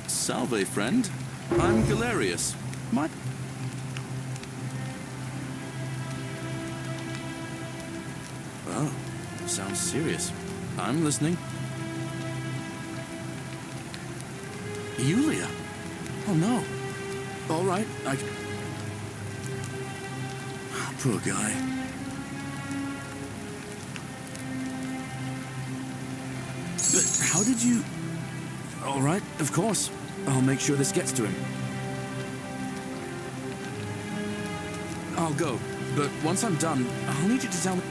Salve, friend. I'm Galerius. My... Oh, sounds serious. I'm listening. Yulia? Oh, no. All right, Poor guy. But how did you... All right, of course. I'll make sure this gets to him. I'll go, but once I'm done, I'll need you to tell me...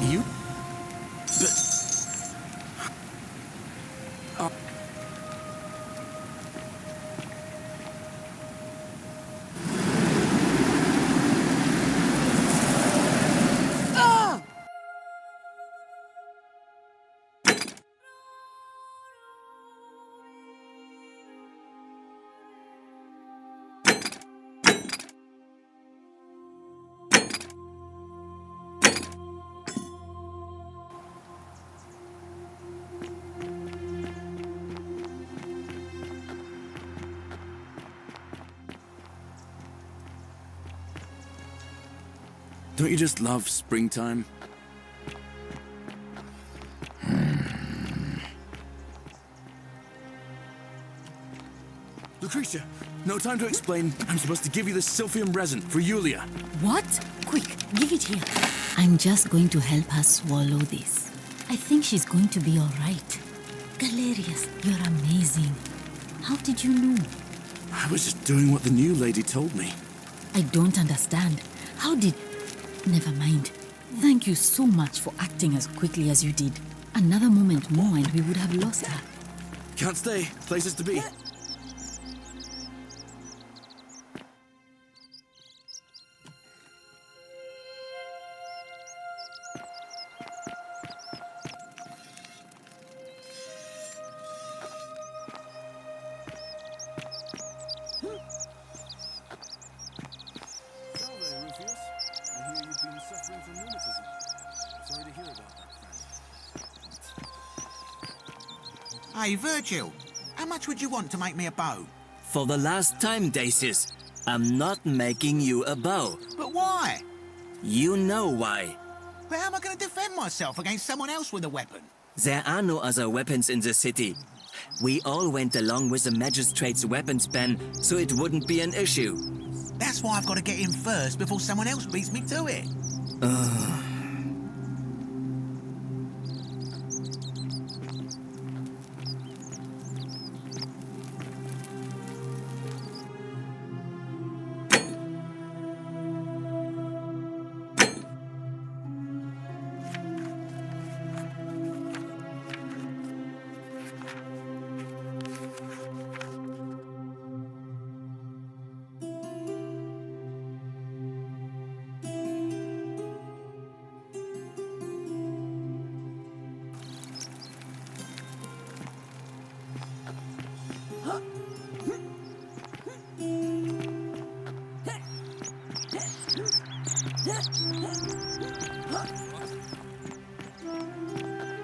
You? But... Don't you just love springtime? Lucretia, no time to explain. I'm supposed to give you the Sylphium resin for Yulia. What? Quick, give it here. I'm just going to help her swallow this. I think she's going to be all right. Galerius, you're amazing. How did you know? I was just doing what the new lady told me. I don't understand. How did... Never mind. Thank you so much for acting as quickly as you did. Another moment more and we would have lost her. Can't stay. Places to be. Hey, Virgil, how much would you want to make me a bow? For the last time, Dacius. I'm not making you a bow. But why? You know why. But how am I going to defend myself against someone else with a weapon? There are no other weapons in the city. We all went along with the magistrate's weapons ban, so it wouldn't be an issue. That's why I've got to get in first before someone else beats me to it.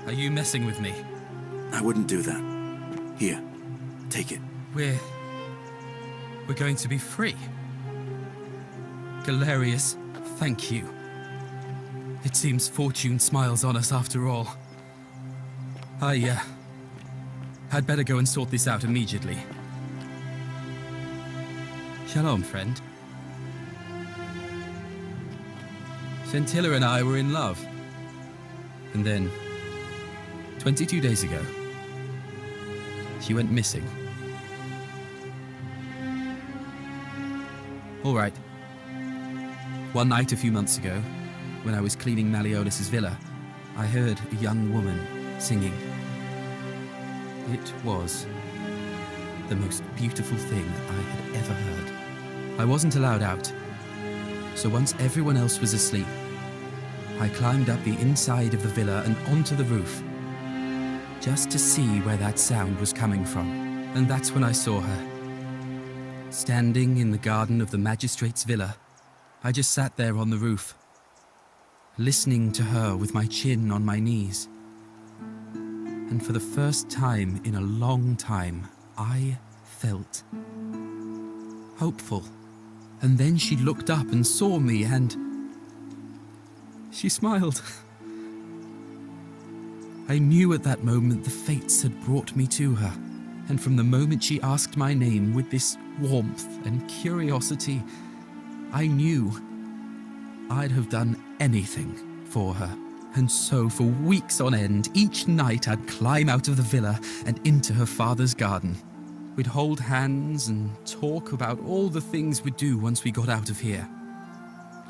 Are you messing with me? I wouldn't do that. Here, take it. We're going to be free. Galerius, thank you. It seems fortune smiles on us after all. I'd better go and sort this out immediately. Shalom, friend. Scintilla and I were in love. And then, 22 days ago, she went missing. All right. One night a few months ago, when I was cleaning Malleolus's villa, I heard a young woman singing. It was the most beautiful thing I had ever heard. I wasn't allowed out, so once everyone else was asleep, I climbed up the inside of the villa and onto the roof, just to see where that sound was coming from. And that's when I saw her. Standing in the garden of the magistrate's villa, I just sat there on the roof, listening to her with my chin on my knees. And for the first time in a long time, I felt hopeful. And then she looked up and saw me and she smiled. I knew at that moment the fates had brought me to her, and from the moment she asked my name with this warmth and curiosity, I knew I'd have done anything for her. And so for weeks on end, each night I'd climb out of the villa and into her father's garden. We'd hold hands and talk about all the things we'd do once we got out of here,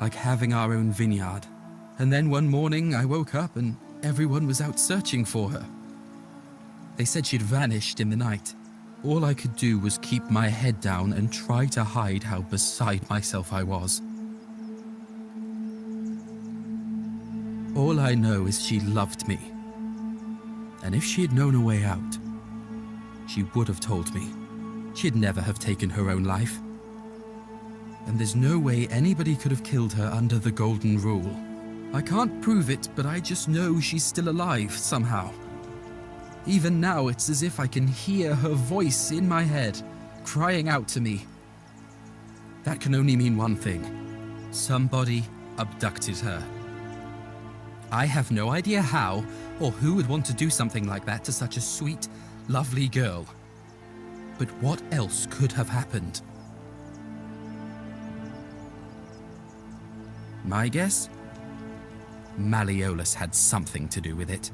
like having our own vineyard. And then one morning I woke up and everyone was out searching for her. They said she'd vanished in the night. All I could do was keep my head down and try to hide how beside myself I was. All I know is she loved me. And if she had known a way out, she would have told me. She'd never have taken her own life. And there's no way anybody could have killed her under the Golden Rule. I can't prove it, but I just know she's still alive somehow. Even now, it's as if I can hear her voice in my head, crying out to me. That can only mean one thing. Somebody abducted her. I have no idea how, or who would want to do something like that to such a sweet, lovely girl. But what else could have happened? My guess? Malleolus had something to do with it.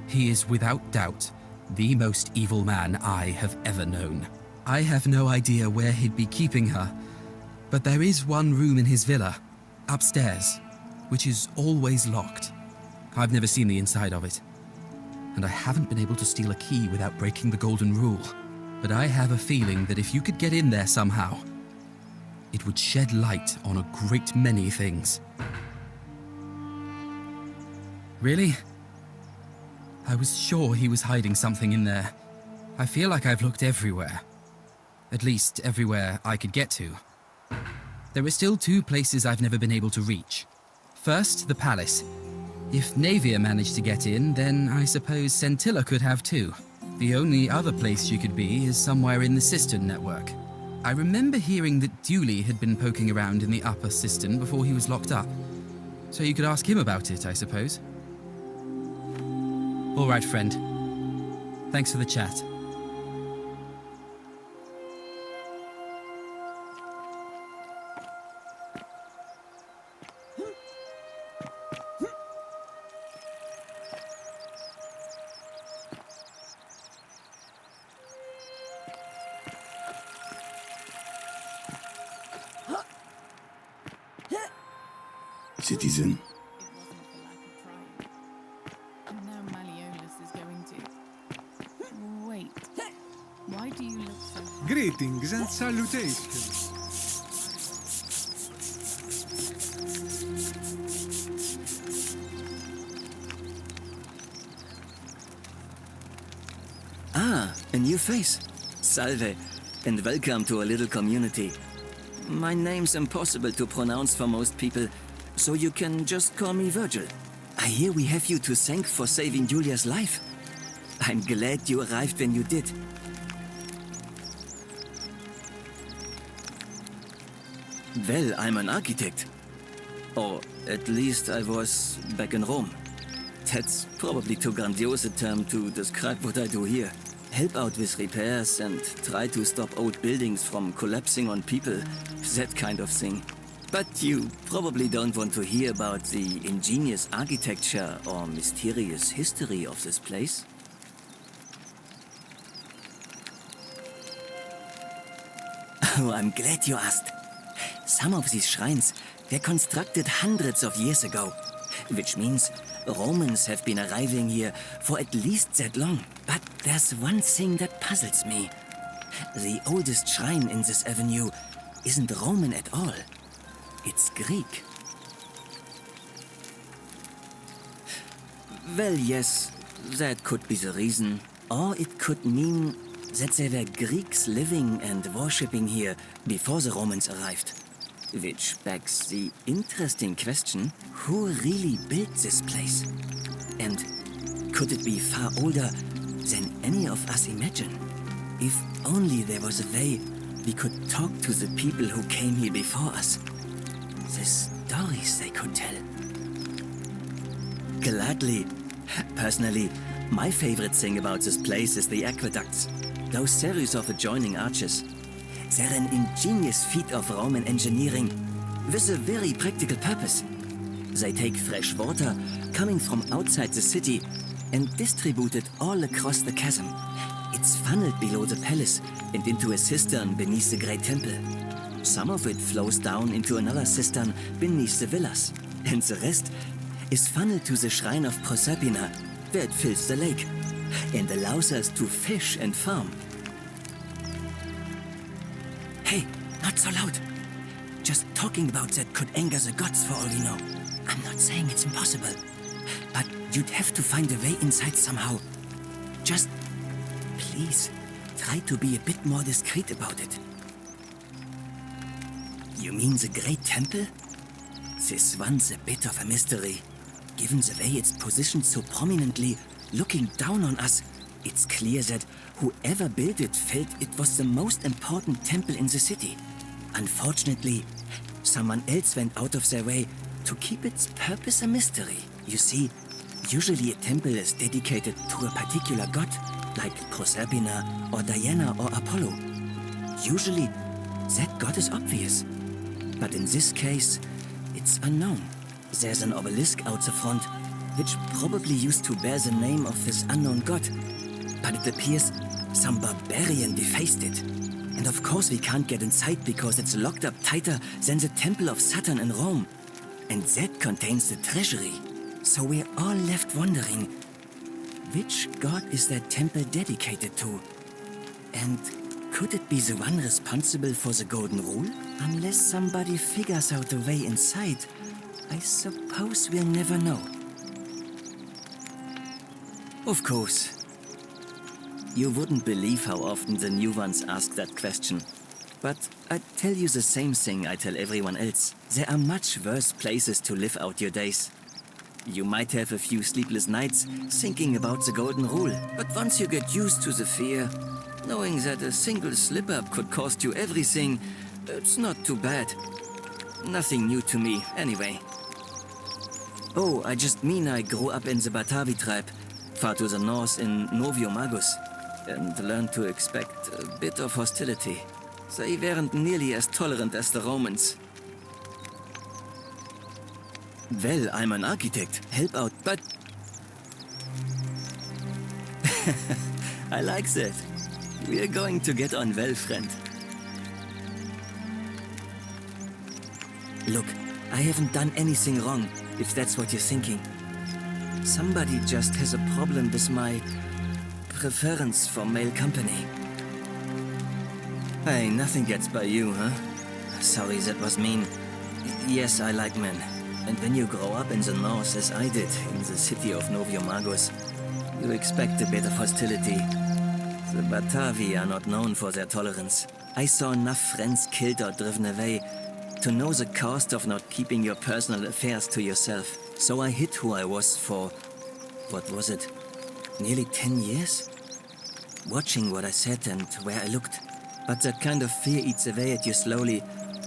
He is without doubt the most evil man I have ever known. I have no idea where he'd be keeping her, but there is one room in his villa, upstairs, which is always locked. I've never seen the inside of it, and I haven't been able to steal a key without breaking the Golden Rule. But I have a feeling that if you could get in there somehow, it would shed light on a great many things. Really? I was sure he was hiding something in there. I feel like I've looked everywhere. At least everywhere I could get to. There are still two places I've never been able to reach. First, the palace. If Navia managed to get in, then I suppose Scintilla could have too. The only other place she could be is somewhere in the Cistern network. I remember hearing that Dooley had been poking around in the upper cistern before he was locked up. So you could ask him about it, I suppose. All right, friend. Thanks for the chat. Citizen. And now Malleolus is going to... Wait. Why do you look so... Greetings and salutations. Ah, a new face. Salve, and welcome to a little community. My name's impossible to pronounce for most people, so you can just call me Virgil. I hear we have you to thank for saving Julia's life. I'm glad you arrived when you did. Well, I'm an architect. Or at least I was back in Rome. That's probably too grandiose a term to describe what I do here. Help out with repairs and try to stop old buildings from collapsing on people. That kind of thing. But you probably don't want to hear about the ingenious architecture or mysterious history of this place. Oh, I'm glad you asked. Some of these shrines were constructed hundreds of years ago, which means Romans have been arriving here for at least that long. But there's one thing that puzzles me. The oldest shrine in this avenue isn't Roman at all. It's Greek. Well, yes, that could be the reason. Or it could mean that there were Greeks living and worshipping here before the Romans arrived. Which begs the interesting question, who really built this place? And could it be far older than any of us imagine? If only there was a way we could talk to the people who came here before us. The stories they could tell. Gladly. Personally, my favorite thing about this place is the aqueducts. Those series of adjoining arches. They're an ingenious feat of Roman engineering with a very practical purpose. They take fresh water coming from outside the city and distribute it all across the chasm. It's funneled below the palace and into a cistern beneath the great temple. Some of it flows down into another cistern beneath the villas, and the rest is funneled to the shrine of Proserpina, where it fills the lake and allows us to fish and farm. Hey, not so loud. Just talking about that could anger the gods for all we know. I'm not saying it's impossible, but you'd have to find a way inside somehow. Just, please, try to be a bit more discreet about it. You mean the Great Temple? This one's a bit of a mystery. Given the way it's positioned so prominently, looking down on us, it's clear that whoever built it felt it was the most important temple in the city. Unfortunately, someone else went out of their way to keep its purpose a mystery. You see, usually a temple is dedicated to a particular god, like Proserpina or Diana or Apollo. Usually, that god is obvious. But in this case, it's unknown. There's an obelisk out the front, which probably used to bear the name of this unknown god. But it appears some barbarian defaced it. And of course we can't get inside because it's locked up tighter than the Temple of Saturn in Rome. And that contains the treasury. So we're all left wondering, which god is that temple dedicated to? And could it be the one responsible for the Golden Rule? Unless somebody figures out a way inside, I suppose we'll never know. Of course. You wouldn't believe how often the new ones ask that question. But I'd tell you the same thing I tell everyone else. There are much worse places to live out your days. You might have a few sleepless nights thinking about the Golden Rule, but once you get used to the fear, Knowing that a single slip-up could cost you everything, it's not too bad. Nothing new to me, anyway. Oh, I just mean I grew up in the Batavi tribe, far to the north in Noviomagus, and learned to expect a bit of hostility. They weren't nearly as tolerant as the Romans. Well, I'm an architect, help out, but... I like that. We're going to get on well, friend. Look, I haven't done anything wrong, if that's what you're thinking. Somebody just has a problem with my preference for male company. Hey, nothing gets by you, huh? Sorry, that was mean. Yes, I like men. And when you grow up in the north, as I did, in the city of Noviomagus, you expect a bit of hostility. The Batavi are not known for their tolerance. I saw enough friends killed or driven away to know the cost of not keeping your personal affairs to yourself. So I hid who I was for, what was it, nearly 10 years? Watching what I said and where I looked. But that kind of fear eats away at you slowly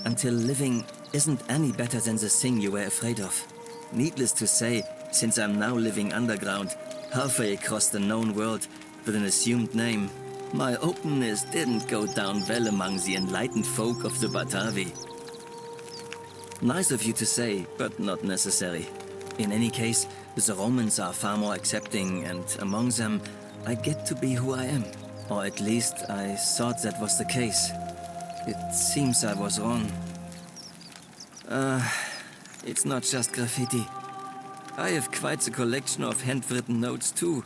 until living isn't any better than the thing you were afraid of. Needless to say, since I'm now living underground, halfway across the known world with an assumed name, my openness didn't go down well among the enlightened folk of the Batavi. Nice of you to say, but not necessary. In any case, the Romans are far more accepting, and among them, I get to be who I am. Or at least, I thought that was the case. It seems I was wrong. It's not just graffiti. I have quite a collection of handwritten notes too.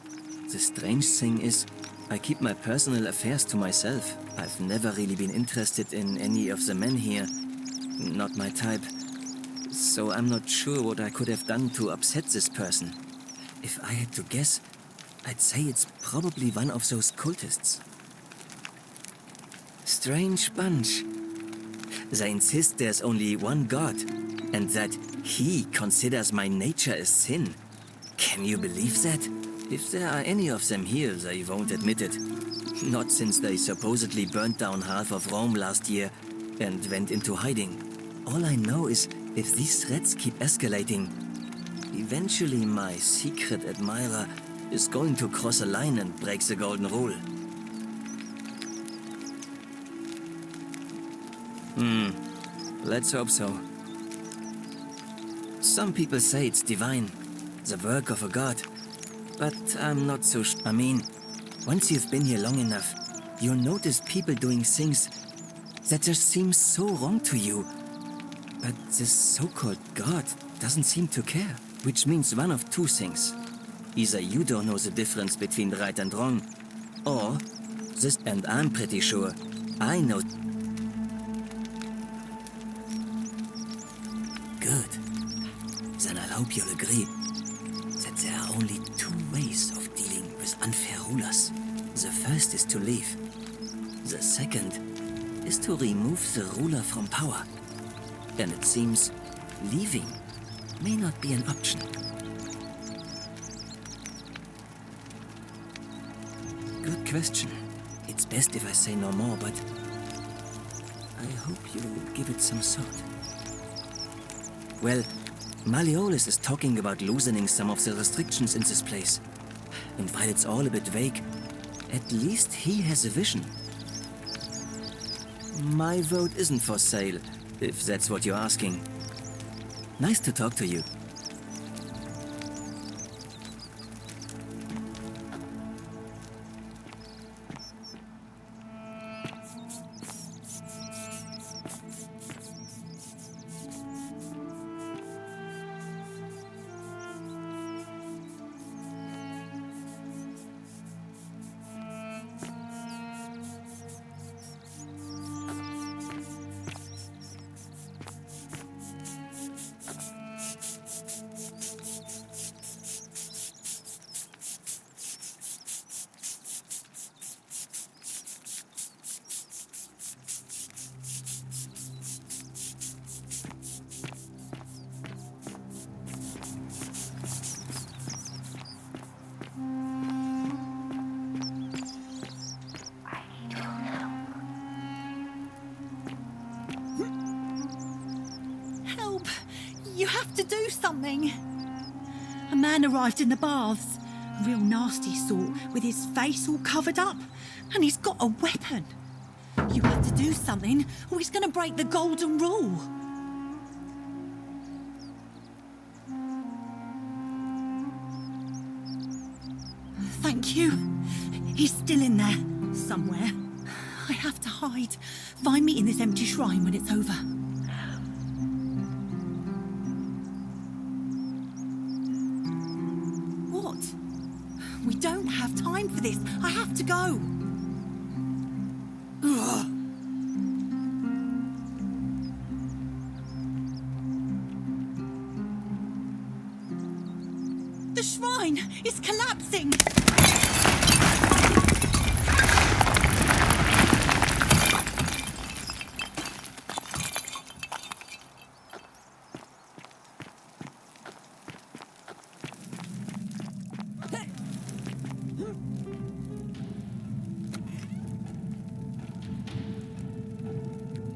The strange thing is, I keep my personal affairs to myself. I've never really been interested in any of the men here. Not my type. So I'm not sure what I could have done to upset this person. If I had to guess, I'd say it's probably one of those cultists. Strange bunch. They insist there's only one God, and that he considers my nature a sin. Can you believe that? If there are any of them here, they won't admit it. Not since they supposedly burnt down half of Rome last year and went into hiding. All I know is if these threats keep escalating, eventually my secret admirer is going to cross a line and break the golden rule. Let's hope so. Some people say it's divine, the work of a god. But I'm not so I mean, once you've been here long enough, you'll notice people doing things that just seem so wrong to you. But this so-called god doesn't seem to care. Which means one of two things. Either you don't know the difference between right and wrong, or this, and I'm pretty sure I know. Good. Then I hope you'll agree that there are only two ways of dealing with unfair rulers. The first is to leave. The second is to remove the ruler from power. And it seems leaving may not be an option. Good question. It's best if I say no more, but I hope you'll give it some thought. Well, Malleolus is talking about loosening some of the restrictions in this place. And while it's all a bit vague, at least he has a vision. My vote isn't for sale, if that's what you're asking. Nice to talk to you. have to do something. A man arrived in the baths, a real nasty sort, with his face all covered up, and he's got a weapon. You have to do something, or he's going to break the golden rule. Thank you. He's still in there, somewhere. I have to hide. Find me in this empty shrine when it's over. What? We don't have time for this. I have to go. Ugh. The shrine is collapsing.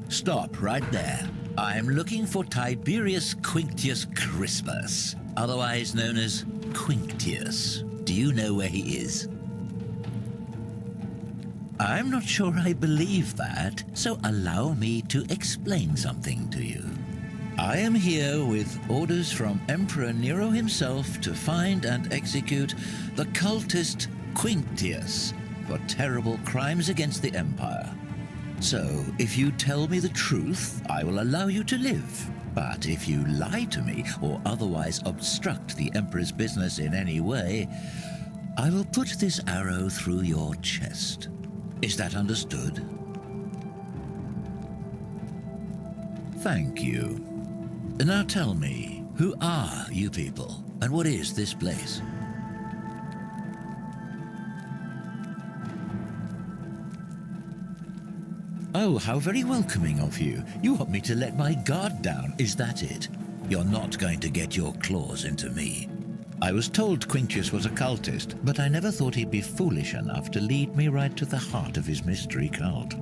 Stop right there. I'm looking for Tiberius Quinctius Crispus, otherwise known as Quinctius. Do you know where he is? I'm not sure I believe that, so allow me to explain something to you. I am here with orders from Emperor Nero himself to find and execute the cultist Quinctius for terrible crimes against the Empire. So, if you tell me the truth, I will allow you to live. But if you lie to me or otherwise obstruct the Emperor's business in any way, I will put this arrow through your chest. Is that understood? Thank you. Now tell me, who are you people, and what is this place? Oh, how very welcoming of you. You want me to let my guard down, is that it? You're not going to get your claws into me. I was told Quinctius was a cultist, but I never thought he'd be foolish enough to lead me right to the heart of his mystery cult.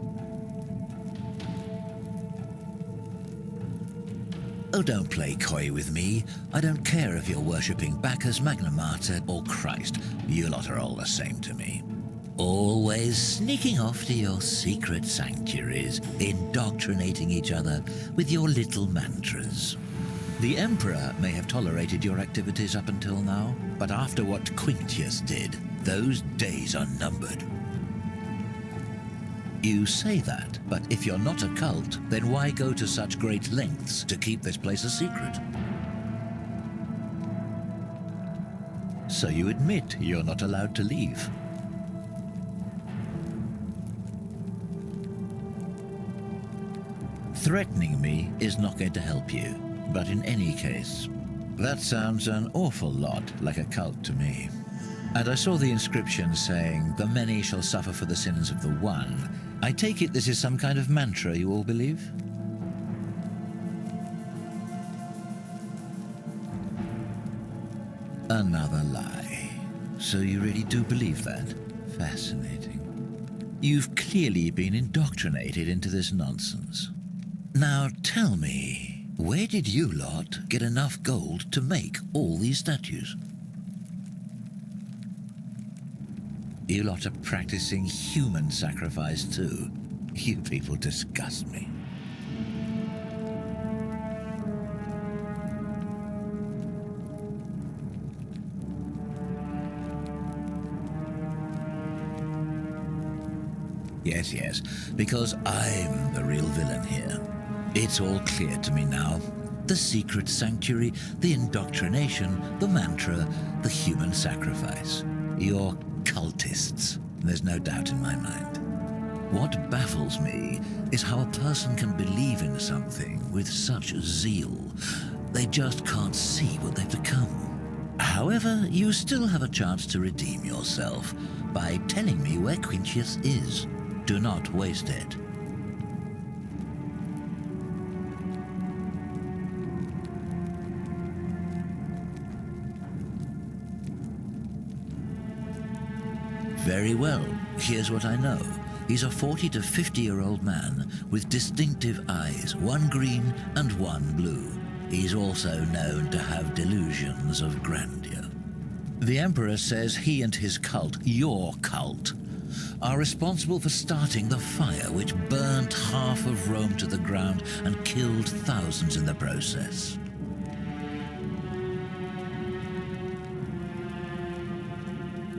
Oh, don't play coy with me. I don't care if you're worshipping Bacchus, Magna Mater, or Christ. You lot are all the same to me. Always sneaking off to your secret sanctuaries, indoctrinating each other with your little mantras. The Emperor may have tolerated your activities up until now, but after what Quinctius did, those days are numbered. You say that, but if you're not a cult, then why go to such great lengths to keep this place a secret? So you admit you're not allowed to leave. Threatening me is not going to help you, but in any case, that sounds an awful lot like a cult to me. And I saw the inscription saying, "The many shall suffer for the sins of the one." I take it this is some kind of mantra you all believe? Another lie. So you really do believe that? Fascinating. You've clearly been indoctrinated into this nonsense. Now tell me, where did you lot get enough gold to make all these statues? You lot are practicing human sacrifice too. You people disgust me. Yes, because I'm the real villain here. It's all clear to me now. The secret sanctuary, the indoctrination, the mantra, the human sacrifice. You're cultists, there's no doubt in my mind. What baffles me is how a person can believe in something with such zeal. They just can't see what they've become. However, you still have a chance to redeem yourself by telling me where Quinctius is. Do not waste it. Very well, here's what I know. He's a 40 to 50-year-old man with distinctive eyes, one green and one blue. He's also known to have delusions of grandeur. The Emperor says he and his cult, your cult, are responsible for starting the fire which burnt half of Rome to the ground and killed thousands in the process.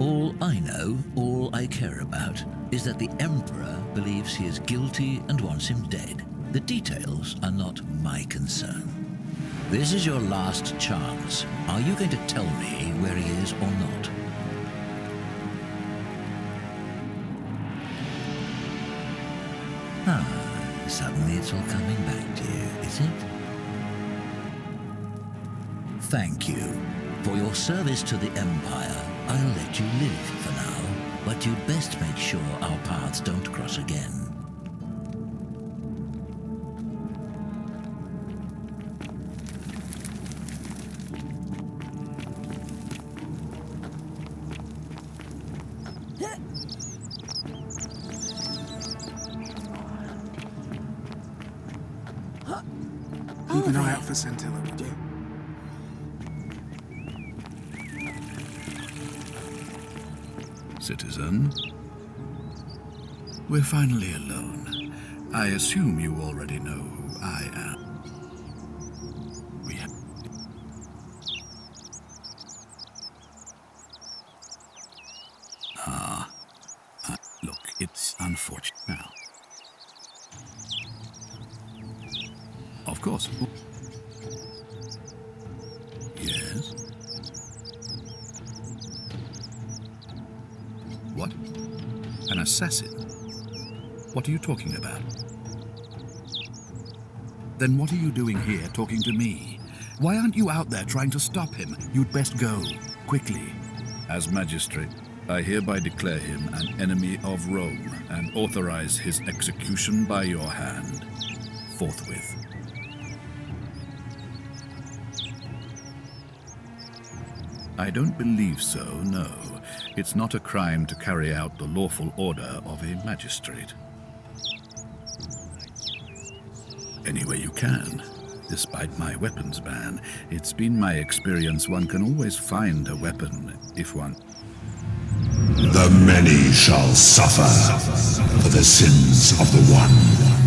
All I know, all I care about, is that the Emperor believes he is guilty and wants him dead. The details are not my concern. This is your last chance. Are you going to tell me where he is or not? Suddenly it's all coming back to you, is it? Thank you. For your service to the Empire, I'll let you live for now, but you'd best make sure our paths don't cross again. Keep an eye out for Scintilla, would you? Citizen, we're finally alone. I assume you already know who I am. We have... Look, it's unfortunate now. Of course. Yes? What? An assassin? What are you talking about? Then what are you doing here talking to me? Why aren't you out there trying to stop him? You'd best go, quickly. As magistrate, I hereby declare him an enemy of Rome and authorize his execution by your hand, forthwith. I don't believe so, no. It's not a crime to carry out the lawful order of a magistrate. Any way you can. Despite my weapons ban, it's been my experience one can always find a weapon if one... The many shall suffer for the sins of the one.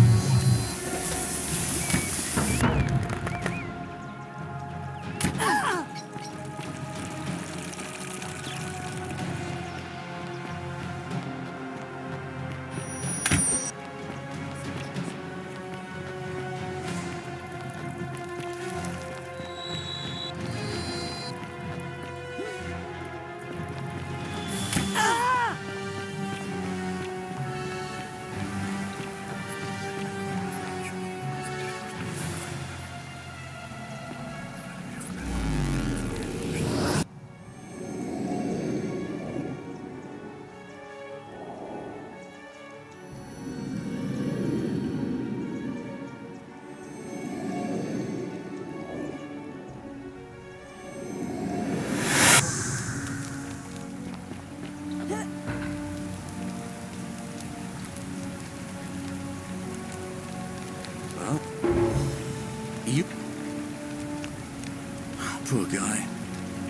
Poor guy.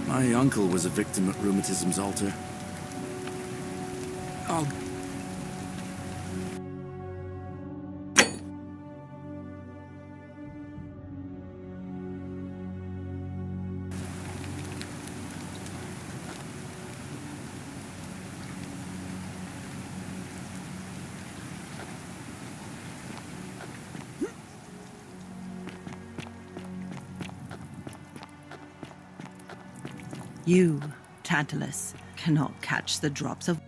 My uncle was a victim at rheumatism's altar. I'll... You, Tantalus, cannot catch the drops of...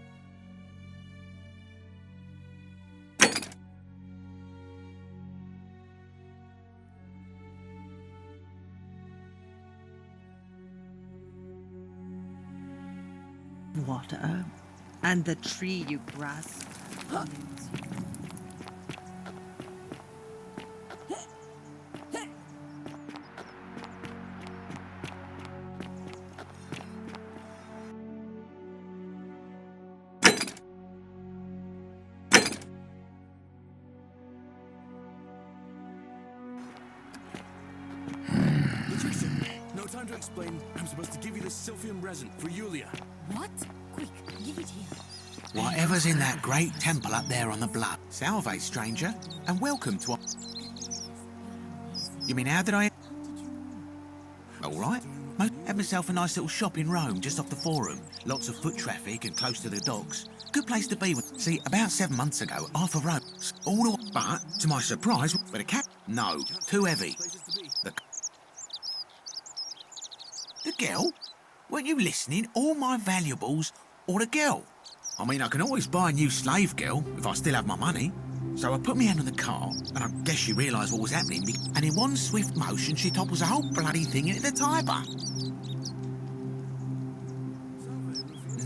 water, and the tree you grasp. trying to explain I'm supposed to give you this Sylphium resin for Yulia. What? Quick, give it here. Whatever's in that great temple up there on the bluff. Salve, stranger, and welcome to... You mean, how did I... All right. Had myself a nice little shop in Rome, just off the Forum. Lots of foot traffic and close to the docks. Good place to be. See, about 7 months ago, half a road, all the... But, to my surprise, with a cat... No, too heavy. The girl? Weren't you listening? All my valuables or the girl? I mean, I can always buy a new slave girl if I still have my money. So I put my hand on the car, and I guess she realised what was happening, and in one swift motion, she topples the whole bloody thing into the Tiber.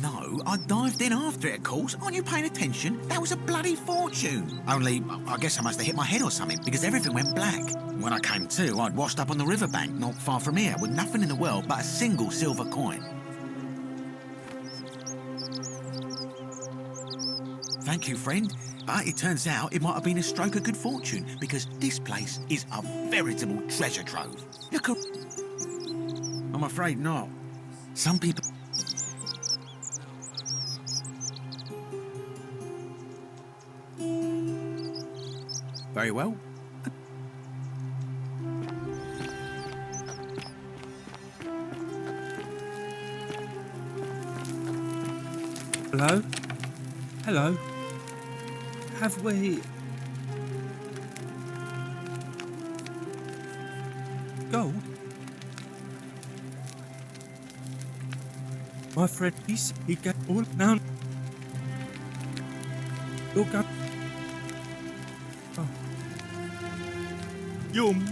No, I dived in after it, of course. Aren't you paying attention? That was a bloody fortune. Only, I guess I must have hit my head or something, because everything went black. When I came to, I'd washed up on the riverbank, not far from here, with nothing in the world but a single silver coin. Thank you, friend. But it turns out it might have been a stroke of good fortune, because this place is a veritable treasure trove. Look at... I'm afraid not. Some people... Very well. Hello? Hello? Have we... Gold? My friend, he got all down. Look up. Oh. Yum.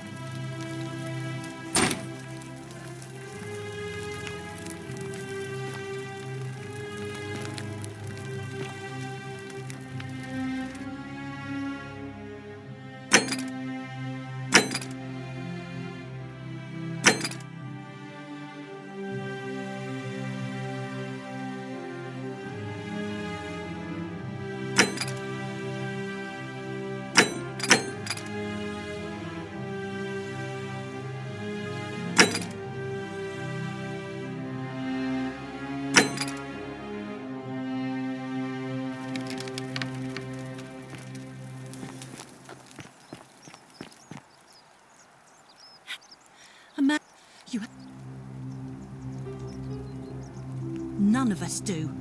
None of us do.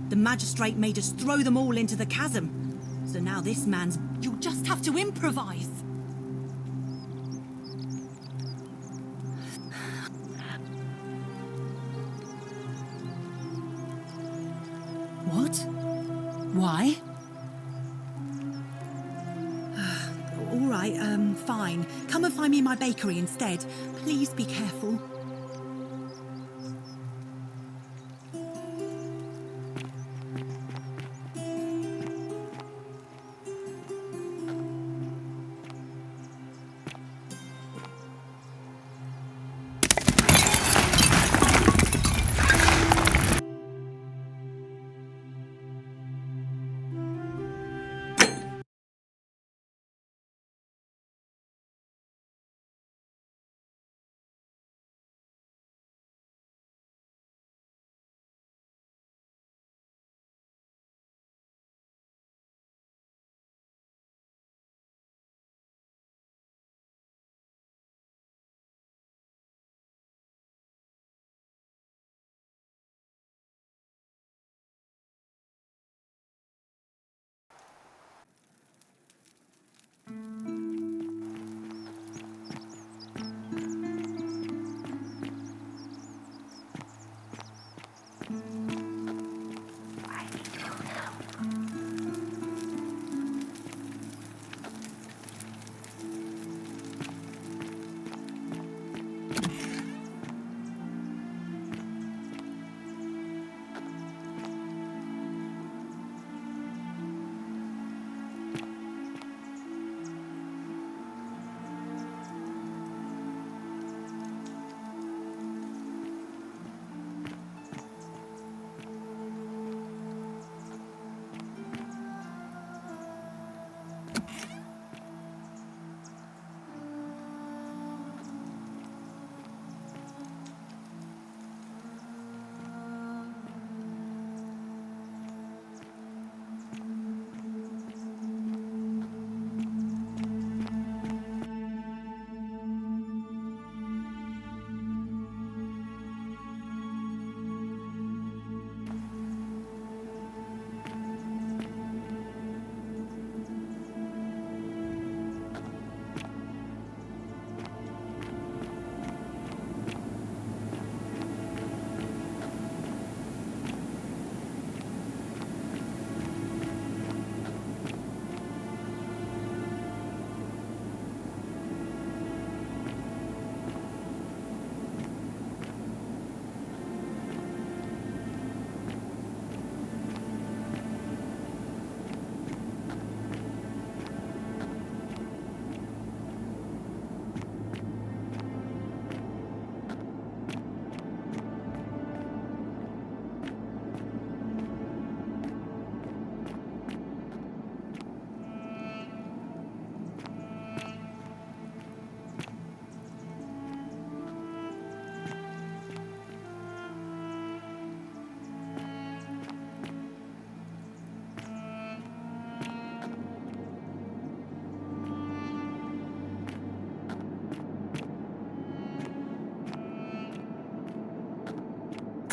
The magistrate made us throw them all into the chasm. So now this man's... You'll just have to improvise. What? Why? All right, fine. Come and find me in my bakery instead. Please be careful.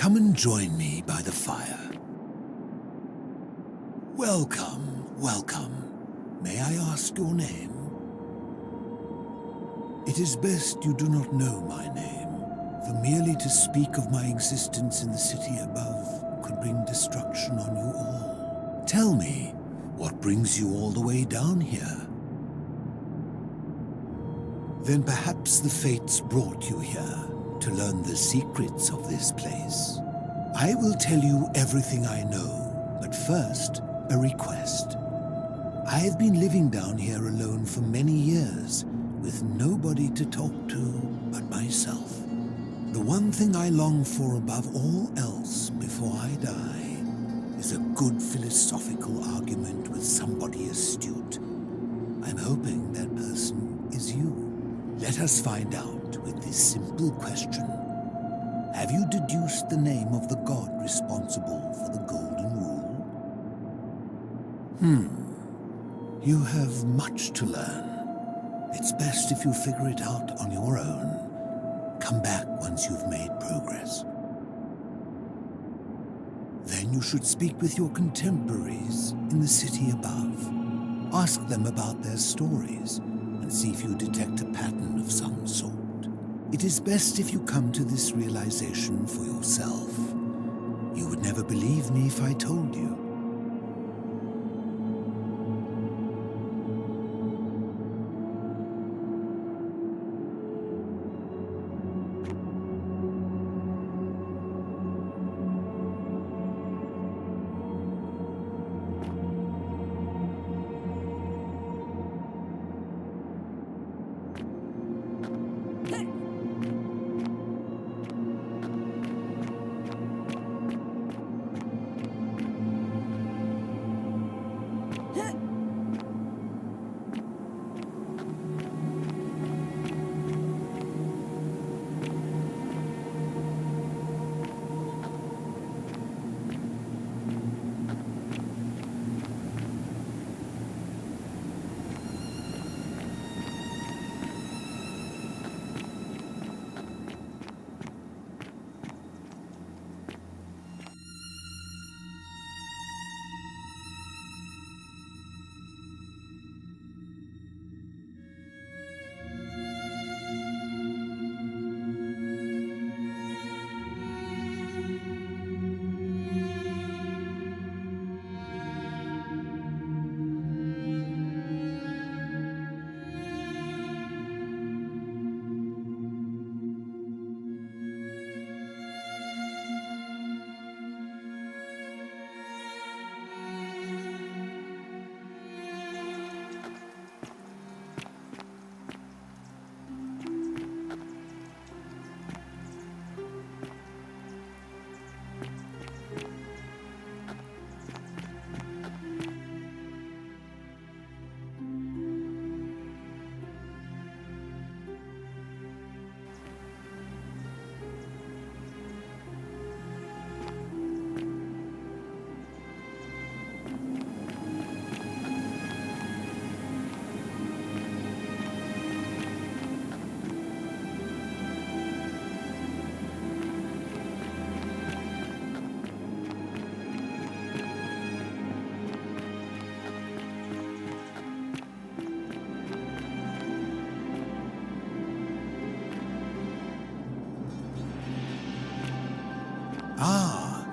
Come and join me by the fire. Welcome, welcome. May I ask your name? It is best you do not know my name, for merely to speak of my existence in the city above could bring destruction on you all. Tell me, what brings you all the way down here? Then perhaps the fates brought you here to learn the secrets of this place. I will tell you everything I know, but first, a request. I have been living down here alone for many years, with nobody to talk to but myself. The one thing I long for above all else before I die is a good philosophical argument with somebody astute. I'm hoping that person is you. Let us find out with this simple question. Have you deduced the name of the god responsible for the Golden Rule? You have much to learn. It's best if you figure it out on your own. Come back once you've made progress. Then you should speak with your contemporaries in the city above. Ask them about their stories and see if you detect a pattern of some sort. It is best if you come to this realization for yourself. You would never believe me if I told you.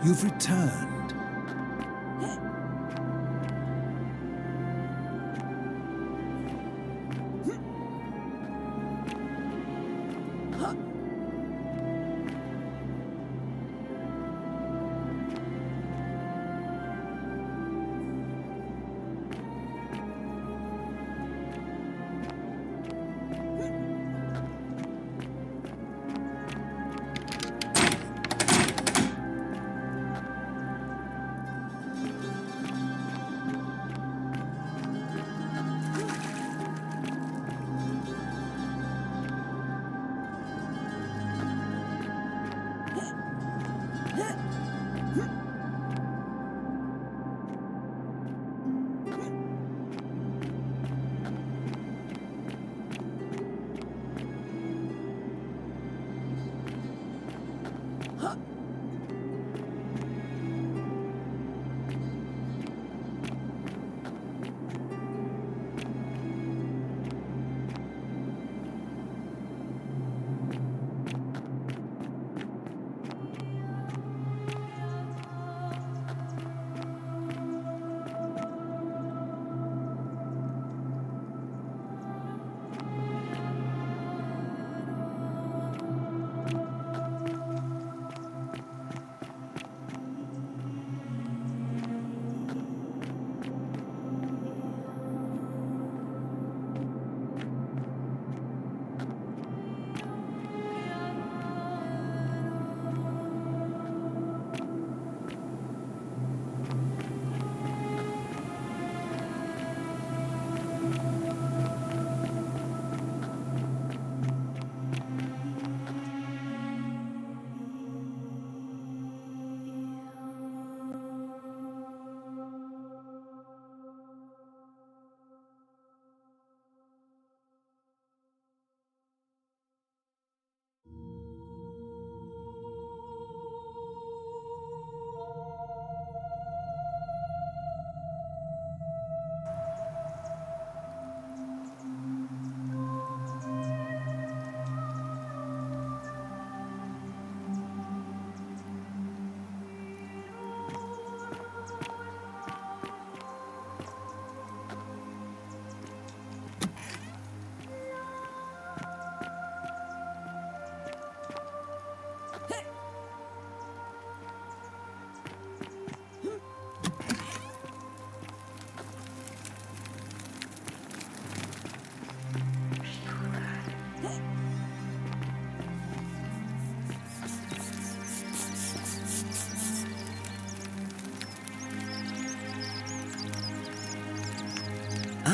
You've returned.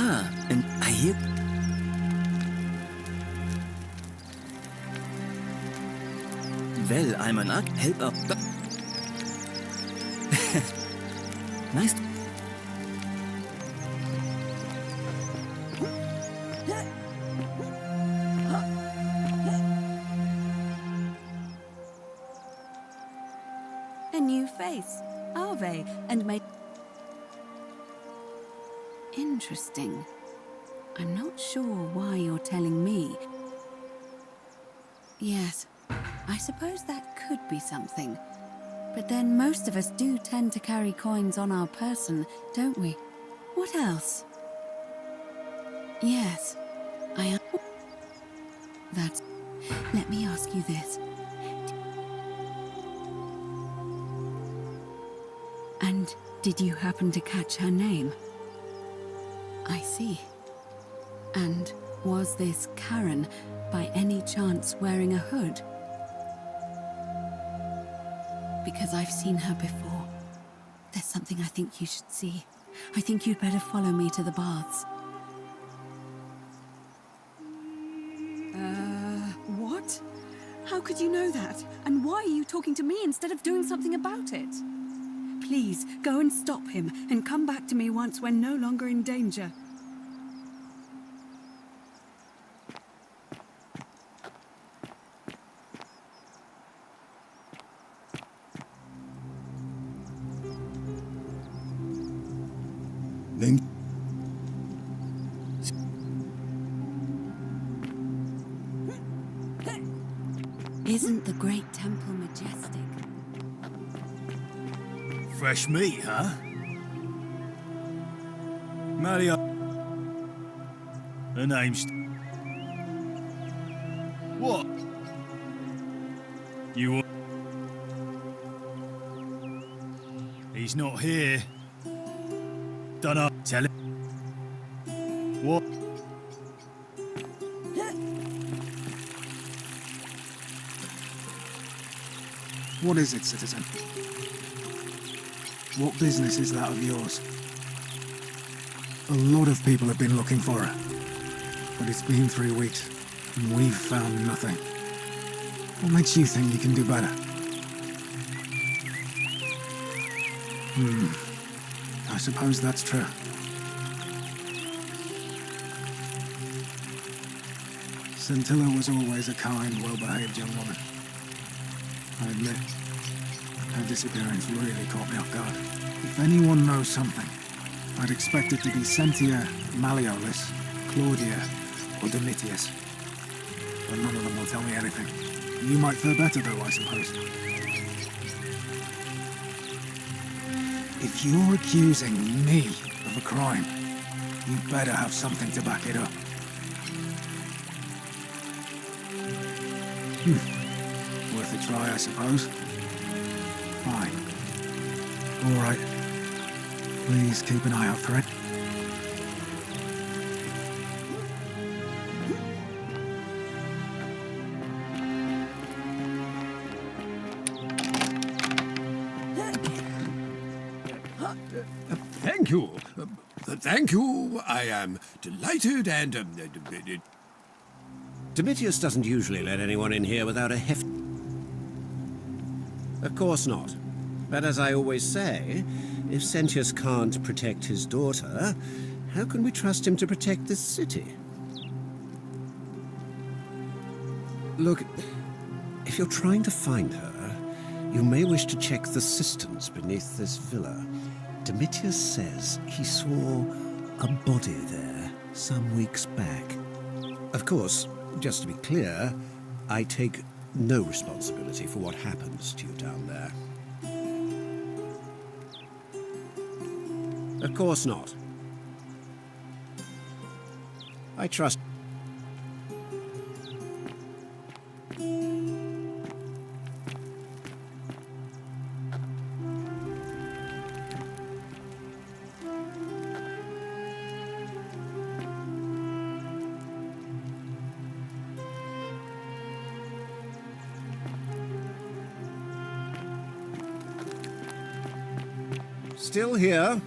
Ah, and I hear... Well, I'm an help up. Nice. A new face, Ave, and my... Interesting. I'm not sure why you're telling me. Yes, I suppose that could be something. But then most of us do tend to carry coins on our person, don't we? What else? Yes, I am... That's... Let me ask you this. And did you happen to catch her name? I see. And was this Karen, by any chance, wearing a hood? Because I've seen her before. There's something I think you should see. I think you'd better follow me to the baths. What? How could you know that? And why are you talking to me instead of doing something about it? Please, go and stop him, and come back to me once we're no longer in danger. Then Isn't the great temple majestic? Fresh meat, huh? Mario. Her name's... What? You... He's not here. Dunno. Tell him. What? What is it, citizen? What business is that of yours? A lot of people have been looking for her. But it's been 3 weeks, and we've found nothing. What makes you think you can do better? I suppose that's true. Scintilla was always a kind, well-behaved young woman. I admit, her disappearance really caught me off guard. If anyone knows something, I'd expect it to be Sentia, Malleolus, Claudia, or Domitius. But none of them will tell me anything. You might fare better though, I suppose. If you're accusing me of a crime, you better have something to back it up. Worth a try, I suppose. Fine. All right. Please keep an eye out for it. Thank you. Thank you. I am delighted and... Domitius doesn't usually let anyone in here without a heft... Of course not. But as I always say, if Sentius can't protect his daughter, how can we trust him to protect this city? Look, if you're trying to find her, you may wish to check the cisterns beneath this villa. Domitius says he saw a body there some weeks back. Of course, just to be clear, I take no responsibility for what happens to you down there. Of course not. I trust... Still here?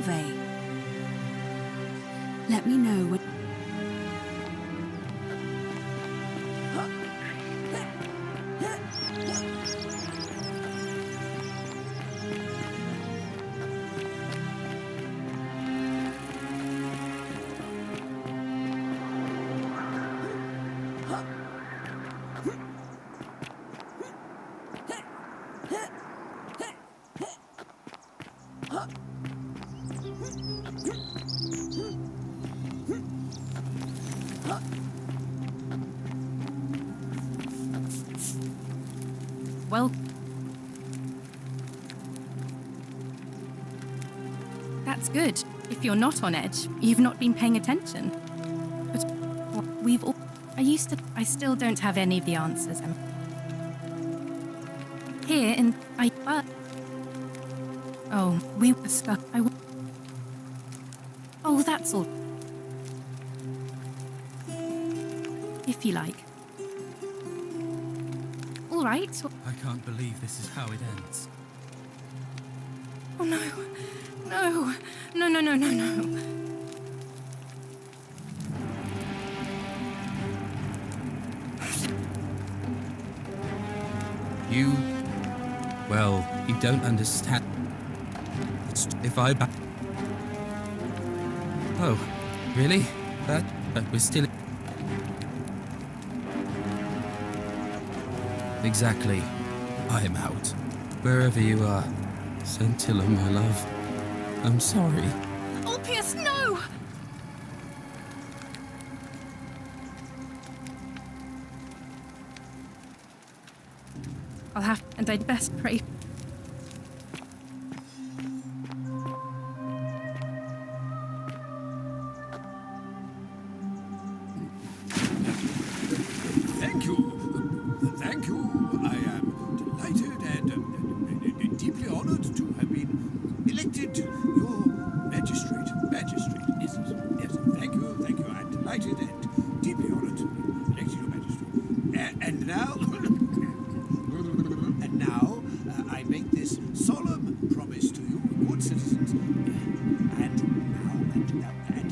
Solvay. Let me know when... Well, that's good. If you're not on edge, you've not been paying attention. But we've all... I still don't have any of the answers. Here in... Oh, we were stuck. Oh, that's all. If you like. All right. I can't believe this is how it ends. Oh no. No. No, no, no, no, no. You... Well, you don't understand. If I... Oh, really? But we're still... Exactly. I am out. Wherever you are. Scintilla, my love. I'm sorry. Ulpius, no! I'll have... And I'd best pray... Thank you. Thank you. I am delighted and deeply honored to have been elected your magistrate. Magistrate. Yes, yes. Thank you. Thank you. I'm delighted and deeply honored to be elected your magistrate. And now, I make this solemn promise to you, good citizens. And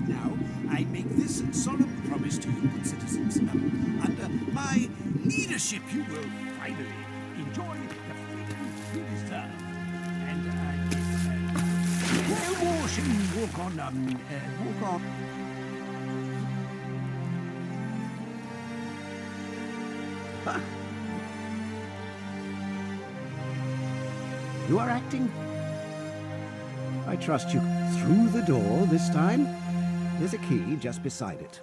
now, I make this solemn promise to you, good citizens. Under my leadership, you will finally enjoy the freedom you deserve. And no more shall you walk on. Huh. You are acting. I trust you. Through the door this time. There's a key just beside it.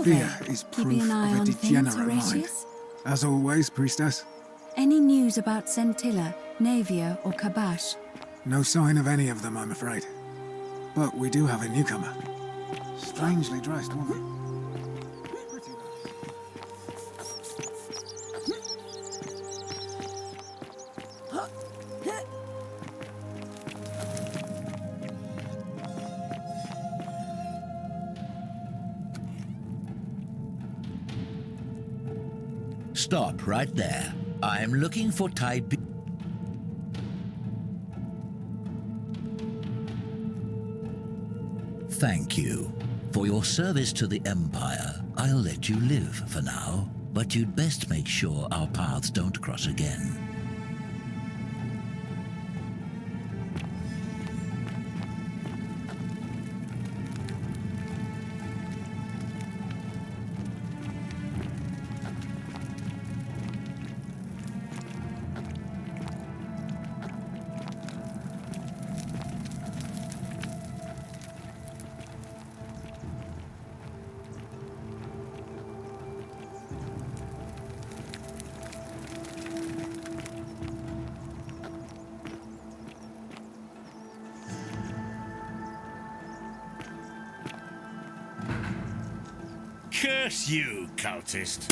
Fear is proof an eye of a on things, degenerate mind. Horatius? As always, priestess. Any news about Scintilla, Navia, or Kabash? No sign of any of them, I'm afraid. But we do have a newcomer. Strangely dressed woman. Stop right there. I'm looking for Tide... Thank you. For your service to the Empire, I'll let you live for now, but you'd best make sure our paths don't cross again. Curse you, cultist.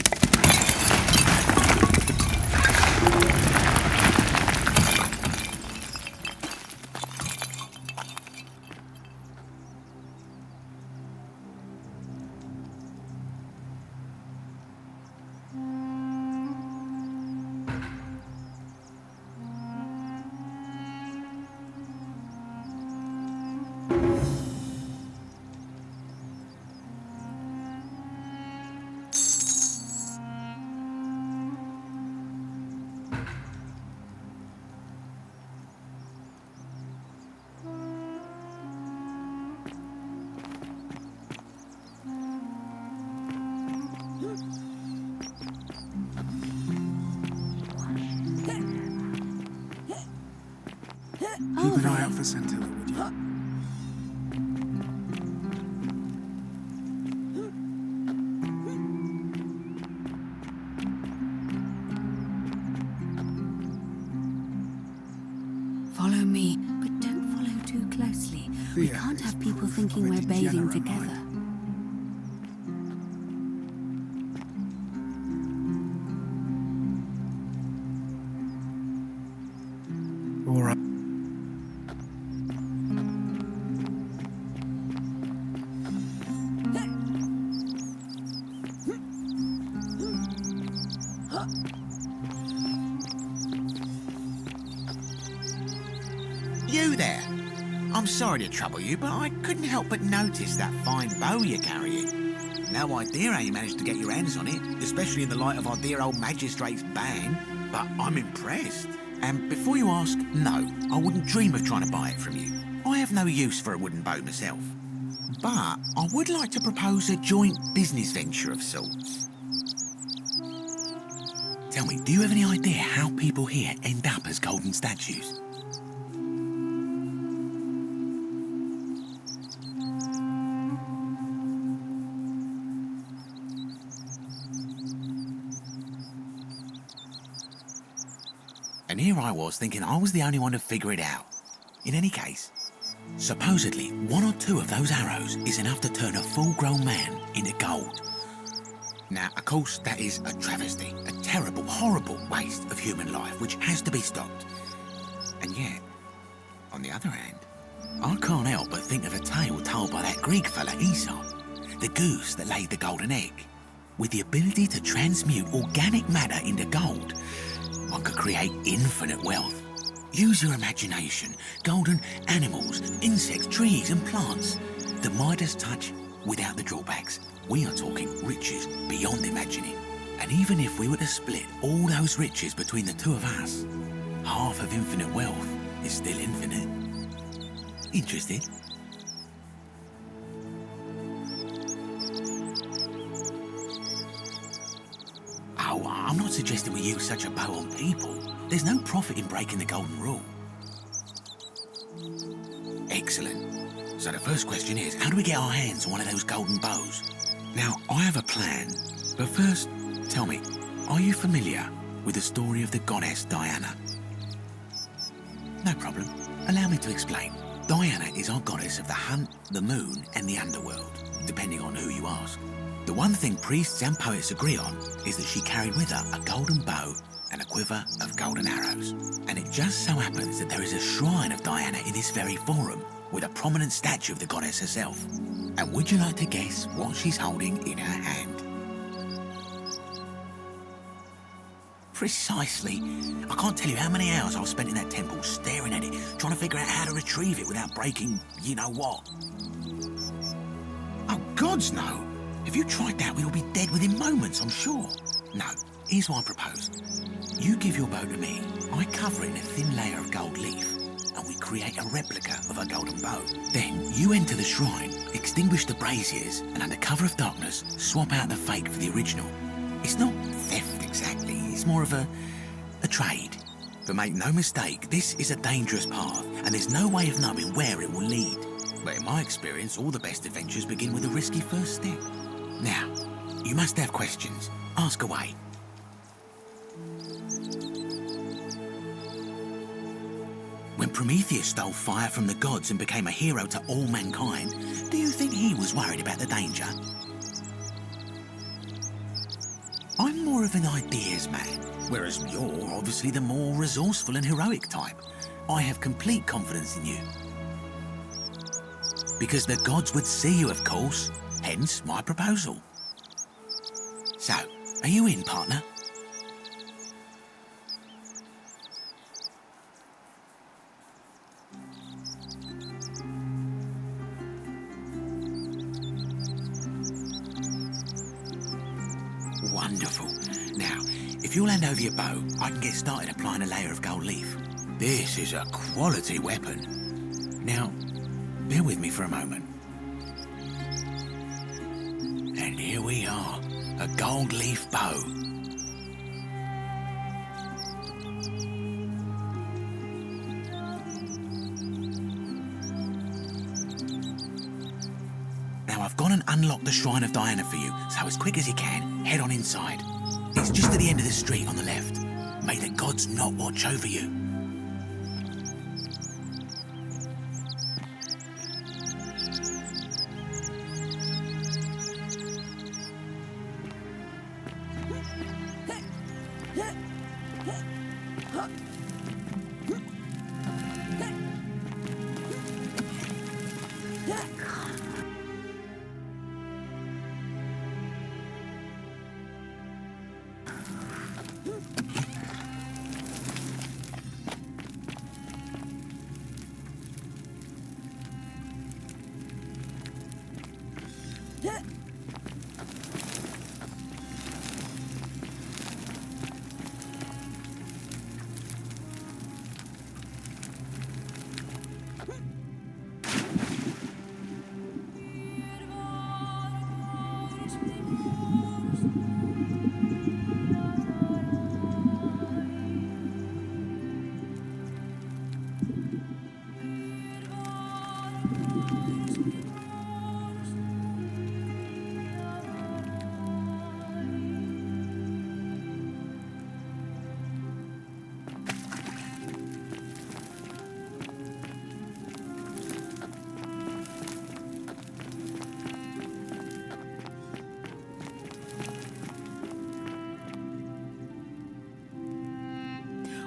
keep an eye they? out for Scintilla, would you? Follow me, but don't follow too closely. We Thea can't is have people proof thinking of a we're bathing degenerate together. mind. All right. You there? I'm sorry to trouble you, but I couldn't help but notice that fine bow you're carrying. No idea how you managed to get your hands on it, especially in the light of our dear old magistrate's ban, but I'm impressed. And before you ask, no, I wouldn't dream of trying to buy it from you. I have no use for a wooden bow myself. But I would like to propose a joint business venture of sorts. Tell me, do you have any idea how people here end up as golden statues? And here I was thinking I was the only one to figure it out. In any case, supposedly one or two of those arrows is enough to turn a full-grown man into gold. Now, of course, that is a travesty, a terrible, horrible waste of human life which has to be stopped. And yet, on the other hand, I can't help but think of a tale told by that Greek fella Aesop, the goose that laid the golden egg. With the ability to transmute organic matter into gold, one could create infinite wealth. Use your imagination. Golden animals, insects, trees and plants. The Midas touch without the drawbacks. We are talking riches beyond imagining. And even if we were to split all those riches between the two of us, half of infinite wealth is still infinite. Interested? Oh, I'm not suggesting we use such a bow on people. There's no profit in breaking the golden rule. Excellent. So the first question is, how do we get our hands on one of those golden bows? Now, I have a plan, but first, tell me, are you familiar with the story of the goddess Diana? No problem. Allow me to explain. Diana is our goddess of the hunt, the moon, and the underworld, depending on who you ask. The one thing priests and poets agree on is that she carried with her a golden bow and a quiver of golden arrows. And it just so happens that there is a shrine of Diana in this very forum, with a prominent statue of the goddess herself. And would you like to guess what she's holding in her hand? Precisely. I can't tell you how many hours I've spent in that temple staring at it, trying to figure out how to retrieve it without breaking you-know-what. Oh, gods, no. If you tried that, we'd all be dead within moments, I'm sure. No, here's what I propose. You give your bow to me, I cover it in a thin layer of gold leaf, and we create a replica of a golden bow. Then you enter the shrine, extinguish the braziers, and under cover of darkness, swap out the fake for the original. It's not theft exactly, it's more of a trade. But make no mistake, this is a dangerous path, and there's no way of knowing where it will lead. But in my experience, all the best adventures begin with a risky first step. Now, you must have questions. Ask away. When Prometheus stole fire from the gods and became a hero to all mankind, do you think he was worried about the danger? I'm more of an ideas man, whereas you're obviously the more resourceful and heroic type. I have complete confidence in you. Because the gods would see you, of course. Hence my proposal. So, are you in, partner? Wonderful. Now, if you'll hand over your bow, I can get started applying a layer of gold leaf. This is a quality weapon. Now, bear with me for a moment. And here we are, a gold leaf bow. I've gone and unlocked the Shrine of Diana for you, so as quick as you can, head on inside. It's just at the end of the street on the left. May the gods not watch over you.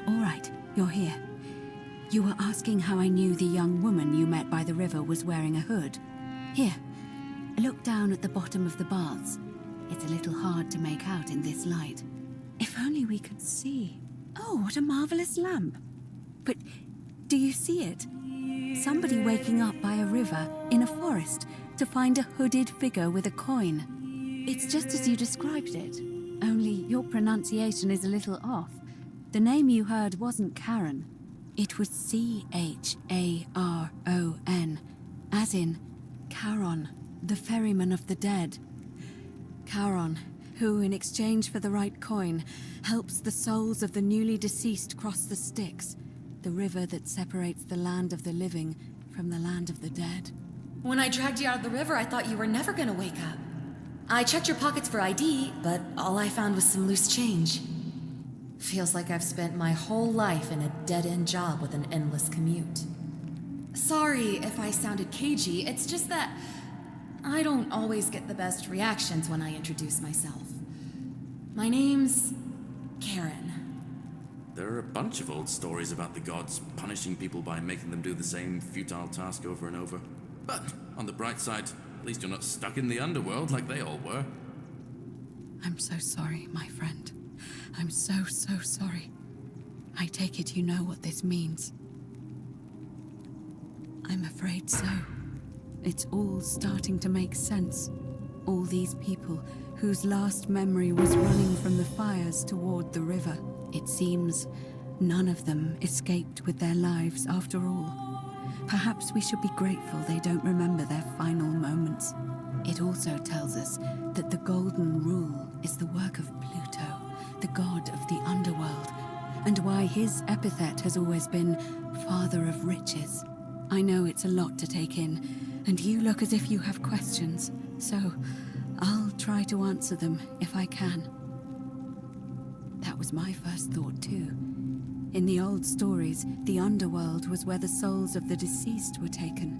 All right, you're here. You were asking how I knew the young woman you met by the river was wearing a hood. Here, look down at the bottom of the baths. It's a little hard to make out in this light. If only we could see. Oh, what a marvelous lamp. But do you see it? Somebody waking up by a river in a forest to find a hooded figure with a coin. It's just as you described it, only your pronunciation is a little off. The name you heard wasn't Charon. It was C-H-A-R-O-N, as in Charon, the ferryman of the dead. Charon, who, in exchange for the right coin, helps the souls of the newly deceased cross the Styx, the river that separates the land of the living from the land of the dead. When I dragged you out of the river, I thought you were never gonna wake up. I checked your pockets for ID, but all I found was some loose change. Feels like I've spent my whole life in a dead-end job with an endless commute. Sorry if I sounded cagey, it's just that I don't always get the best reactions when I introduce myself. My name's Karen. There are a bunch of old stories about the gods punishing people by making them do the same futile task over and over. But on the bright side, at least you're not stuck in the underworld like they all were. I'm so sorry, my friend. I'm so sorry. I take it you know what this means. I'm afraid so. It's all starting to make sense. All these people whose last memory was running from the fires toward the river. It seems none of them escaped with their lives after all. Perhaps we should be grateful they don't remember their final moments. It also tells us that the Golden Rule is the work of Pluto, the god of the underworld, and why his epithet has always been Father of Riches. I know it's a lot to take in, and you look as if you have questions, so I'll try to answer them if I can. That was my first thought too. In the old stories, the underworld was where the souls of the deceased were taken.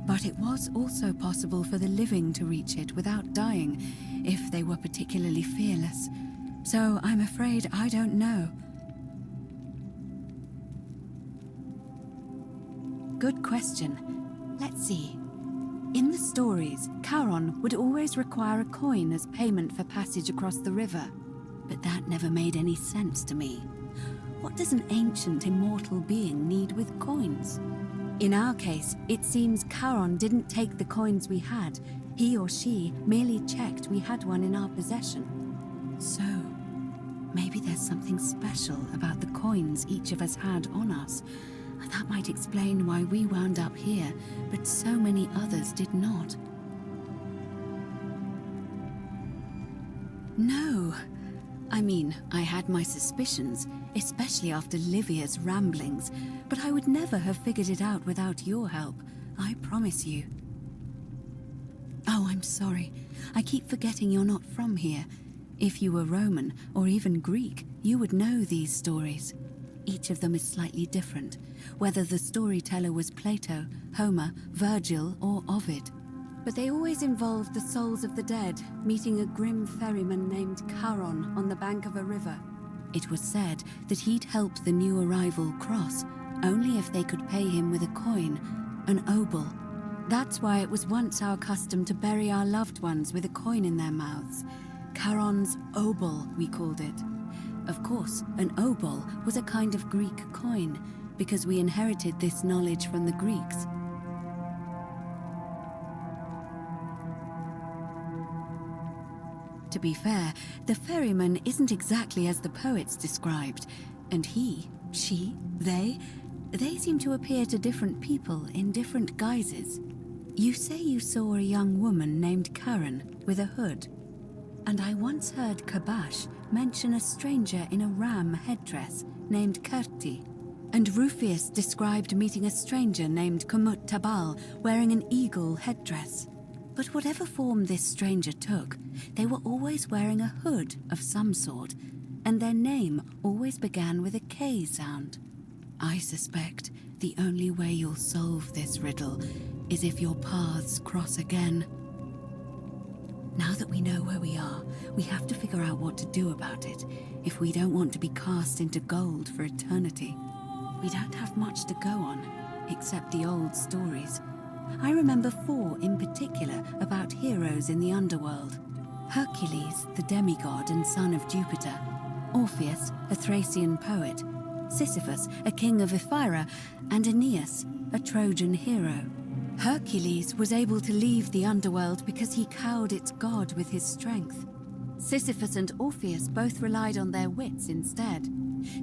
But it was also possible for the living to reach it without dying, if they were particularly fearless. So I'm afraid I don't know. Good question. Let's see. In the stories, Charon would always require a coin as payment for passage across the river. But that never made any sense to me. What does an ancient immortal being need with coins? In our case, it seems Charon didn't take the coins we had. He or she merely checked we had one in our possession. So, maybe there's something special about the coins each of us had on us. That might explain why we wound up here, but so many others did not. No. I mean, I had my suspicions, especially after Livia's ramblings, but I would never have figured it out without your help, I promise you. Oh, I'm sorry. I keep forgetting you're not from here. If you were Roman, or even Greek, you would know these stories. Each of them is slightly different, whether the storyteller was Plato, Homer, Virgil, or Ovid. But they always involved the souls of the dead meeting a grim ferryman named Charon on the bank of a river. It was said that he'd help the new arrival cross, only if they could pay him with a coin, an obol. That's why it was once our custom to bury our loved ones with a coin in their mouths. Charon's obol, we called it. Of course, an obol was a kind of Greek coin, because we inherited this knowledge from the Greeks. To be fair, the ferryman isn't exactly as the poets described, and he, she, they seem to appear to different people in different guises. You say you saw a young woman named Karen with a hood, and I once heard Kabash mention a stranger in a ram headdress named Kerti, and Rufius described meeting a stranger named Kumut Tabal wearing an eagle headdress. But whatever form this stranger took, they were always wearing a hood of some sort, and their name always began with a K sound. I suspect the only way you'll solve this riddle is if your paths cross again. Now that we know where we are, we have to figure out what to do about it if we don't want to be cast into gold for eternity. We don't have much to go on, except the old stories. I remember 4 in particular about heroes in the underworld. Hercules, the demigod and son of Jupiter. Orpheus, a Thracian poet. Sisyphus, a king of Ephyra. And Aeneas, a Trojan hero. Hercules was able to leave the underworld because he cowed its god with his strength. Sisyphus and Orpheus both relied on their wits instead.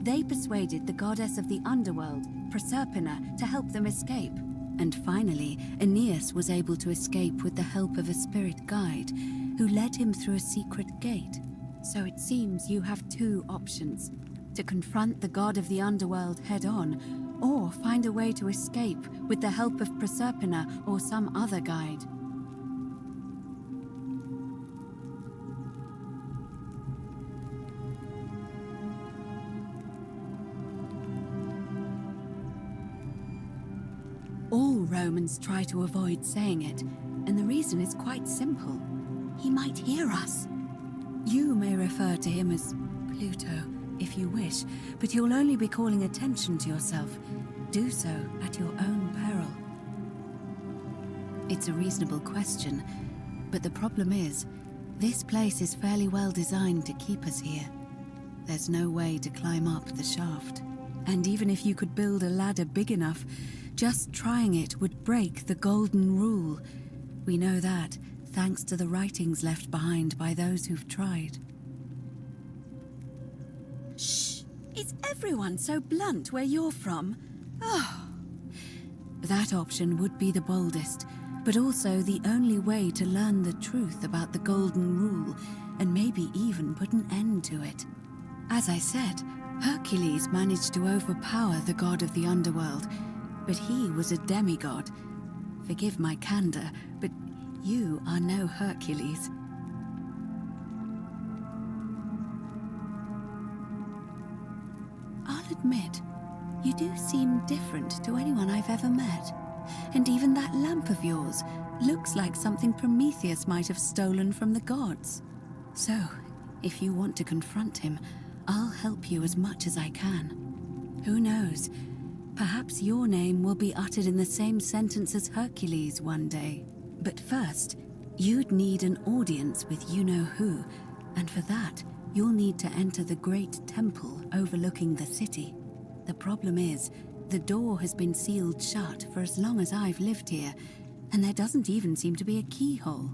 They persuaded the goddess of the underworld, Proserpina, to help them escape. And finally, Aeneas was able to escape with the help of a spirit guide, who led him through a secret gate. So it seems you have 2 options: to confront the god of the underworld head-on, or find a way to escape with the help of Proserpina or some other guide. All Romans try to avoid saying it, and the reason is quite simple. He might hear us. You may refer to him as Pluto, if you wish, but you'll only be calling attention to yourself. Do so at your own peril. It's a reasonable question, but the problem is, this place is fairly well designed to keep us here. There's no way to climb up the shaft. And even if you could build a ladder big enough, just trying it would break the golden rule. We know that, thanks to the writings left behind by those who've tried. Shh! Is everyone so blunt where you're from? Oh. That option would be the boldest, but also the only way to learn the truth about the golden rule, and maybe even put an end to it. As I said, Hercules managed to overpower the god of the underworld, but he was a demigod. Forgive my candor, but you are no Hercules. I'll admit, you do seem different to anyone I've ever met. And even that lamp of yours looks like something Prometheus might have stolen from the gods. So, if you want to confront him, I'll help you as much as I can. Who knows? Perhaps your name will be uttered in the same sentence as Hercules one day. But first, you'd need an audience with you-know-who, and for that, you'll need to enter the great temple overlooking the city. The problem is, the door has been sealed shut for as long as I've lived here, and there doesn't even seem to be a keyhole.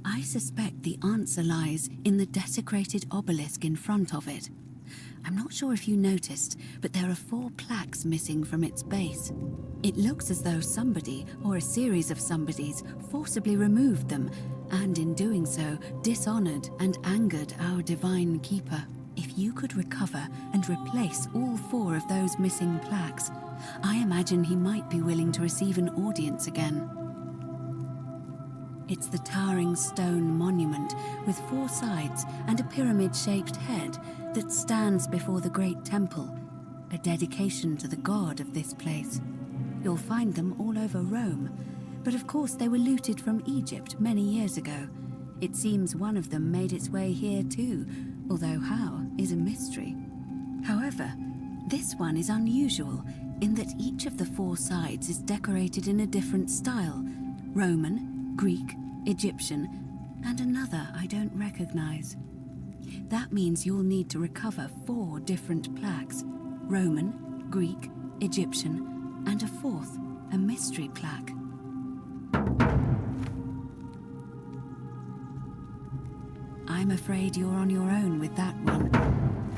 I suspect the answer lies in the desecrated obelisk in front of it. I'm not sure if you noticed, but there are 4 plaques missing from its base. It looks as though somebody, or a series of somebodies, forcibly removed them, and in doing so, dishonored and angered our divine keeper. If you could recover and replace all 4 of those missing plaques, I imagine he might be willing to receive an audience again. It's the towering stone monument with 4 sides and a pyramid-shaped head that stands before the great temple, a dedication to the god of this place. You'll find them all over Rome, but of course they were looted from Egypt many years ago. It seems one of them made its way here too, although how is a mystery. However, this one is unusual in that each of the 4 sides is decorated in a different style: Roman, Greek, Egyptian, and another I don't recognize. That means you'll need to recover 4 different plaques: Roman, Greek, Egyptian, and a 4th, a mystery plaque. I'm afraid you're on your own with that one,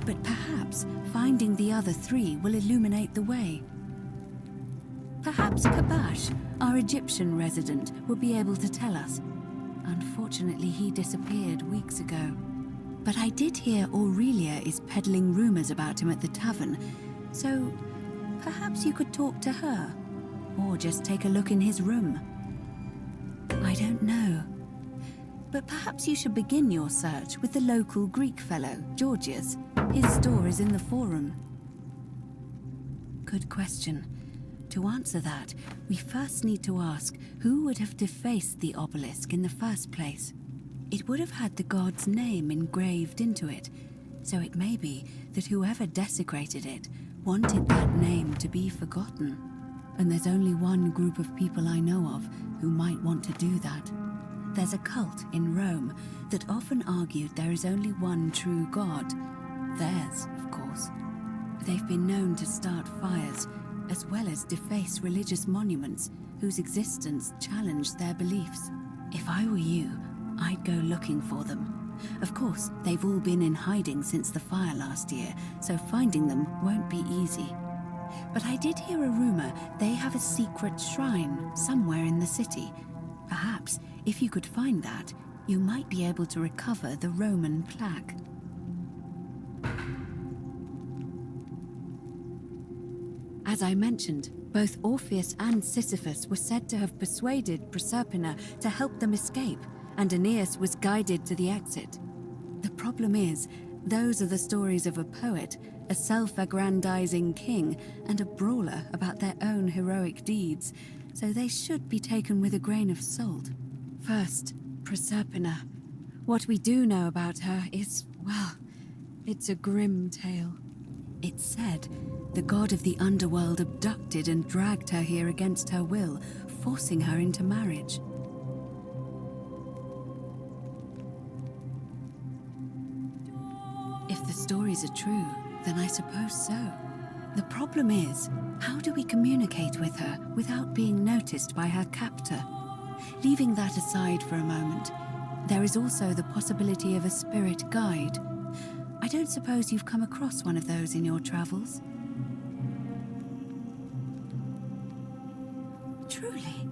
but perhaps finding the other 3 will illuminate the way. Perhaps Kabash, our Egyptian resident, will be able to tell us. Unfortunately, he disappeared weeks ago. But I did hear Aurelia is peddling rumors about him at the tavern, so perhaps you could talk to her, or just take a look in his room. I don't know. But perhaps you should begin your search with the local Greek fellow, Georgius. His store is in the Forum. Good question. To answer that, we first need to ask who would have defaced the obelisk in the first place. It would have had the god's name engraved into it, so it may be that whoever desecrated it wanted that name to be forgotten. And there's only one group of people I know of who might want to do that. There's a cult in Rome that often argued there is only one true god. Theirs, of course. They've been known to start fires, as well as deface religious monuments whose existence challenged their beliefs. If I were you, I'd go looking for them. Of course, they've all been in hiding since the fire last year, so finding them won't be easy. But I did hear a rumor they have a secret shrine somewhere in the city. Perhaps, if you could find that, you might be able to recover the Roman plaque. As I mentioned, both Orpheus and Sisyphus were said to have persuaded Proserpina to help them escape, and Aeneas was guided to the exit. The problem is, those are the stories of a poet, a self-aggrandizing king, and a brawler about their own heroic deeds, so they should be taken with a grain of salt. First, Proserpina. What we do know about her is, well, it's a grim tale. It's said the god of the underworld abducted and dragged her here against her will, forcing her into marriage. If the stories are true, then I suppose so. The problem is, how do we communicate with her without being noticed by her captor? Leaving that aside for a moment, there is also the possibility of a spirit guide. I don't suppose you've come across one of those in your travels? Truly?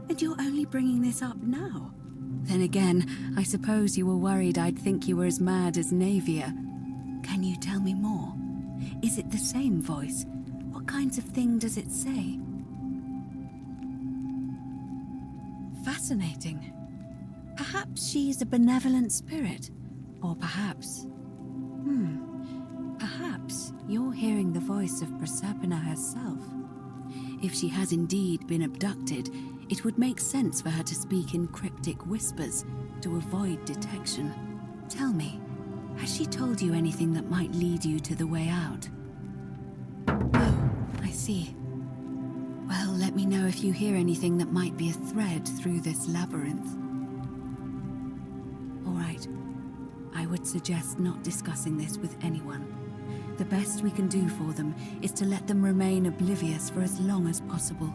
And you're only bringing this up now? Then again, I suppose you were worried I'd think you were as mad as Navia. Can you tell me more? Is it the same voice? What kinds of thing does it say? Fascinating. Perhaps she's a benevolent spirit. Or perhaps... Perhaps you're hearing the voice of Proserpina herself. If she has indeed been abducted, it would make sense for her to speak in cryptic whispers to avoid detection. Tell me, has she told you anything that might lead you to the way out? Oh, I see. Well, let me know if you hear anything that might be a thread through this labyrinth. All right. I would suggest not discussing this with anyone. The best we can do for them is to let them remain oblivious for as long as possible.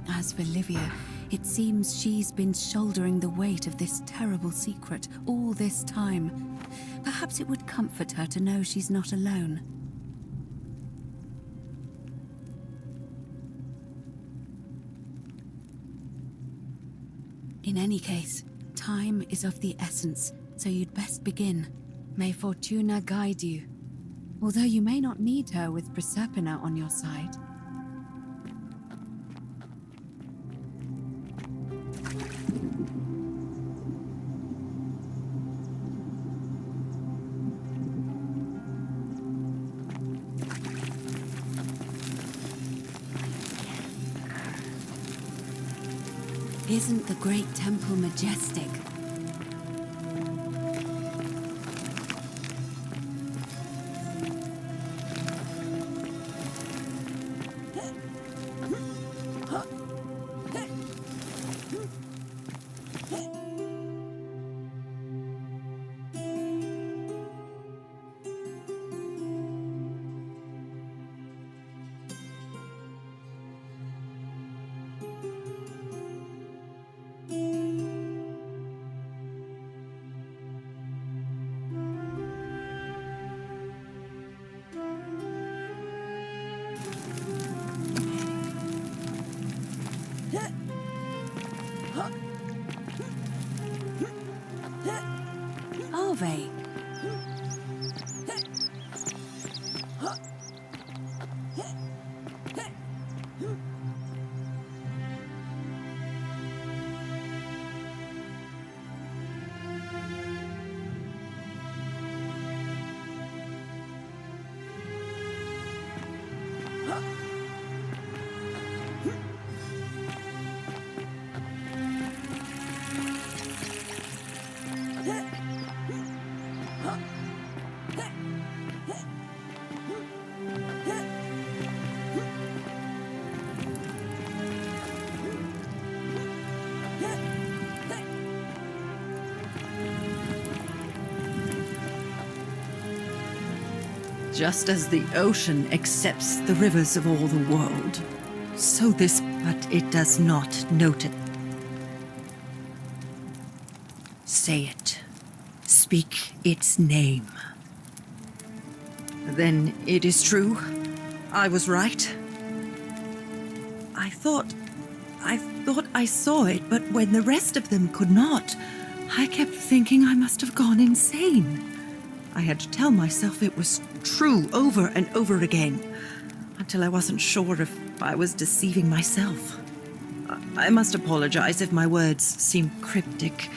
As for Livia, it seems she's been shouldering the weight of this terrible secret all this time. Perhaps it would comfort her to know she's not alone. In any case, time is of the essence, so you'd best begin. May Fortuna guide you. Although you may not need her with Proserpina on your side. Isn't the great temple majestic? Ave. Just as the ocean accepts the rivers of all the world, so this, but it does not note it. Say it. Speak its name. Then it is true. I was right. I thought I saw it, but when the rest of them could not, I kept thinking I must have gone insane. I had to tell myself it was true over and over again, until I wasn't sure if I was deceiving myself. I must apologize if my words seem cryptic.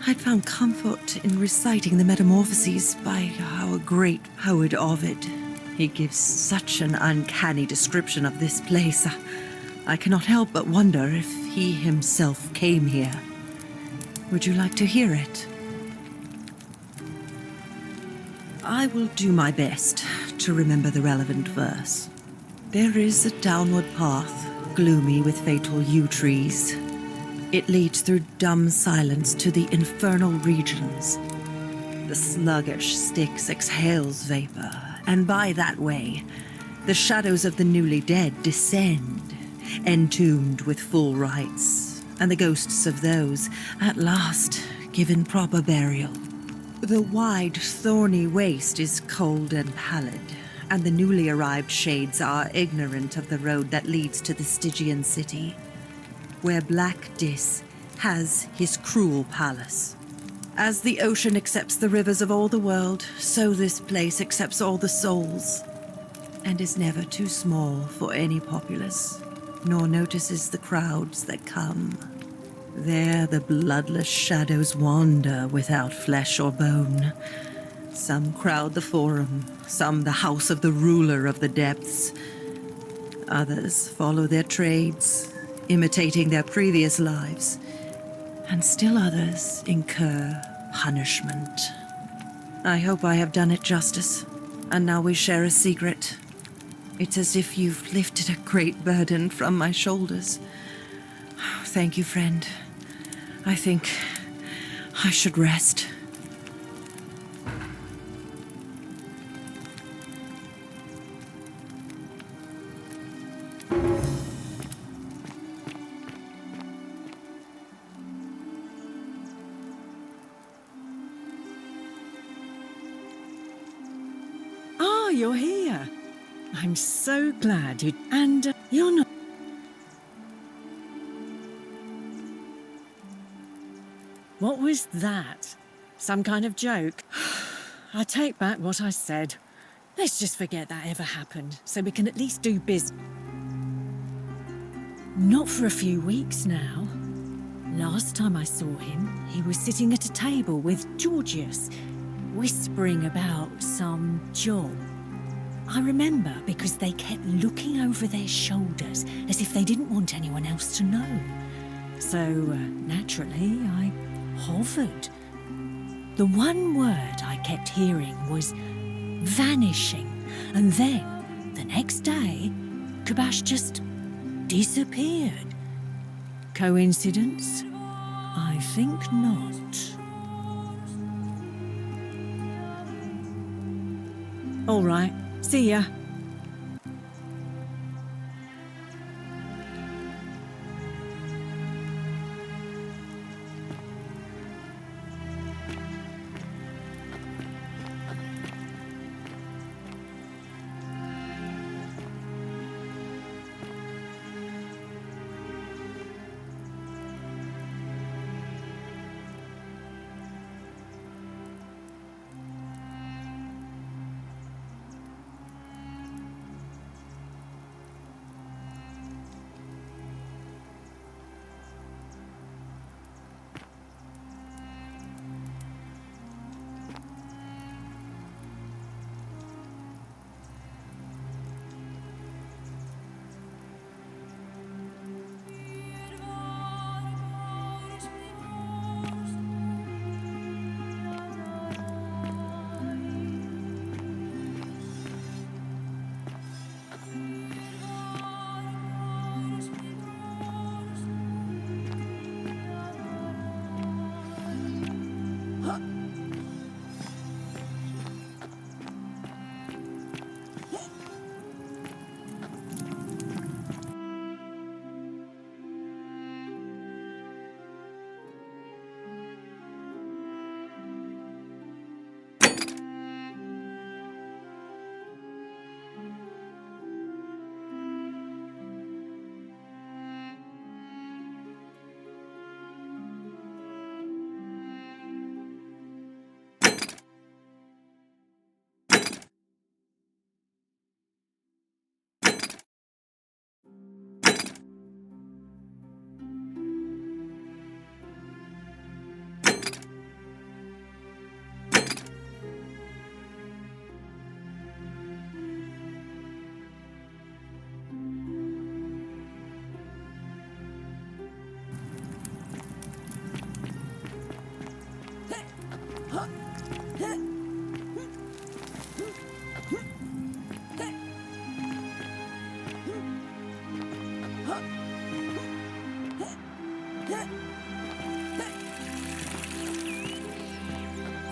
I'd found comfort in reciting the Metamorphoses by our great poet Ovid. He gives such an uncanny description of this place. I cannot help but wonder if he himself came here. Would you like to hear it? I will do my best to remember the relevant verse. There is a downward path, gloomy with fatal yew trees. It leads through dumb silence to the infernal regions. The sluggish Styx exhales vapor, and by that way, the shadows of the newly dead descend, entombed with full rites, and the ghosts of those, at last, given proper burial. The wide, thorny waste is cold and pallid, and the newly arrived shades are ignorant of the road that leads to the Stygian city, where Black Dis has his cruel palace. As the ocean accepts the rivers of all the world, so this place accepts all the souls, and is never too small for any populace, nor notices the crowds that come. There the bloodless shadows wander without flesh or bone. Some crowd the forum, some the house of the ruler of the depths. Others follow their trades, imitating their previous lives. And still others incur punishment. I hope I have done it justice, and now we share a secret. It's as if you've lifted a great burden from my shoulders. Thank you, friend. I think I should rest. Ah, you're here. I'm so glad you... And you're not... What was that? Some kind of joke? I take back what I said. Let's just forget that ever happened, so we can at least do business. Not for a few weeks now. Last time I saw him, he was sitting at a table with Georgius, whispering about some job. I remember because they kept looking over their shoulders as if they didn't want anyone else to know. So, naturally, I hovered. The one word I kept hearing was vanishing, and then, the next day, Kabash just disappeared. Coincidence? I think not. All right, see ya.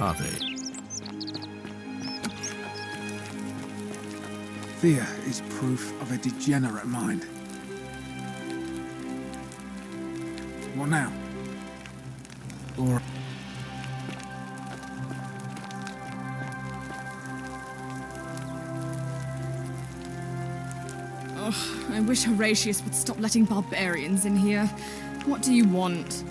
Are they? Fear is proof of a degenerate mind. What now? Or... Oh, I wish Horatius would stop letting barbarians in here. What do you want?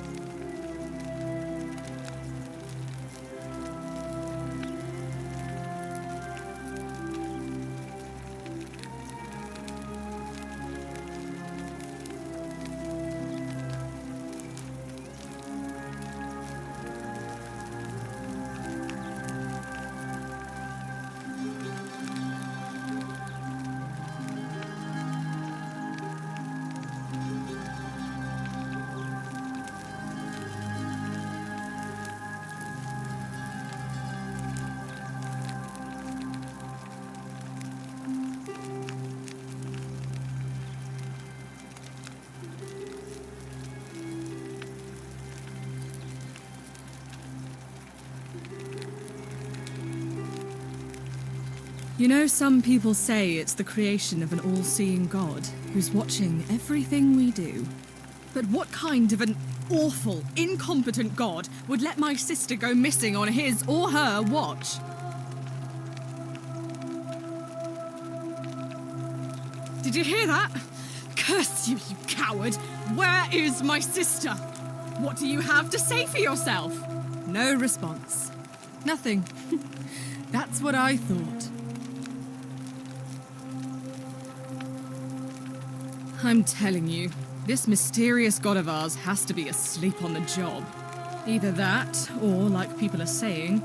You know, some people say it's the creation of an all-seeing God who's watching everything we do. But what kind of an awful, incompetent God would let my sister go missing on his or her watch? Did you hear that? Curse you, you coward! Where is my sister? What do you have to say for yourself? No response. Nothing. That's what I thought. I'm telling you, this mysterious god of ours has to be asleep on the job. Either that, or, like people are saying,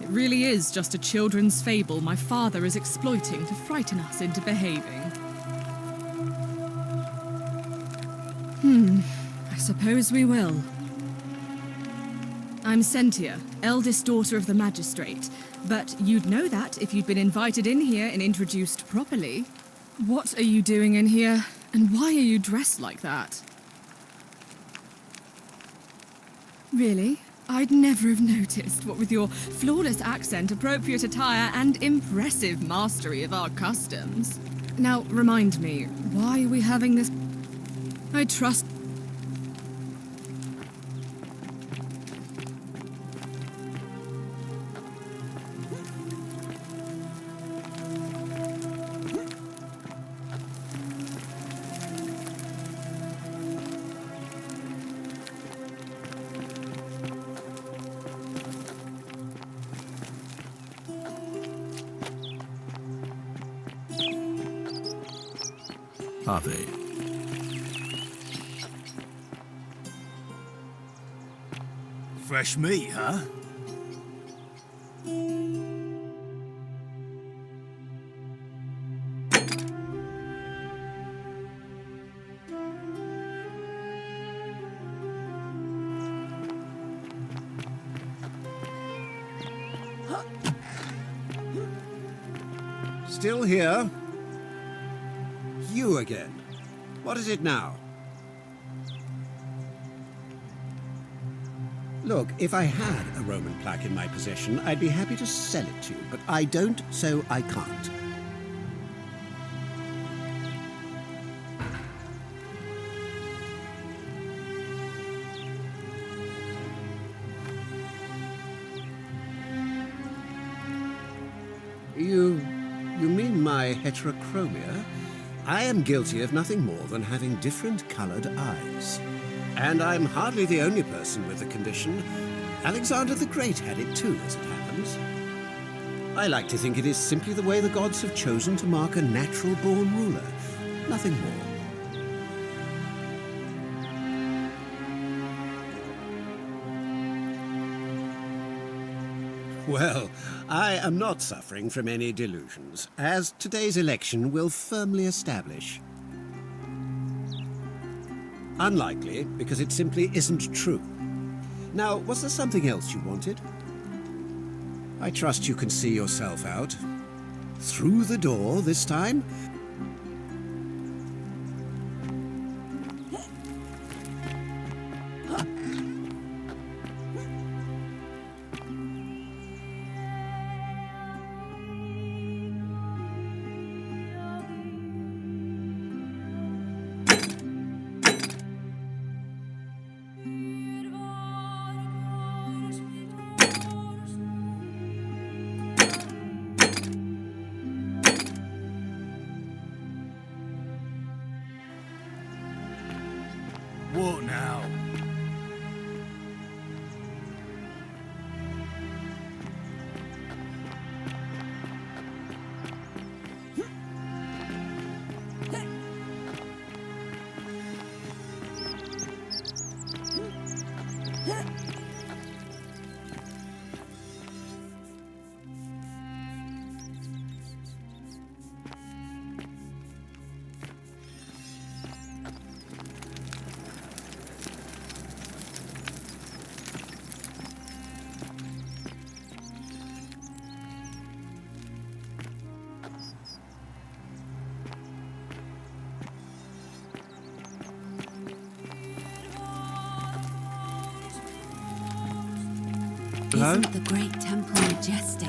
it really is just a children's fable my father is exploiting to frighten us into behaving. I suppose we will. I'm Sentia, eldest daughter of the magistrate, but you'd know that if you'd been invited in here and introduced properly. What are you doing in here, and why are you dressed like that? Really? I'd never have noticed, what with your flawless accent, appropriate attire, and impressive mastery of our customs. Now, remind me, why are we having this? I trust... Are they? Fresh meat, huh? Still here? You again. What is it now? Look, if I had a Roman plaque in my possession, I'd be happy to sell it to you, but I don't, so I can't. You mean my heterochromia? I am guilty of nothing more than having different colored eyes. And I'm hardly the only person with the condition. Alexander the Great had it too, as it happens. I like to think it is simply the way the gods have chosen to mark a natural-born ruler. Nothing more. Well, I am not suffering from any delusions, as today's election will firmly establish. Unlikely, because it simply isn't true. Now, was there something else you wanted? I trust you can see yourself out. Through the door this time? What now? Isn't the great temple majestic?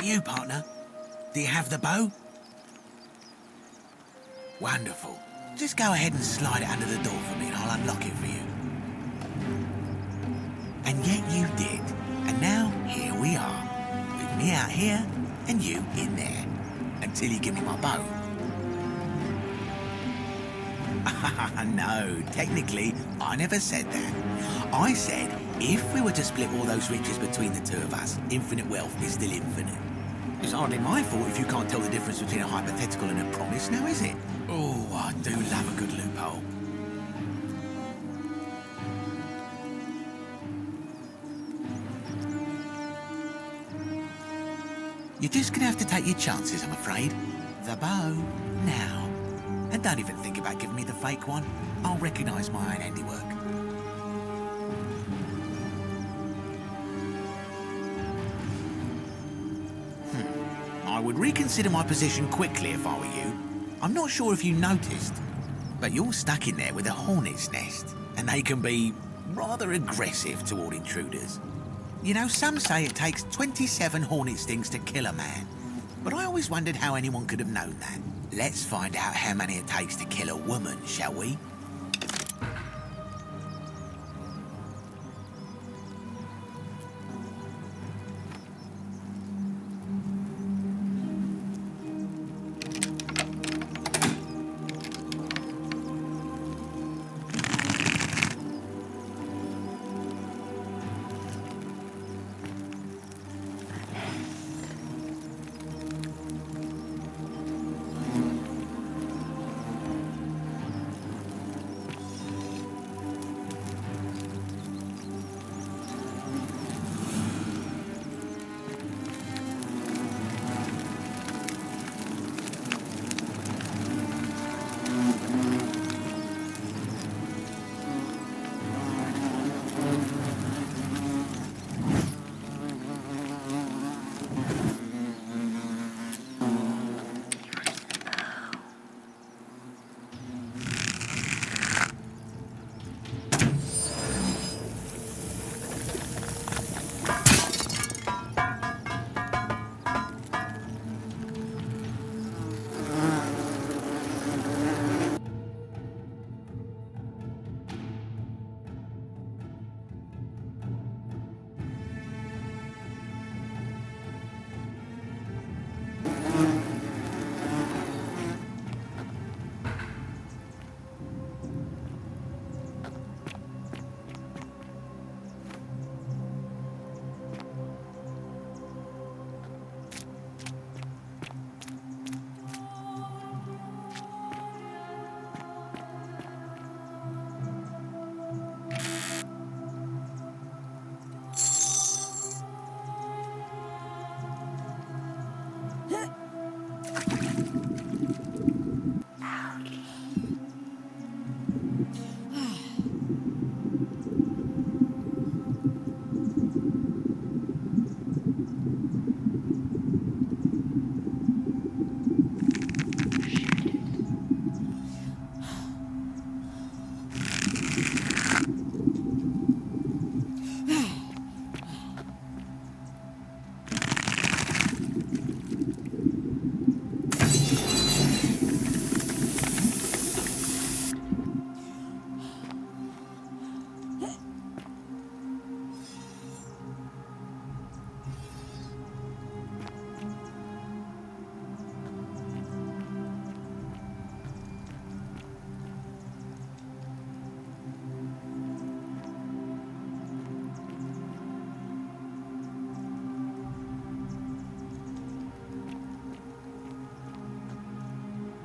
you, partner? Do you have the bow? Wonderful. Just go ahead and slide it under the door for me and I'll unlock it for you. And yet you did. And now, here we are. With me out here and you in there. Until you give me my bow. No, technically, I never said that. I said, if we were to split all those riches between the two of us, infinite wealth is still infinite. It's hardly my fault if you can't tell the difference between a hypothetical and a promise, now is it? Oh, I do love a good loophole. You're just gonna have to take your chances, I'm afraid. The bow, now. And don't even think about giving me the fake one. I'll recognise my own handiwork. I would reconsider my position quickly if I were you. I'm not sure if you noticed, but you're stuck in there with a hornet's nest, and they can be rather aggressive toward intruders. You know, some say it takes 27 hornet stings to kill a man, but I always wondered how anyone could have known that. Let's find out how many it takes to kill a woman, shall we?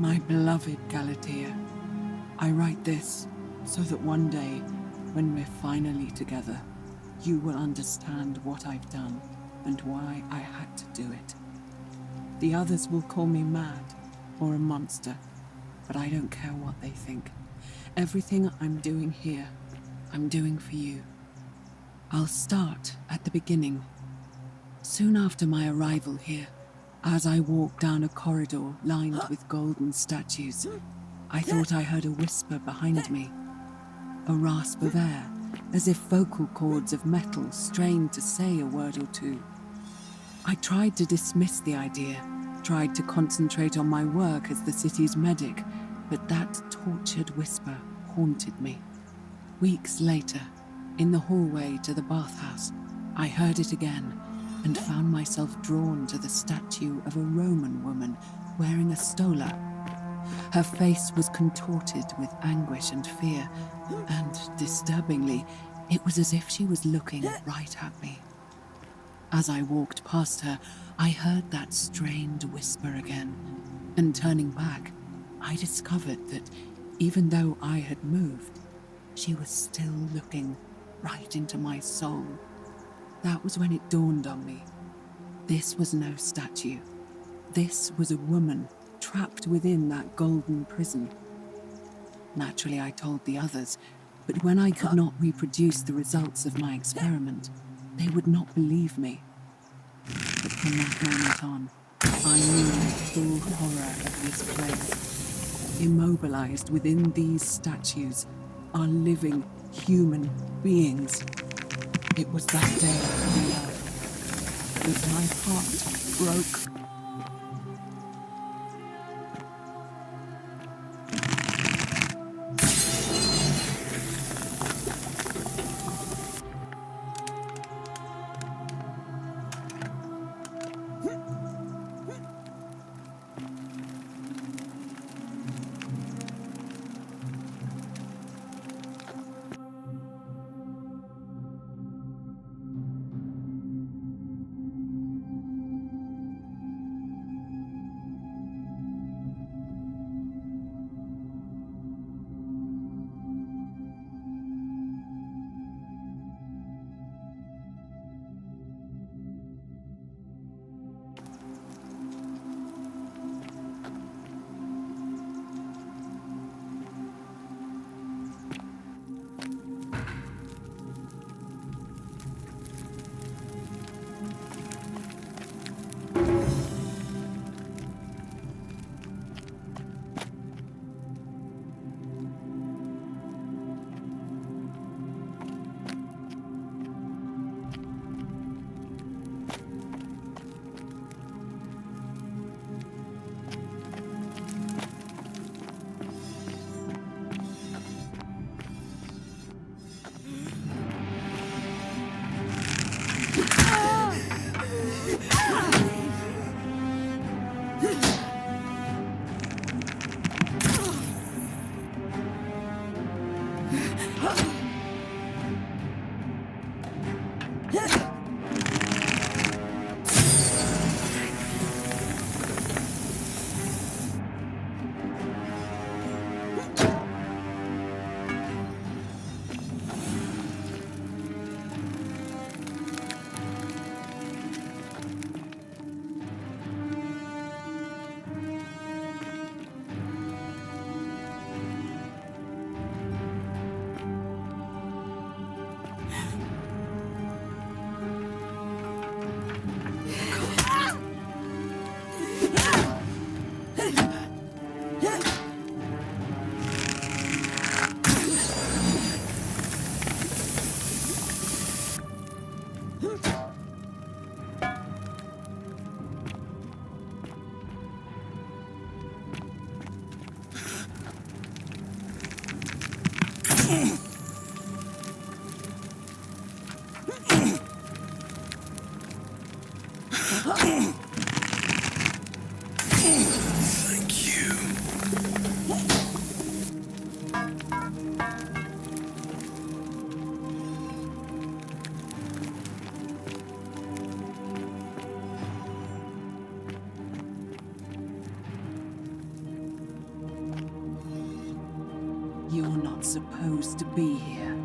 My beloved Galatea, I write this so that one day, when we're finally together, you will understand what I've done and why I had to do it. The others will call me mad or a monster, but I don't care what they think. Everything I'm doing here, I'm doing for you. I'll start at the beginning. Soon after my arrival here, as I walked down a corridor lined with golden statues, I thought I heard a whisper behind me, a rasp of air, as if vocal cords of metal strained to say a word or two. I tried to dismiss the idea, tried to concentrate on my work as the city's medic, but that tortured whisper haunted me. Weeks later, in the hallway to the bathhouse, I heard it again and found myself drawn to the statue of a Roman woman wearing a stola. Her face was contorted with anguish and fear, and disturbingly, it was as if she was looking right at me. As I walked past her, I heard that strained whisper again, and turning back, I discovered that even though I had moved, she was still looking right into my soul. That was when it dawned on me. This was no statue. This was a woman trapped within that golden prison. Naturally, I told the others, but when I could not reproduce the results of my experiment, they would not believe me. But from that moment on, I knew the full horror of this place. Immobilized within these statues are living human beings. It was that day I realized that my heart broke. Thank you. You're not supposed to be here.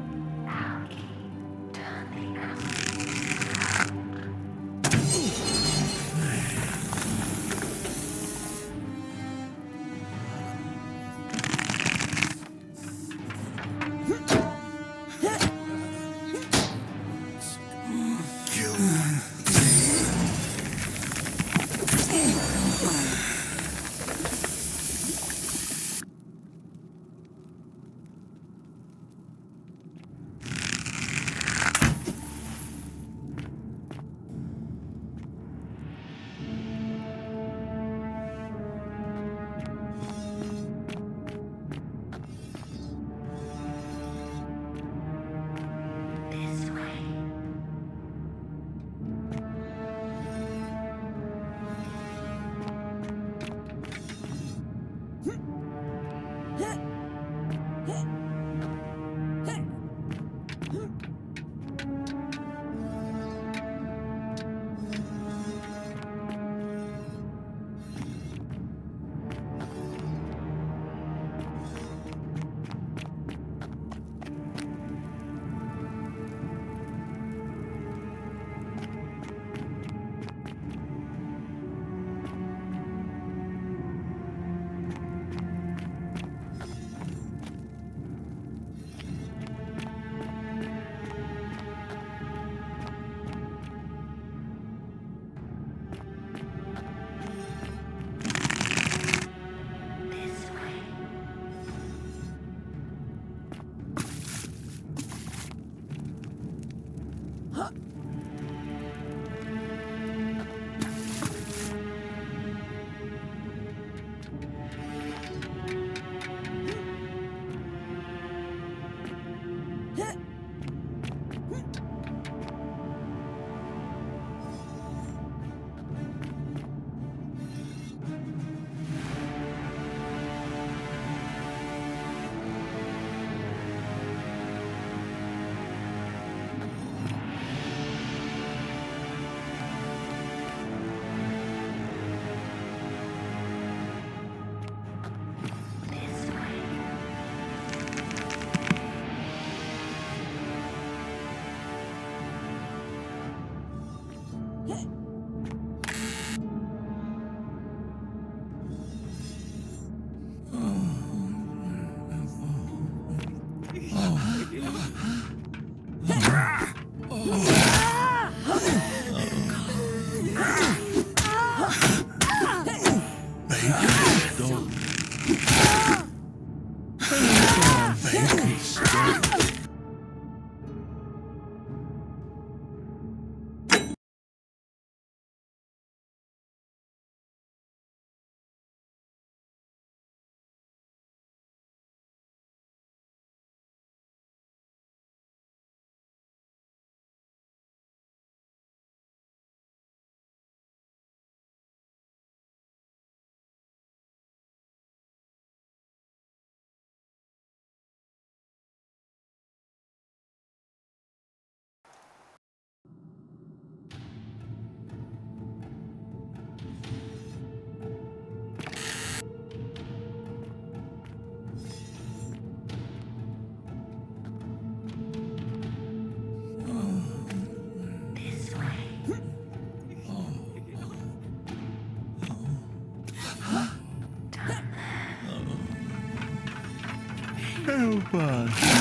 Help us!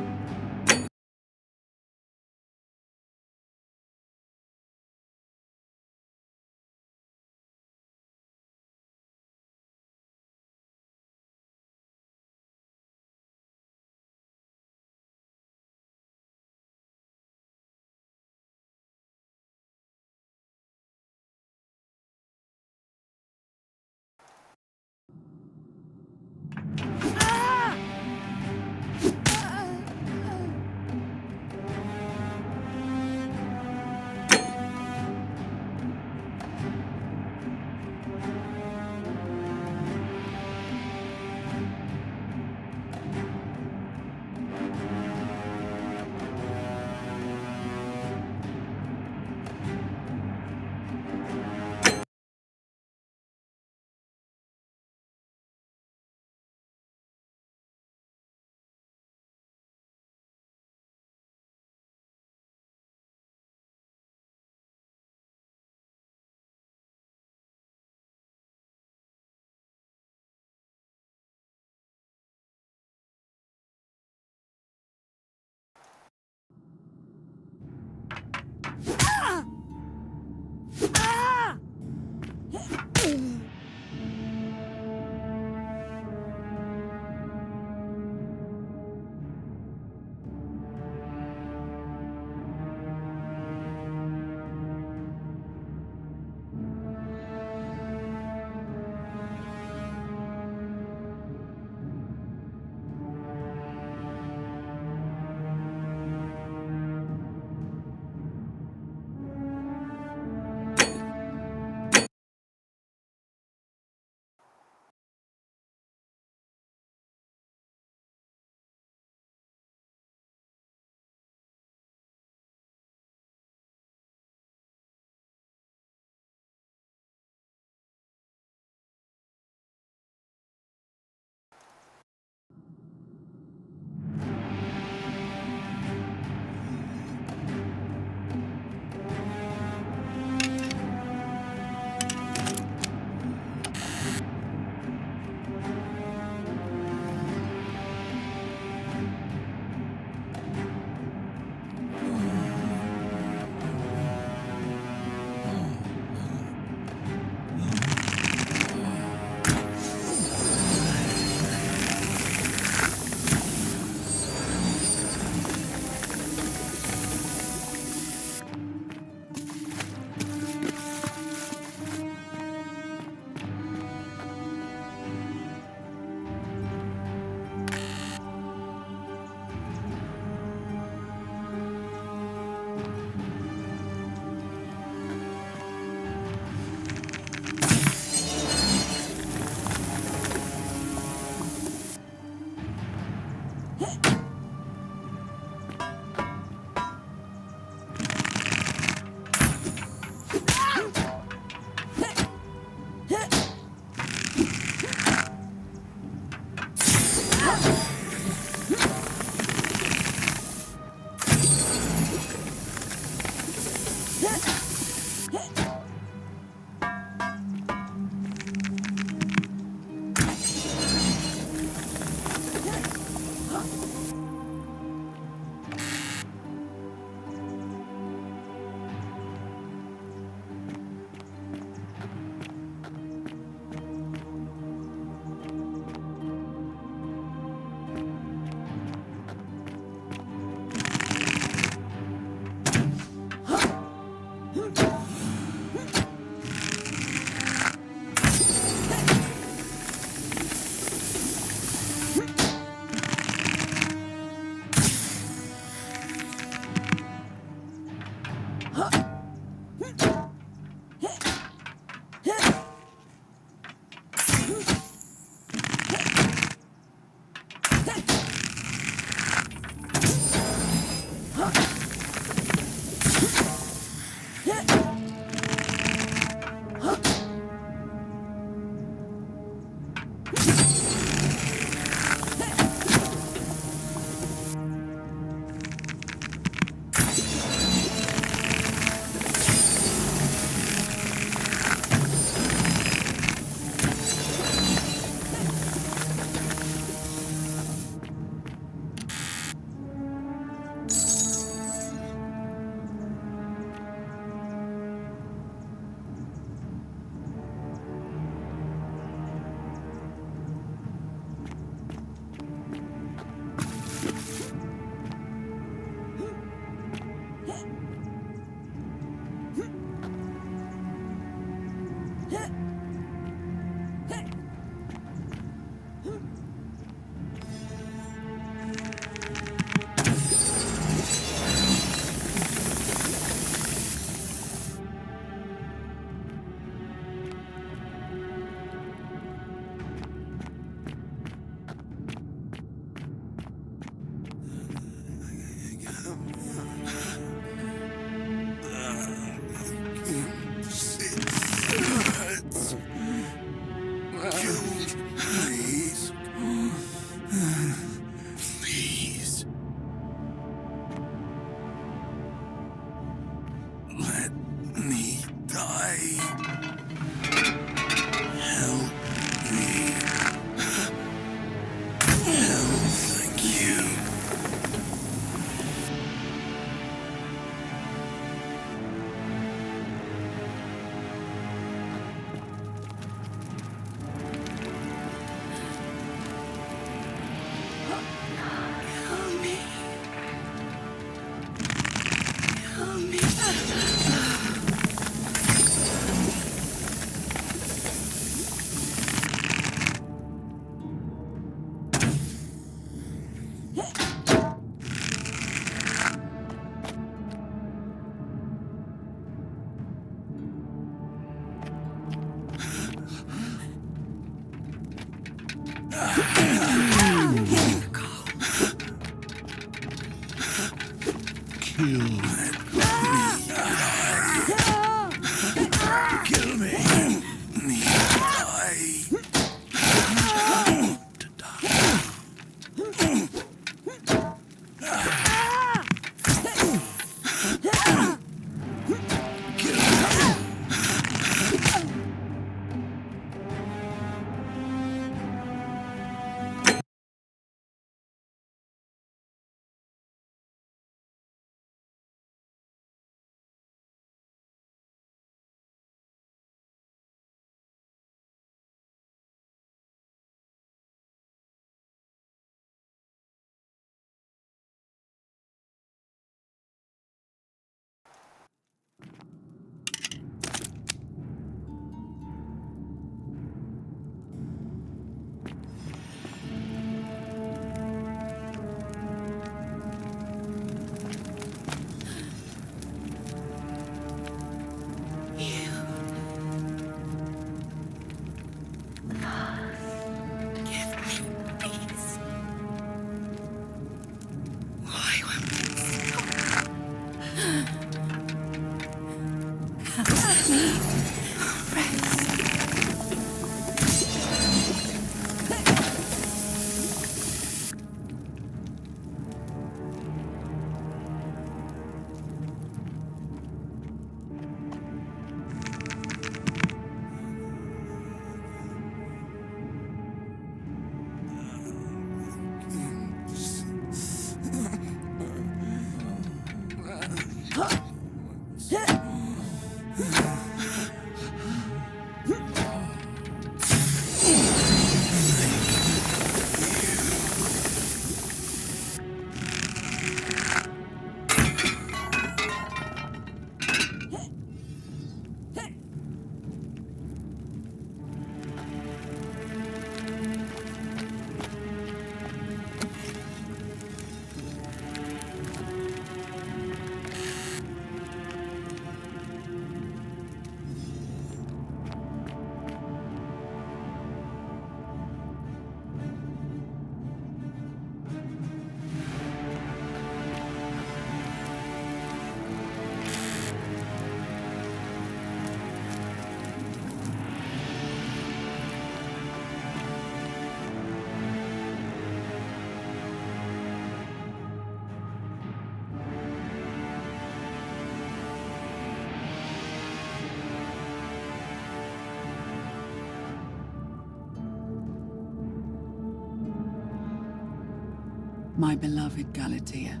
My beloved Galatea,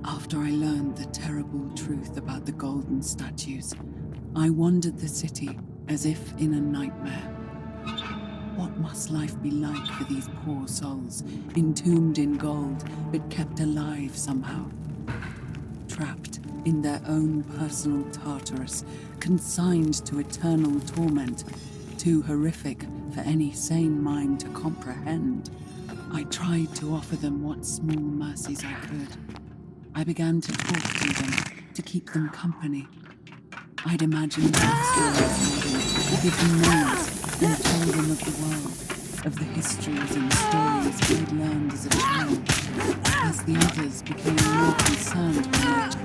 after I learned the terrible truth about the golden statues, I wandered the city as if in a nightmare. What must life be like for these poor souls, entombed in gold, but kept alive somehow? Trapped in their own personal Tartarus, consigned to eternal torment, too horrific for any sane mind to comprehend. I tried to offer them what small mercies I could. I began to talk to them, to keep them company. I'd imagined love stories for them, give them names, and told them of the world, of the histories and stories I'd learned as a child, as the others became more concerned by it.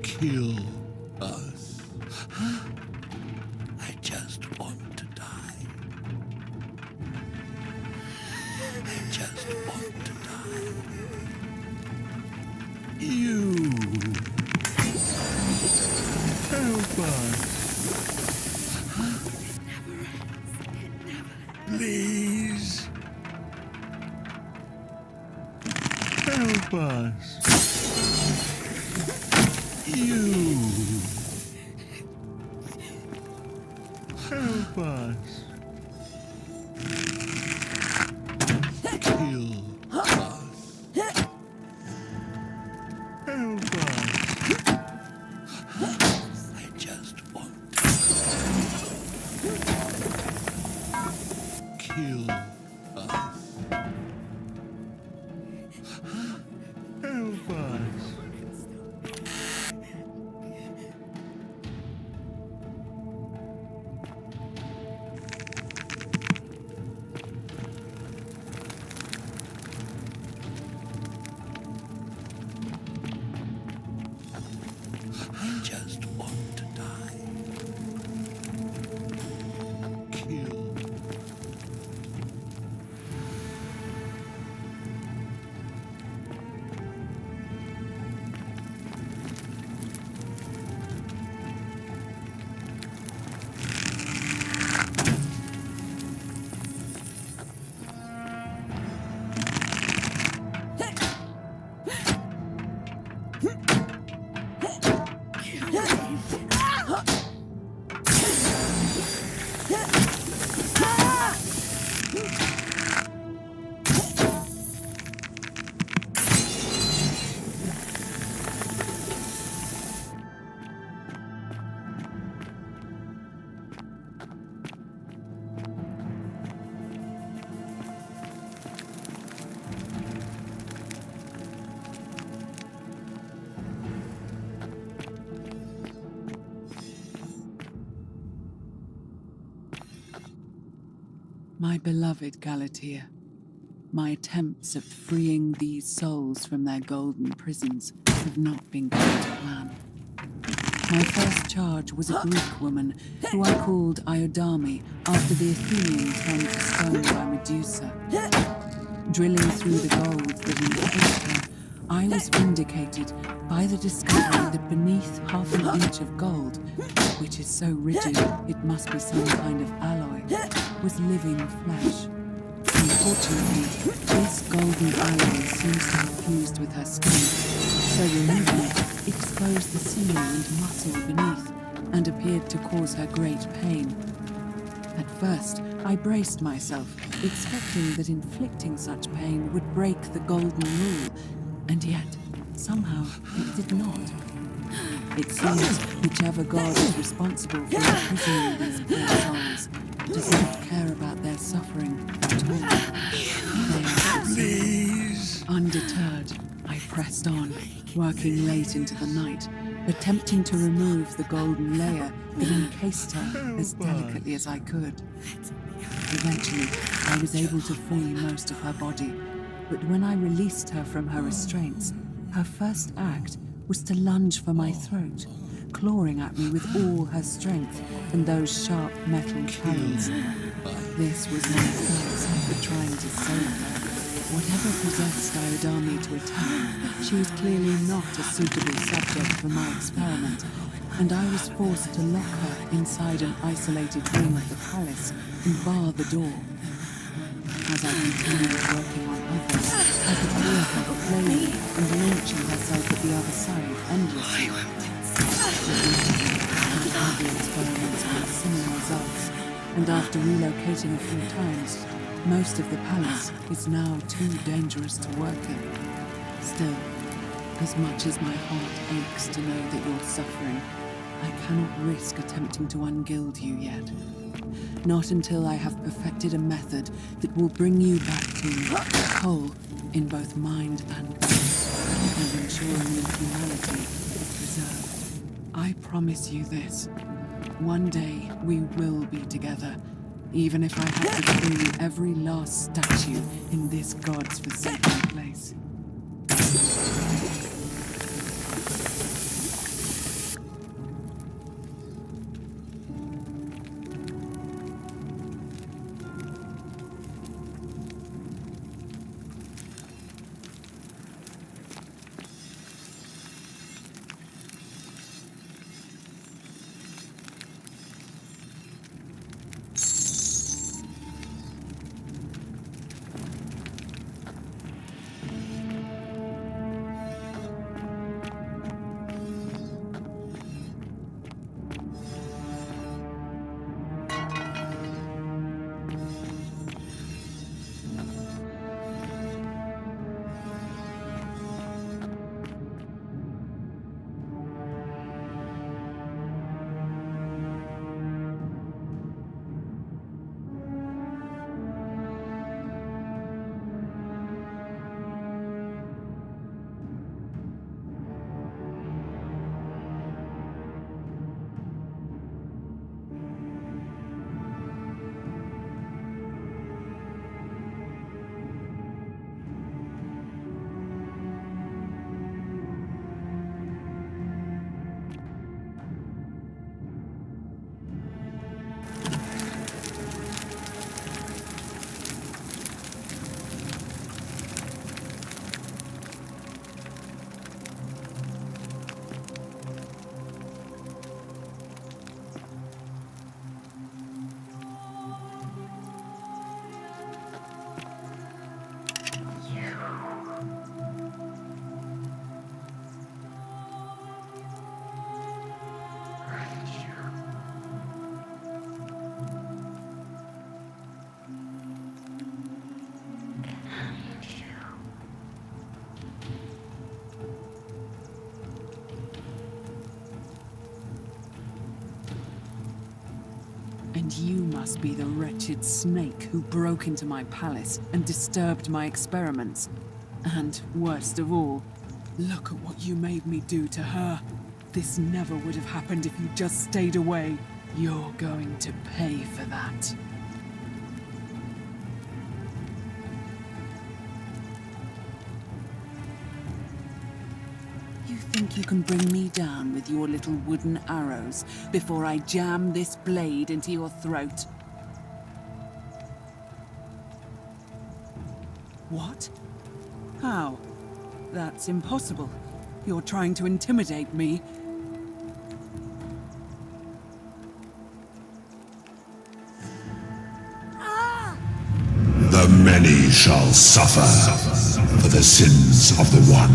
Kill us. I just want to die. I just want to die. You help us. Please help us. You help us. Kill My beloved Galatea, my attempts at freeing these souls from their golden prisons have not been going to plan. My first charge was a Greek woman who I called Iodame after the Athenian turned to stone by Medusa. Drilling through the gold that encased her, I was vindicated by the discovery that beneath half an inch of gold, which is so rigid it must be some kind of alloy, was living flesh. Unfortunately, this golden alloy seems to have fused with her skin, so removing it exposed the sinew and muscle beneath, and appeared to cause her great pain. At first, I braced myself, expecting that inflicting such pain would break the golden rule, and yet, somehow, it did not. It seems whichever god is responsible for imprisoning these poor souls does not care about their suffering at all. Please. Undeterred, I pressed on, working late into the night, attempting to remove the golden layer that encased her as delicately as I could. Eventually, I was able to free most of her body, but when I released her from her restraints, her first act was to lunge for my throat, clawing at me with all her strength and those sharp metal talons. This was my thanks for trying to save her. Whatever possessed Iodame to attack, she was clearly not a suitable subject for my experiment, and I was forced to lock her inside an isolated wing of the palace and bar the door. As I continued working on others, I could hear her flailing and launching herself at the other side endlessly. Other experiments with similar results, and after relocating a few times, most of the palace is now too dangerous to work in. Still, as much as my heart aches to know that you're suffering, I cannot risk attempting to ungild you yet. Not until I have perfected a method that will bring you back to me, whole in both mind and body, and ensuring your humanity is preserved. I promise you this. One day we will be together, even if I have to free every last statue in this god's forsaken place. And you must be the wretched snake who broke into my palace and disturbed my experiments. And worst of all, look at what you made me do to her. This never would have happened if you just stayed away. You're going to pay for that. You think you can bring me down with your little wooden arrows before I jam this blade into your throat? What? How? That's impossible. You're trying to intimidate me. The many shall suffer for the sins of the one.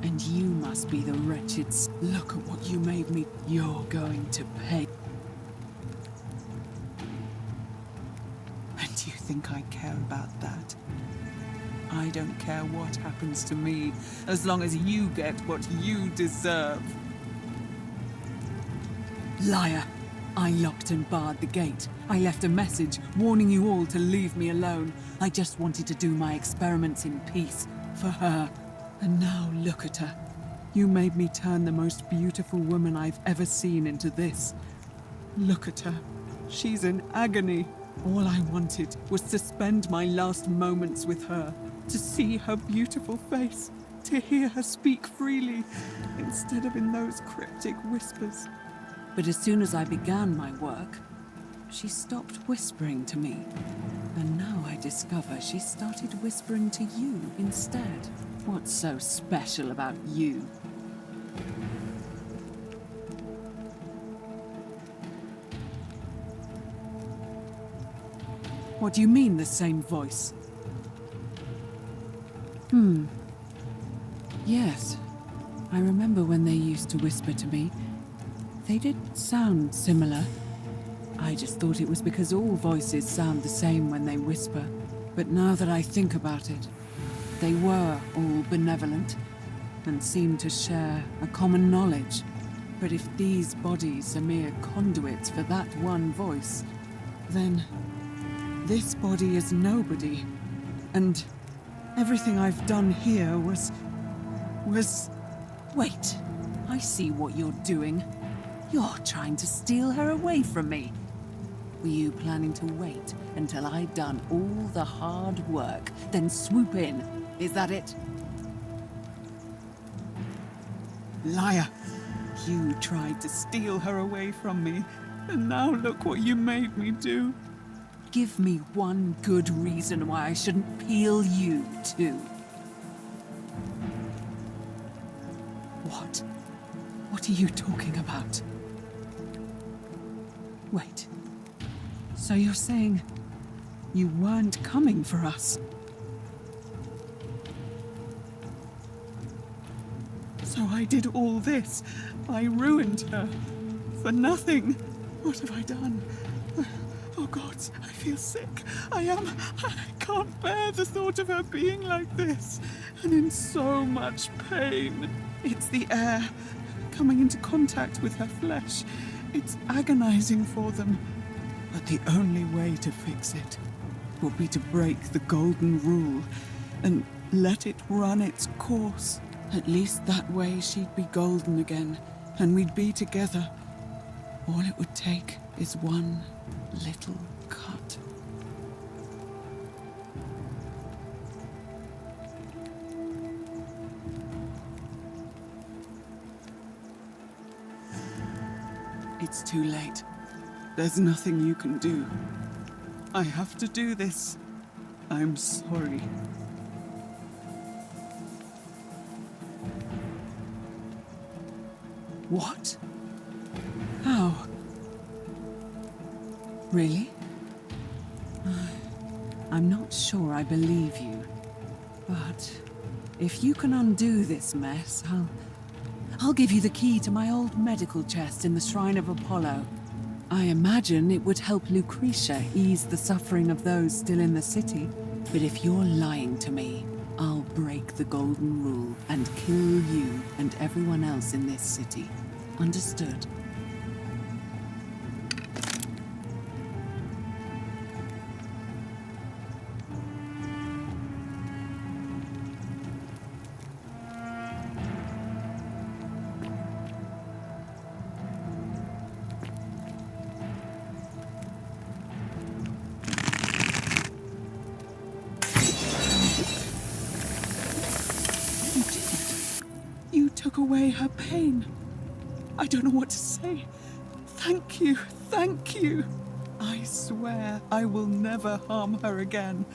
And you must be the wretched... Look at what you made me... You're going to pay. And you think I care about that? I don't care what happens to me, as long as you get what you deserve. Liar! I locked and barred the gate. I left a message warning you all to leave me alone. I just wanted to do my experiments in peace, for her. And now look at her. You made me turn the most beautiful woman I've ever seen into this. Look at her. She's in agony. All I wanted was to spend my last moments with her, to see her beautiful face, to hear her speak freely, instead of in those cryptic whispers. But as soon as I began my work, she stopped whispering to me. And now I discover she started whispering to you instead. What's so special about you? What do you mean, the same voice? Yes. I remember when they used to whisper to me. They did sound similar. I just thought it was because all voices sound the same when they whisper. But now that I think about it, they were all benevolent and seemed to share a common knowledge. But if these bodies are mere conduits for that one voice, then this body is nobody. And everything I've done here was... Wait, I see what you're doing. You're trying to steal her away from me. Were you planning to wait until I'd done all the hard work, then swoop in? Is that it? Liar! You tried to steal her away from me, and now look what you made me do. Give me one good reason why I shouldn't peel you too. What? What are you talking about? Wait. So you're saying you weren't coming for us? So I did all this. I ruined her. For nothing. What have I done? Oh, gods, I feel sick. I can't bear the thought of her being like this, and in so much pain. It's the air, coming into contact with her flesh. It's agonizing for them. But the only way to fix it will be to break the golden rule and let it run its course. At least that way she'd be golden again, and we'd be together. All it would take is one little cut. It's too late. There's nothing you can do. I have to do this. I'm sorry. What? How? Really? I'm not sure I believe you. But if you can undo this mess, I'll give you the key to my old medical chest in the Shrine of Apollo. I imagine it would help Lucretia ease the suffering of those still in the city. But if you're lying to me, I'll break the golden rule and kill you and everyone else in this city. Understood? Took away her pain. I don't know what to say. Thank you, thank you. I swear I will never harm her again.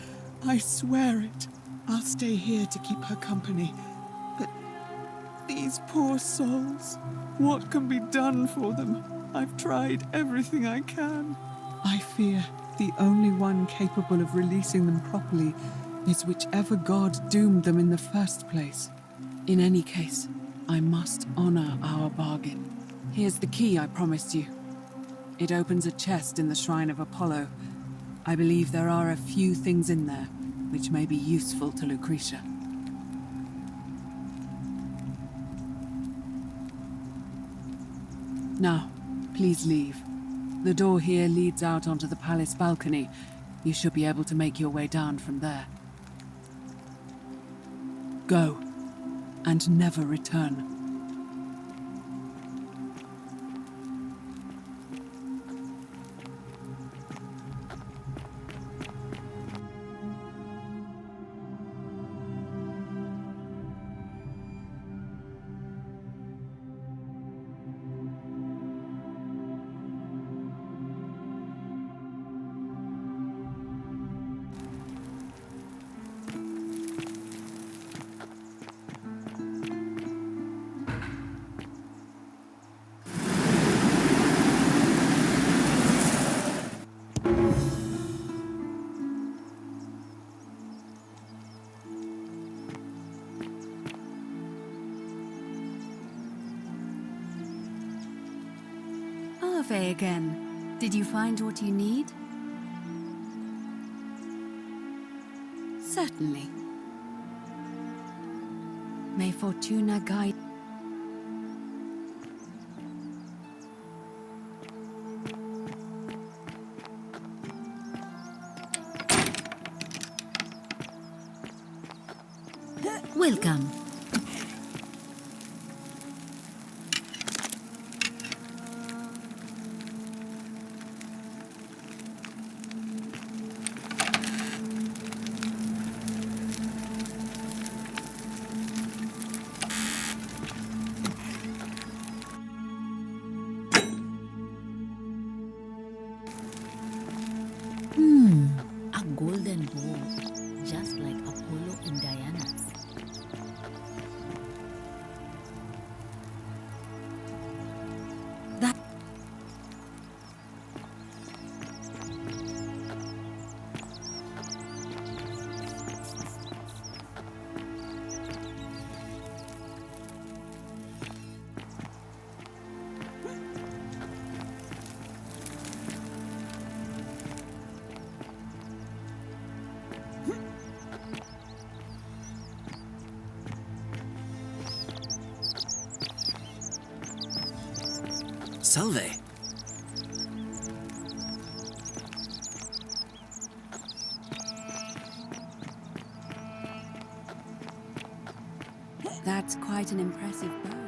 I swear it. I'll stay here to keep her company. But these poor souls, what can be done for them? I've tried everything I can. I fear the only one capable of releasing them properly is whichever god doomed them in the first place. In any case, I must honor our bargain. Here's the key I promised you. It opens a chest in the Shrine of Apollo. I believe there are a few things in there which may be useful to Lucretia. Now, please leave. The door here leads out onto the palace balcony. You should be able to make your way down from there. Go. And never return. Ave again. Did you find what you need? Certainly. May Fortuna guide. Welcome. A golden bow, just like Apollo and Diana's. Salve. That's quite an impressive bow.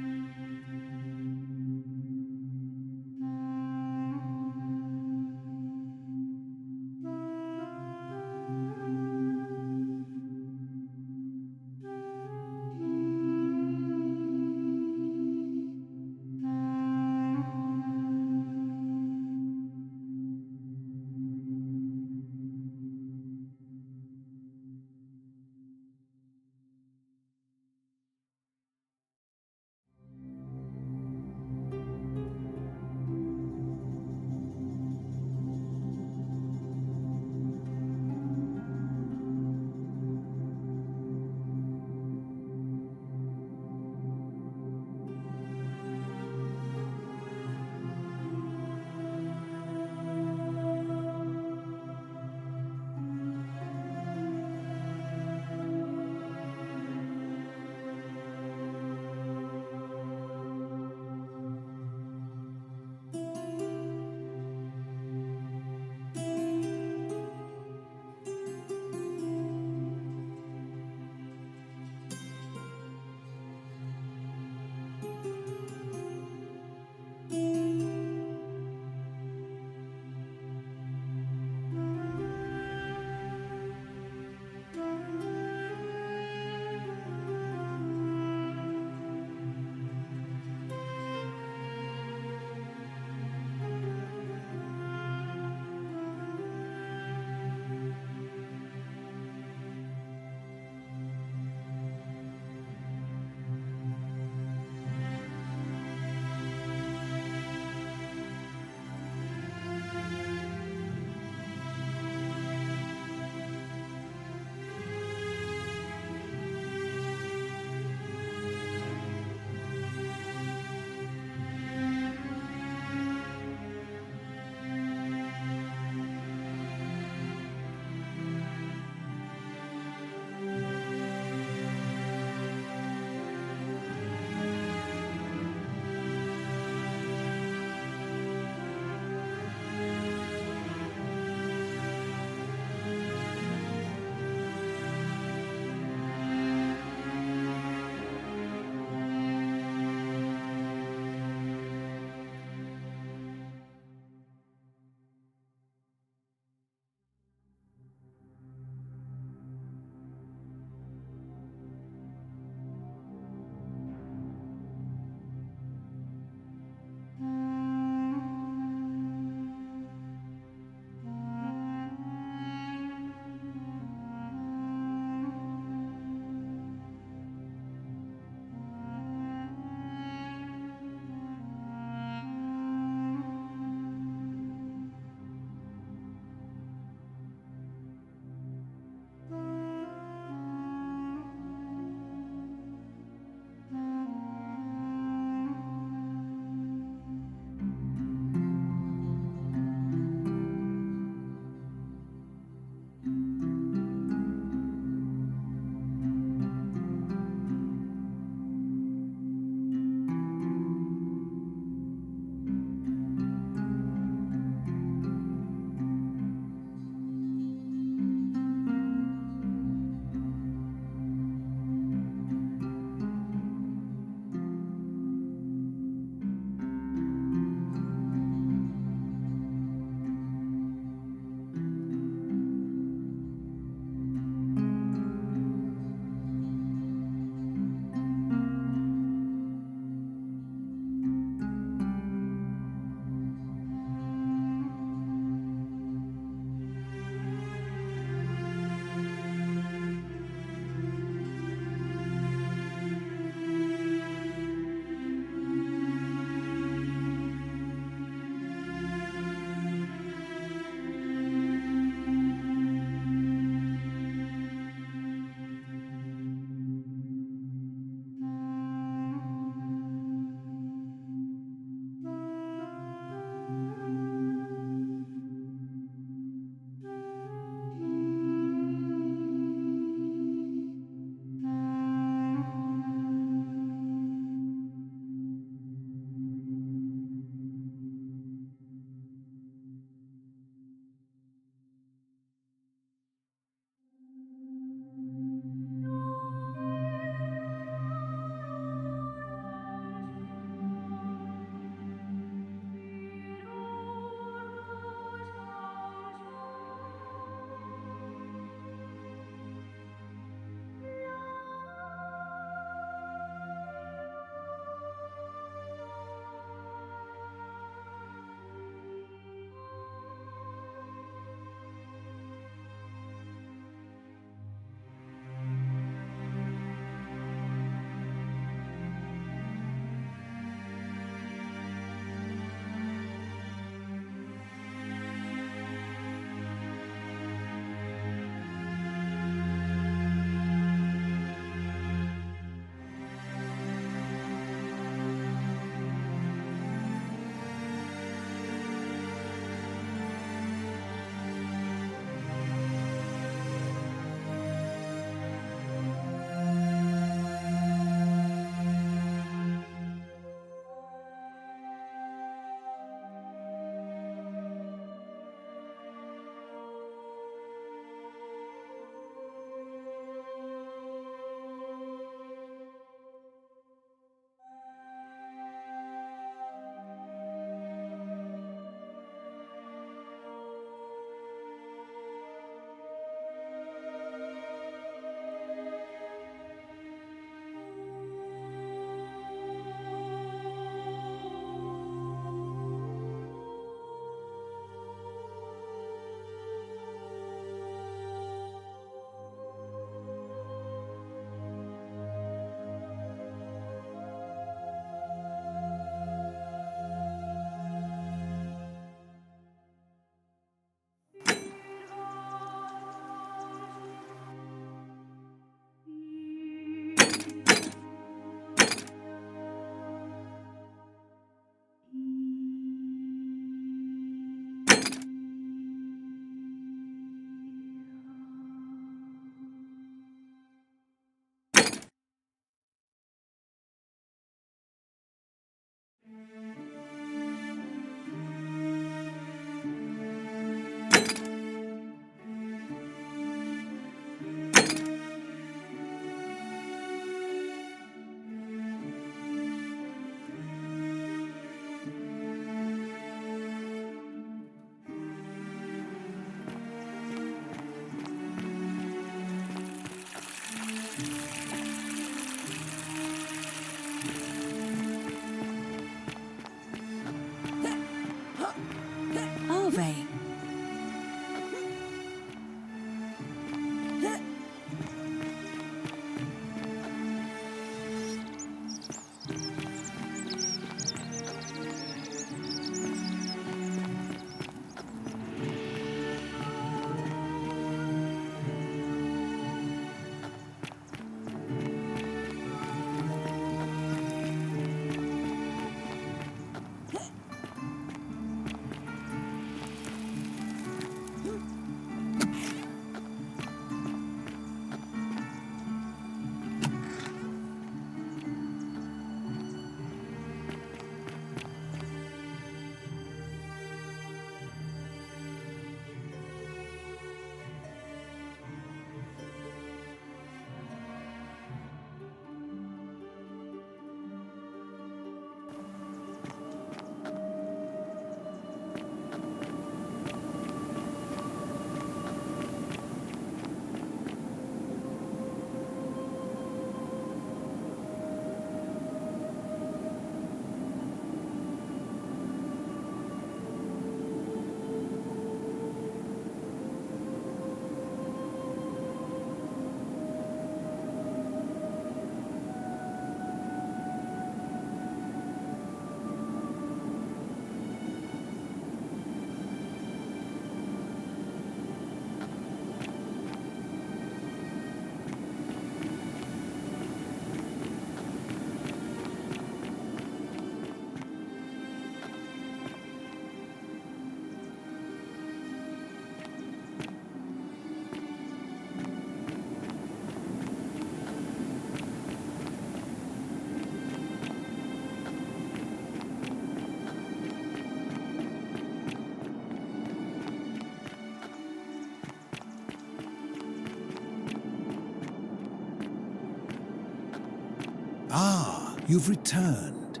you've returned.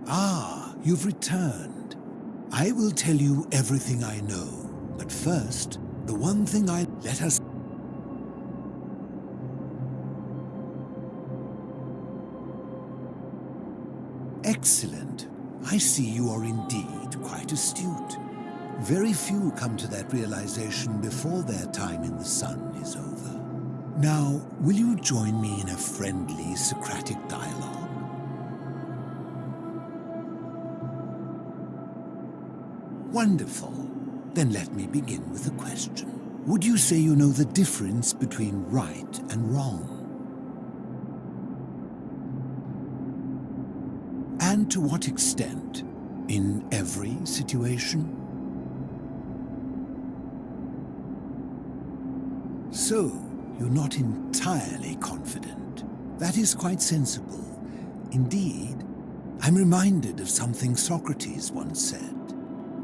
Ah, you've returned. I will tell you everything I know, but first, the one thing let us... Excellent. I see you are indeed quite astute. Very few come to that realization before their time in the sun is over. Now, will you join me in a friendly Socratic dialogue? Wonderful. Then let me begin with a question. Would you say you know the difference between right and wrong? And to what extent? In every situation? So, you're not entirely confident. That is quite sensible. Indeed, I'm reminded of something Socrates once said.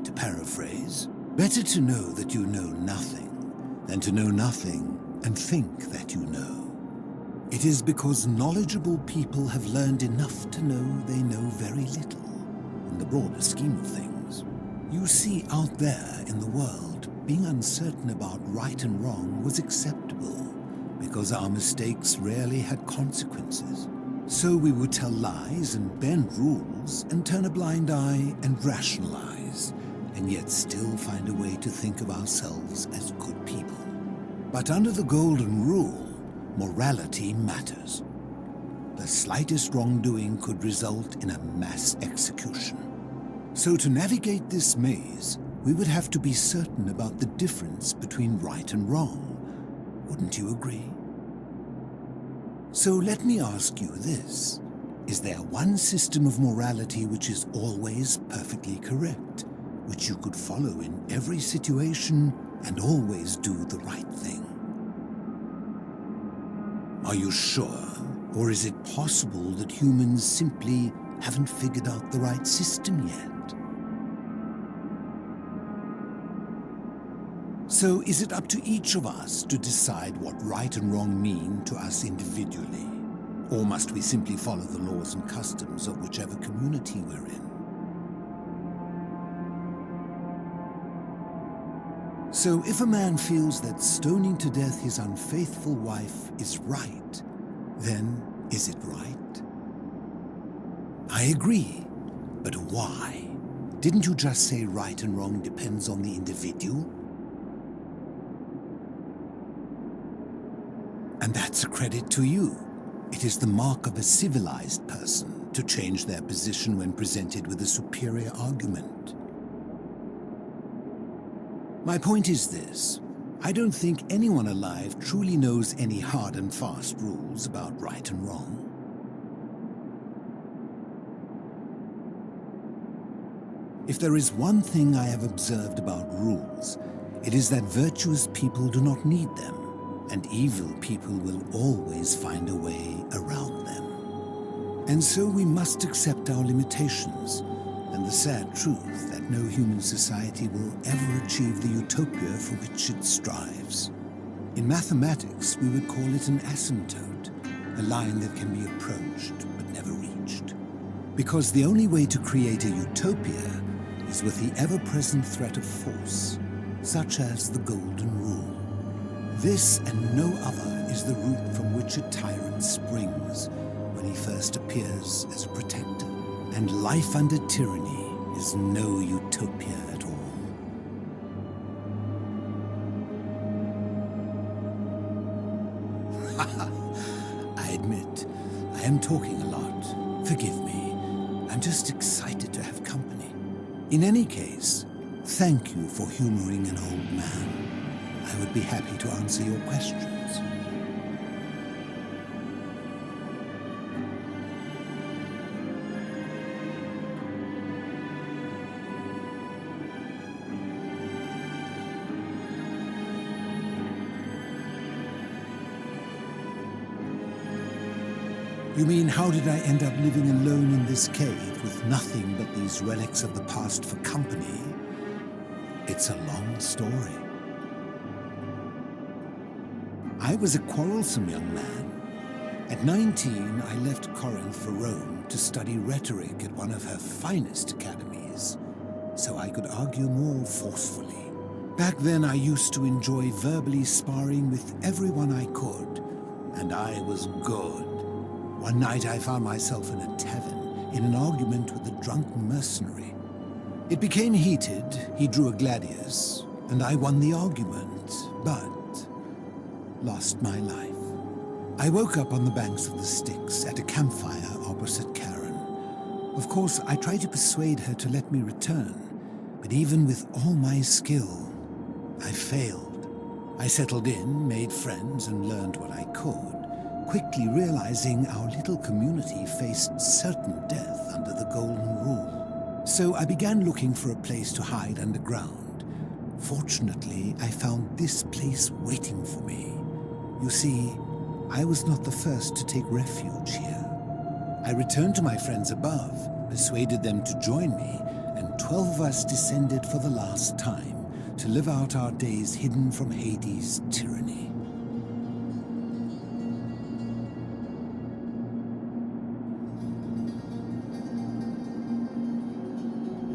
To paraphrase, better to know that you know nothing than to know nothing and think that you know. It is because knowledgeable people have learned enough to know they know very little, in the broader scheme of things. You see, out there in the world, being uncertain about right and wrong was acceptable, because our mistakes rarely had consequences. So we would tell lies and bend rules and turn a blind eye and rationalize, and yet still find a way to think of ourselves as good people. But under the golden rule, morality matters. The slightest wrongdoing could result in a mass execution. So to navigate this maze, we would have to be certain about the difference between right and wrong. Wouldn't you agree? So let me ask you this. Is there one system of morality which is always perfectly correct, which you could follow in every situation and always do the right thing? Are you sure? Or is it possible that humans simply haven't figured out the right system yet? So is it up to each of us to decide what right and wrong mean to us individually? Or must we simply follow the laws and customs of whichever community we're in? So if a man feels that stoning to death his unfaithful wife is right, then is it right? I agree, but why? Didn't you just say right and wrong depends on the individual? And that's a credit to you. It is the mark of a civilized person to change their position when presented with a superior argument. My point is this. I don't think anyone alive truly knows any hard and fast rules about right and wrong. If there is one thing I have observed about rules, it is that virtuous people do not need them, and evil people will always find a way around them. And so we must accept our limitations, and the sad truth that no human society will ever achieve the utopia for which it strives. In mathematics, we would call it an asymptote, a line that can be approached but never reached. Because the only way to create a utopia is with the ever-present threat of force, such as the Golden Rule. This and no other is the root from which a tyrant springs when he first appears as a protector. And life under tyranny is no utopia at all. I admit, I am talking a lot. Forgive me. I'm just excited to have company. In any case, thank you for humoring an old man. I would be happy to answer your questions. You mean, how did I end up living alone in this cave with nothing but these relics of the past for company? It's a long story. I was a quarrelsome young man. At 19, I left Corinth for Rome to study rhetoric at one of her finest academies, so I could argue more forcefully. Back then, I used to enjoy verbally sparring with everyone I could, and I was good. One night, I found myself in a tavern in an argument with a drunk mercenary. It became heated, he drew a gladius, and I won the argument, but lost my life. I woke up on the banks of the Styx at a campfire opposite Karen. Of course, I tried to persuade her to let me return, but even with all my skill, I failed. I settled in, made friends, and learned what I could, quickly realizing our little community faced certain death under the Golden Rule. So I began looking for a place to hide underground. Fortunately, I found this place waiting for me. You see, I was not the first to take refuge here. I returned to my friends above, persuaded them to join me, and 12 of us descended for the last time to live out our days hidden from Hades' tyranny.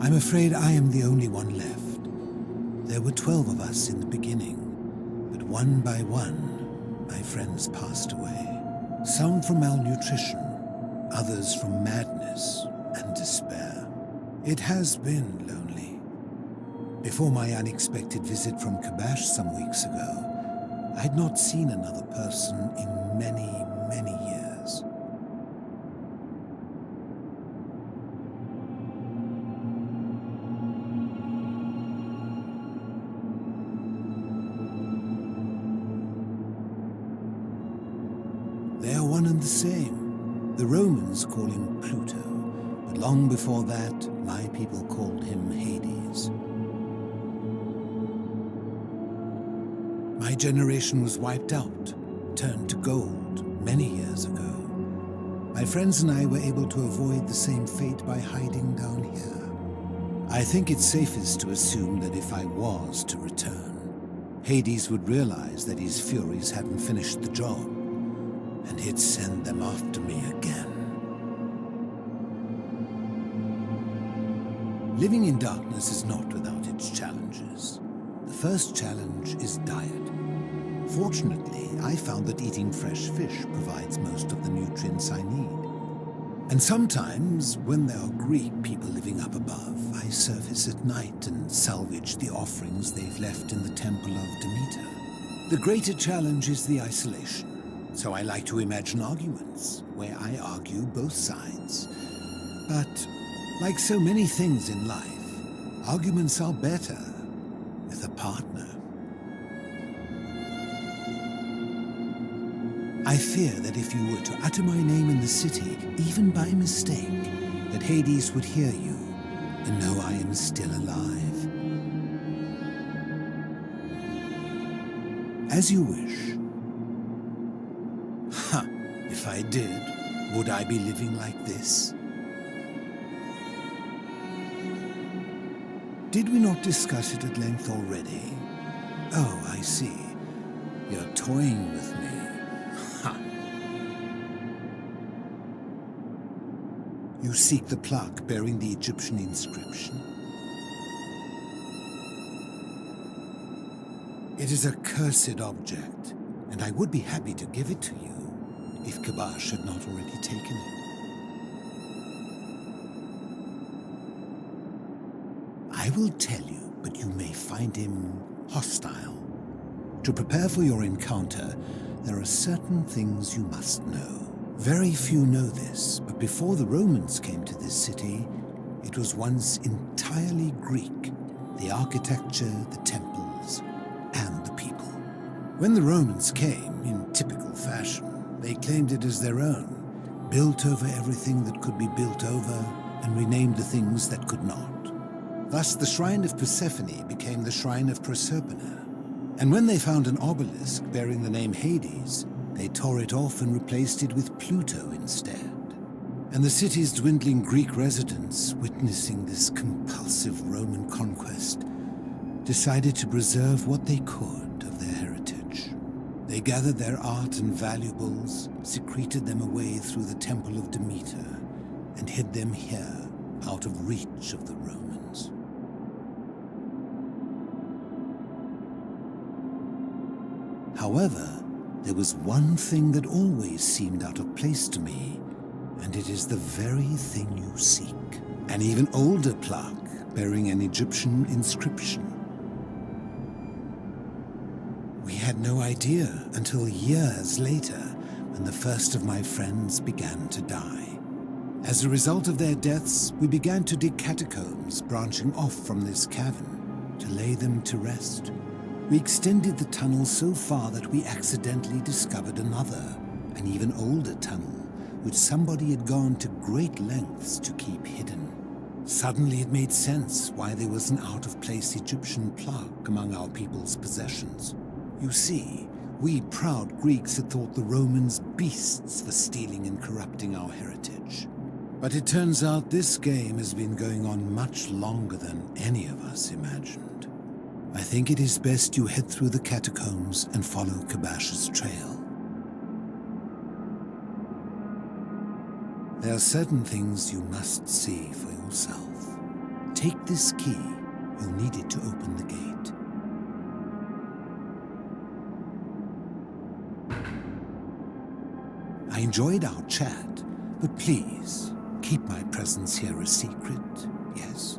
I'm afraid I am the only one left. There were 12 of us in the beginning, but one by one, my friends passed away. Some from malnutrition, others from madness and despair. It has been lonely. Before my unexpected visit from Kabash some weeks ago, I'd not seen another person in many, many years. They are one and the same. The Romans call him Pluto, but long before that, my people called him Hades. My generation was wiped out, turned to gold, many years ago. My friends and I were able to avoid the same fate by hiding down here. I think it's safest to assume that if I was to return, Hades would realize that his furies hadn't finished the job, and he'd send them after me again. Living in darkness is not without its challenges. The first challenge is diet. Fortunately, I found that eating fresh fish provides most of the nutrients I need. And sometimes, when there are Greek people living up above, I surface at night and salvage the offerings they've left in the temple of Demeter. The greater challenge is the isolation. So I like to imagine arguments, where I argue both sides. But, like so many things in life, arguments are better with a partner. I fear that if you were to utter my name in the city, even by mistake, that Hades would hear you and know I am still alive. As you wish. Ha! If I did, would I be living like this? Did we not discuss it at length already? Oh, I see. You're toying with me. Ha! You seek the plaque bearing the Egyptian inscription. It is a cursed object, and I would be happy to give it to you if Kabash had not already taken it. I will tell you, but you may find him hostile. To prepare for your encounter, there are certain things you must know. Very few know this, but before the Romans came to this city, it was once entirely Greek. The architecture, the temples, and the people. When the Romans came, in typical fashion, they claimed it as their own, built over everything that could be built over, and renamed the things that could not. Thus, the shrine of Persephone became the shrine of Proserpina. And when they found an obelisk bearing the name Hades, they tore it off and replaced it with Pluto instead. And the city's dwindling Greek residents, witnessing this compulsive Roman conquest, decided to preserve what they could of their heritage. They gathered their art and valuables, secreted them away through the Temple of Demeter, and hid them here, out of reach of the Romans. However, there was one thing that always seemed out of place to me, and it is the very thing you seek. An even older plaque bearing an Egyptian inscription. We had no idea until years later when the first of my friends began to die. As a result of their deaths, we began to dig catacombs branching off from this cavern to lay them to rest. We extended the tunnel so far that we accidentally discovered another, an even older tunnel, which somebody had gone to great lengths to keep hidden. Suddenly it made sense why there was an out-of-place Egyptian plaque among our people's possessions. You see, we proud Greeks had thought the Romans beasts for stealing and corrupting our heritage. But it turns out this game has been going on much longer than any of us imagined. I think it is best you head through the catacombs and follow Kabash's trail. There are certain things you must see for yourself. Take this key. You'll need it to open the gate. I enjoyed our chat, but please, keep my presence here a secret, yes?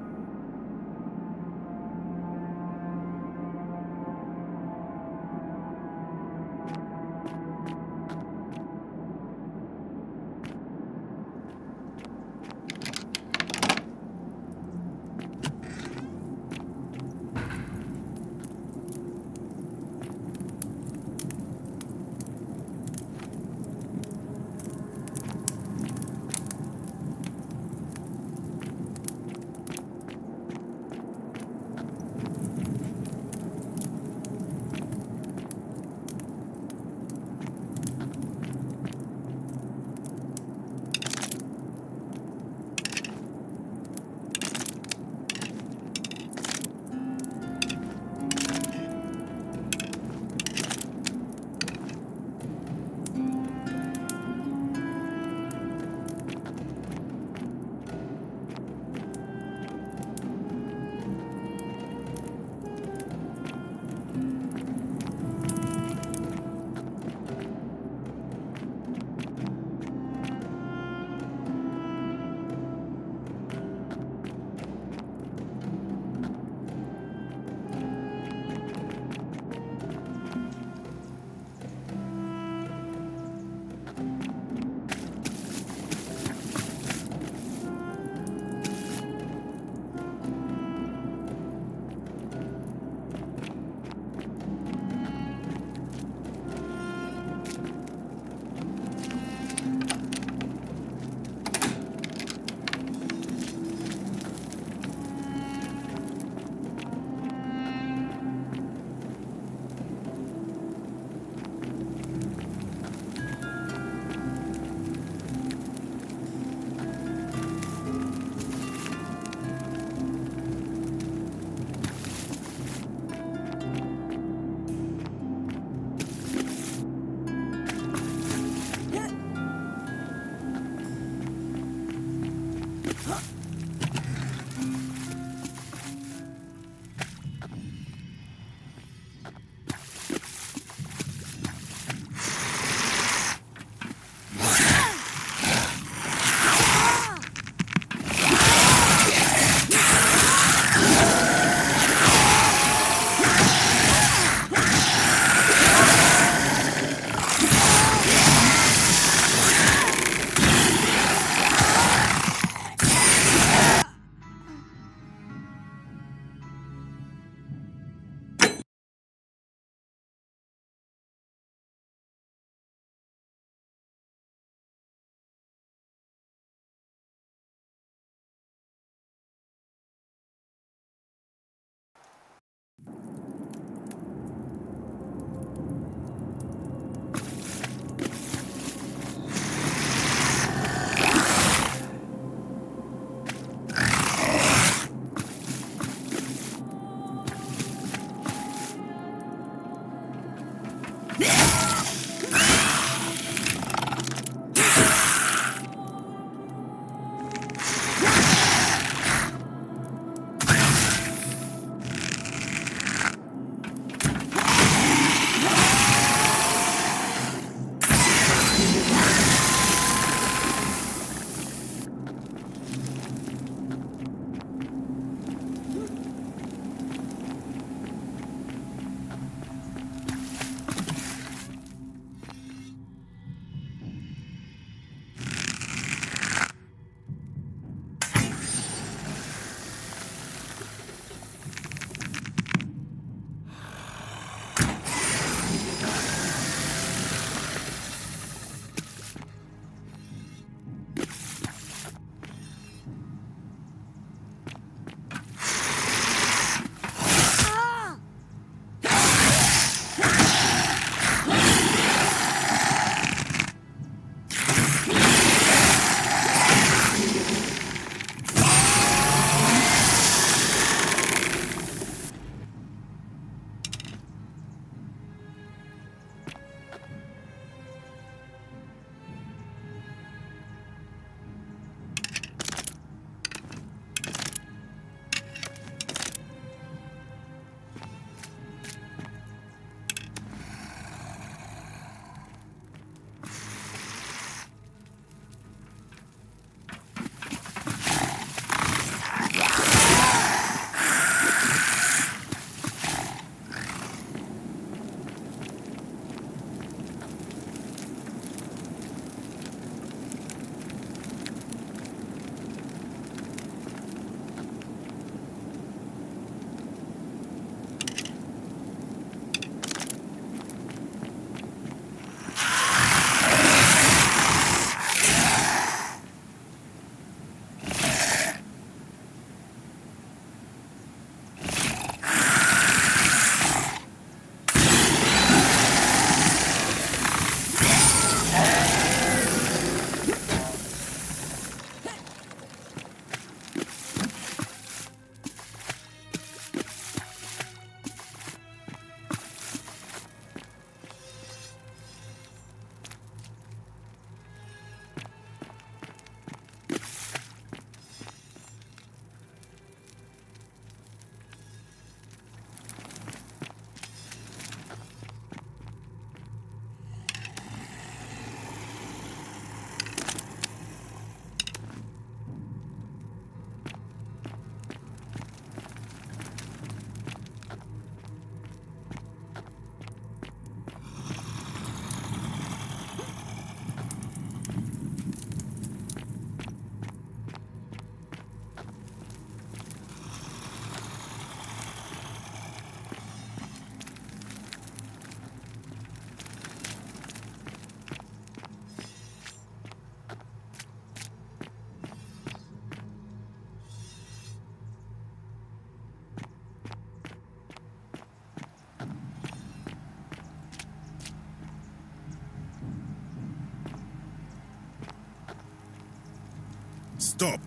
Stop!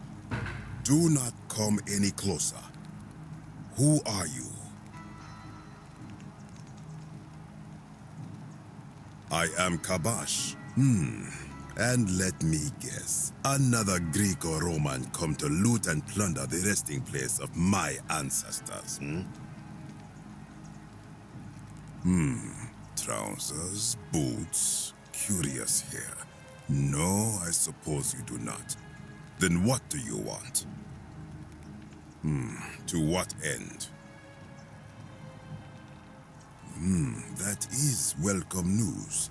Do not come any closer. Who are you? I am Kabash. And let me guess, another Greek or Roman come to loot and plunder the resting place of my ancestors, Trousers, boots, curious hair. No, I suppose you do not. Then what do you want? To what end? That is welcome news.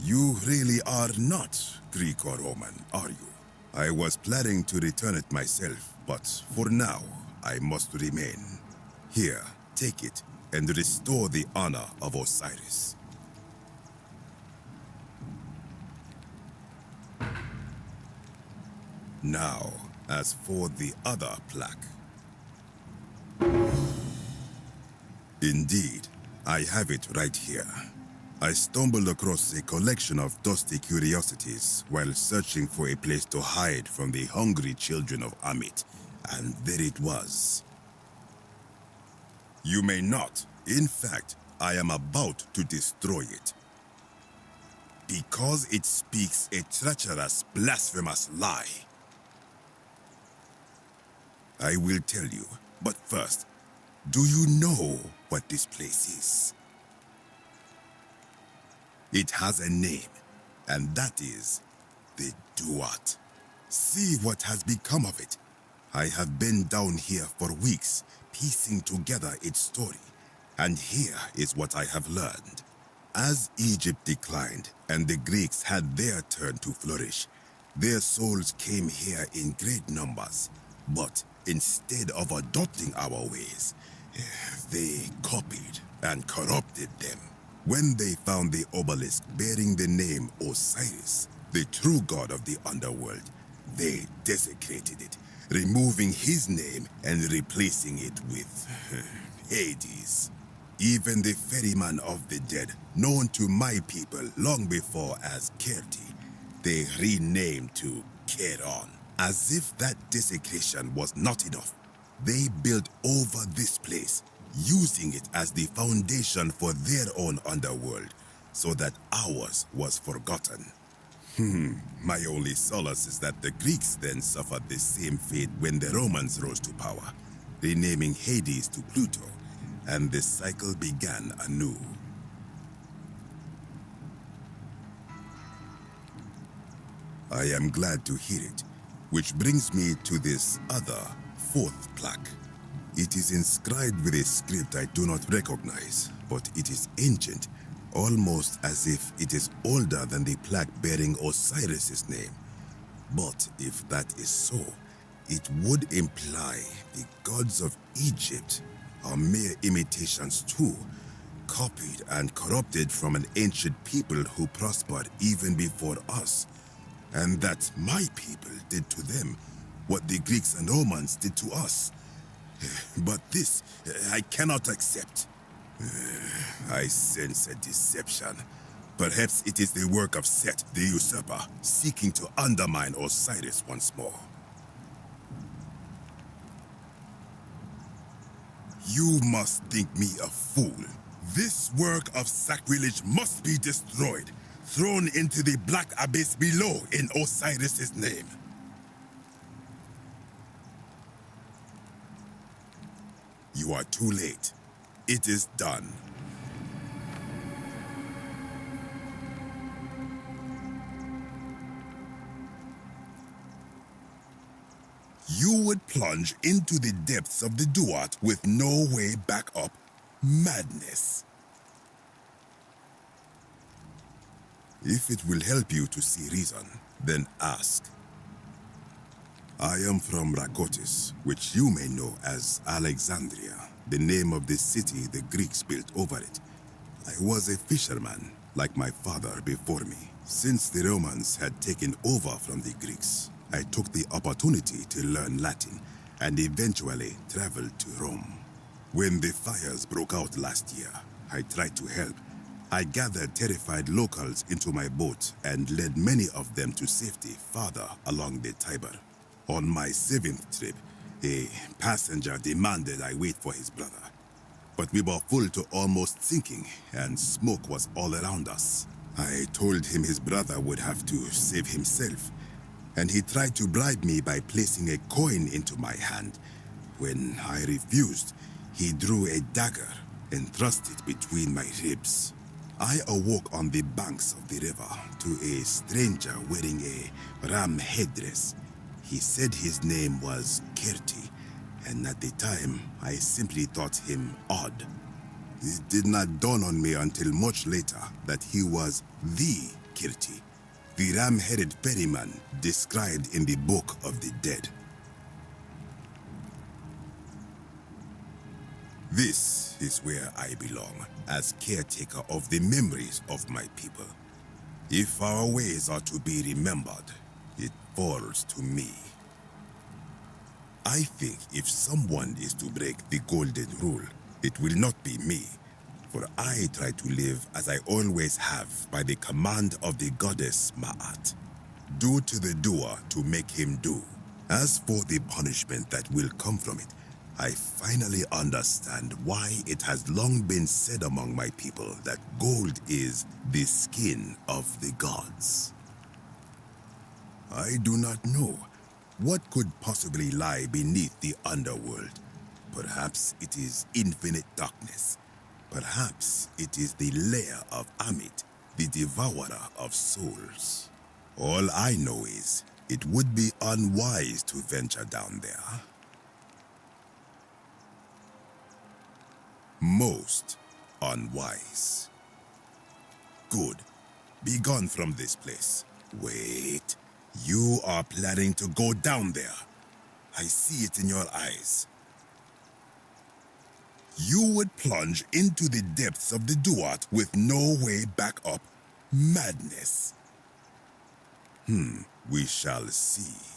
You really are not Greek or Roman, are you? I was planning to return it myself, but for now, I must remain. Here, take it, and restore the honor of Osiris. Now, as for the other plaque. Indeed, I have it right here. I stumbled across a collection of dusty curiosities while searching for a place to hide from the hungry children of Amit, and there it was. You may not. In fact, I am about to destroy it. Because it speaks a treacherous, blasphemous lie. I will tell you, but first, do you know what this place is? It has a name, and that is the Duat. See what has become of it. I have been down here for weeks, piecing together its story, and here is what I have learned. As Egypt declined and the Greeks had their turn to flourish, their souls came here in great numbers, but instead of adopting our ways, they copied and corrupted them. When they found the obelisk bearing the name Osiris, the true god of the underworld, they desecrated it, removing his name and replacing it with Hades. Even the ferryman of the dead, known to my people long before as Kerti, they renamed to Keron. As if that desecration was not enough, they built over this place, using it as the foundation for their own underworld, so that ours was forgotten. My only solace is that the Greeks then suffered the same fate when the Romans rose to power, renaming Hades to Pluto, and the cycle began anew. I am glad to hear it, which brings me to this other, fourth plaque. It is inscribed with a script I do not recognize, but it is ancient, almost as if it is older than the plaque bearing Osiris's name. But if that is so, it would imply the gods of Egypt are mere imitations too, copied and corrupted from an ancient people who prospered even before us, and that my people did to them what the Greeks and Romans did to us. But this, I cannot accept. I sense a deception. Perhaps it is the work of Set, the usurper, seeking to undermine Osiris once more. You must think me a fool. This work of sacrilege must be destroyed, thrown into the black abyss below in Osiris's name. You are too late. It is done. You would plunge into the depths of the Duat with no way back up. Madness. If it will help you to see reason, then ask. I am from Rakotis, which you may know as Alexandria, the name of the city the Greeks built over it. I was a fisherman, like my father before me. Since the Romans had taken over from the Greeks, I took the opportunity to learn Latin and eventually traveled to Rome. When the fires broke out last year, I tried to help. I gathered terrified locals into my boat and led many of them to safety farther along the Tiber. On my 7th trip, a passenger demanded I wait for his brother. But we were full to almost sinking, and smoke was all around us. I told him his brother would have to save himself, and he tried to bribe me by placing a coin into my hand. When I refused, he drew a dagger and thrust it between my ribs. I awoke on the banks of the river to a stranger wearing a ram headdress. He said his name was Kirti, and at the time, I simply thought him odd. It did not dawn on me until much later that he was the Kirti, the ram-headed ferryman described in the Book of the Dead. This is where I belong, as caretaker of the memories of my people. If our ways are to be remembered, it falls to me. I think if someone is to break the golden rule, it will not be me, for I try to live as I always have by the command of the goddess Ma'at. Do to the doer to make him do. As for the punishment that will come from it, I finally understand why it has long been said among my people that gold is the skin of the gods. I do not know. What could possibly lie beneath the underworld? Perhaps it is infinite darkness. Perhaps it is the lair of Amit, the devourer of souls. All I know is, it would be unwise to venture down there. Most unwise. Good. Be gone from this place. Wait. You are planning to go down there. I see it in your eyes. You would plunge into the depths of the Duat with no way back up. Madness. We shall see.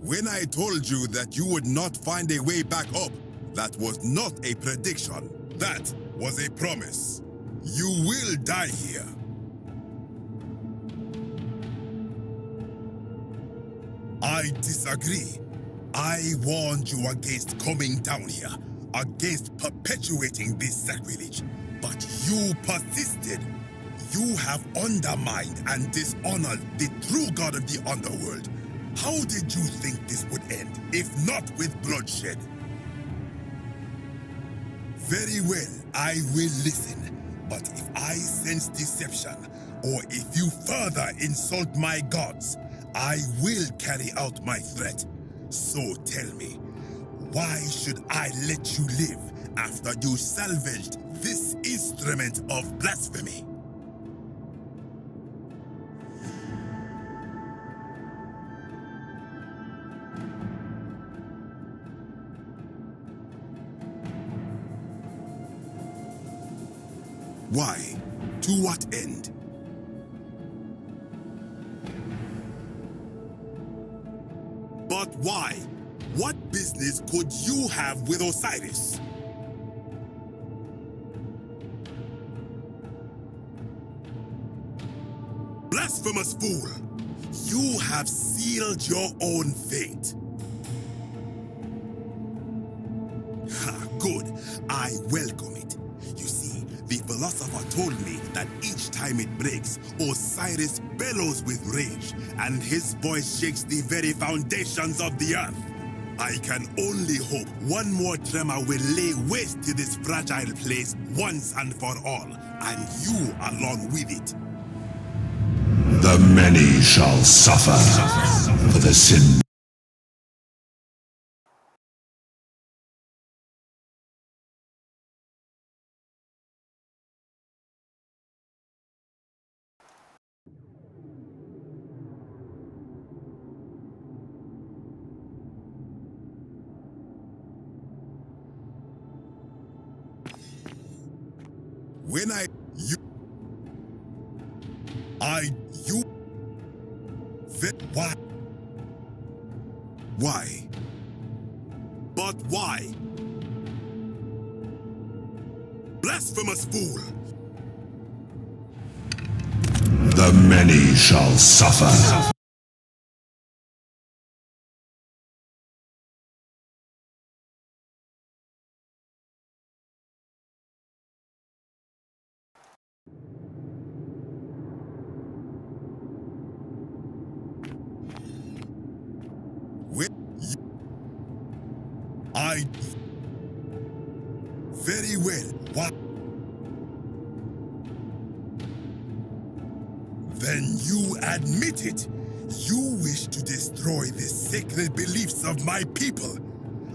When I told you that you would not find a way back up, that was not a prediction. That was a promise. You will die here. I disagree. I warned you against coming down here, against perpetuating this sacrilege, but you persisted. You have undermined and dishonored the true God of the underworld. How did you think this would end, if not with bloodshed? Very well, I will listen. But if I sense deception, or if you further insult my gods, I will carry out my threat. So tell me, why should I let you live after you salvaged this instrument of blasphemy? Why? To what end? But why? What business could you have with Osiris? Blasphemous fool! You have sealed your own fate. Ha, good. I welcome it. You see, the philosopher told me that each time it breaks, Osiris bellows with rage, and his voice shakes the very foundations of the earth. I can only hope one more tremor will lay waste to this fragile place once and for all, and you along with it. The many shall suffer for the sin. When why? But why? Blasphemous fool! The many shall suffer. Very well. What? Then you admit it. You wish to destroy the sacred beliefs of my people.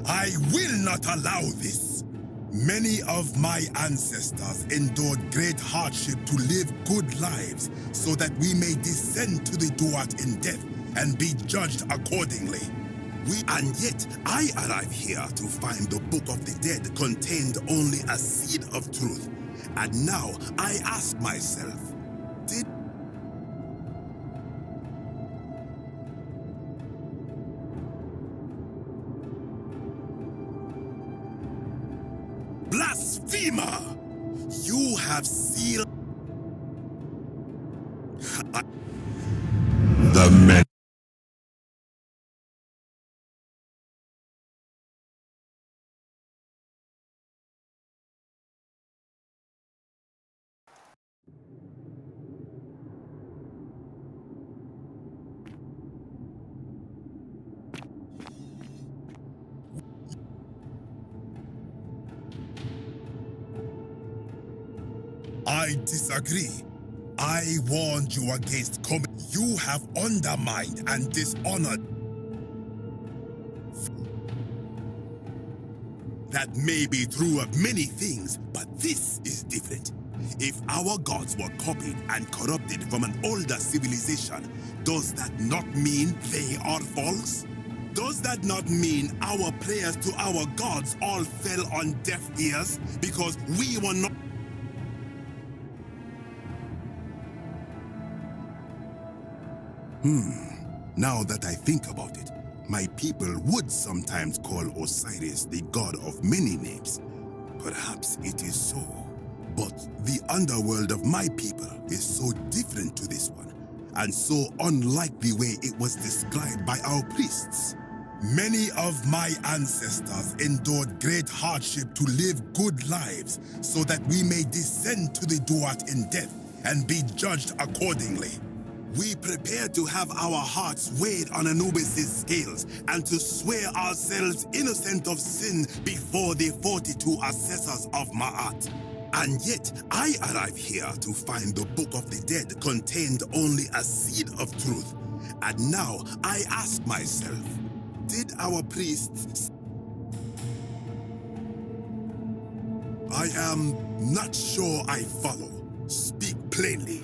I will not allow this. Many of my ancestors endured great hardship to live good lives, so that we may descend to the Duat in death and be judged accordingly. And yet, I arrive here to find the Book of the Dead contained only a seed of truth. And now I ask myself, did blasphemer! You have sealed The men. I disagree. I warned you against coming. You have undermined and dishonored. That may be true of many things, but this is different. If our gods were copied and corrupted from an older civilization, does that not mean they are false? Does that not mean our prayers to our gods all fell on deaf ears because we were not? Now that I think about it, my people would sometimes call Osiris the god of many names. Perhaps it is so. But the underworld of my people is so different to this one, and so unlike the way it was described by our priests. Many of my ancestors endured great hardship to live good lives, so that we may descend to the Duat in death and be judged accordingly. We prepare to have our hearts weighed on Anubis' scales and to swear ourselves innocent of sin before the 42 assessors of Ma'at. And yet, I arrive here to find the Book of the Dead contained only a seed of truth. And now I ask myself, did our priests... I am not sure I follow. Speak plainly.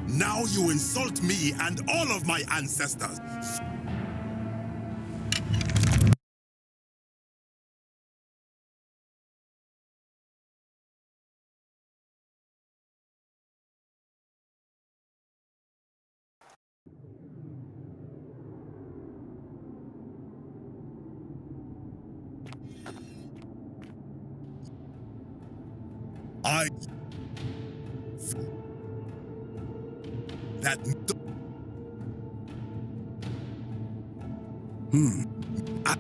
Now you insult me and all of my ancestors. I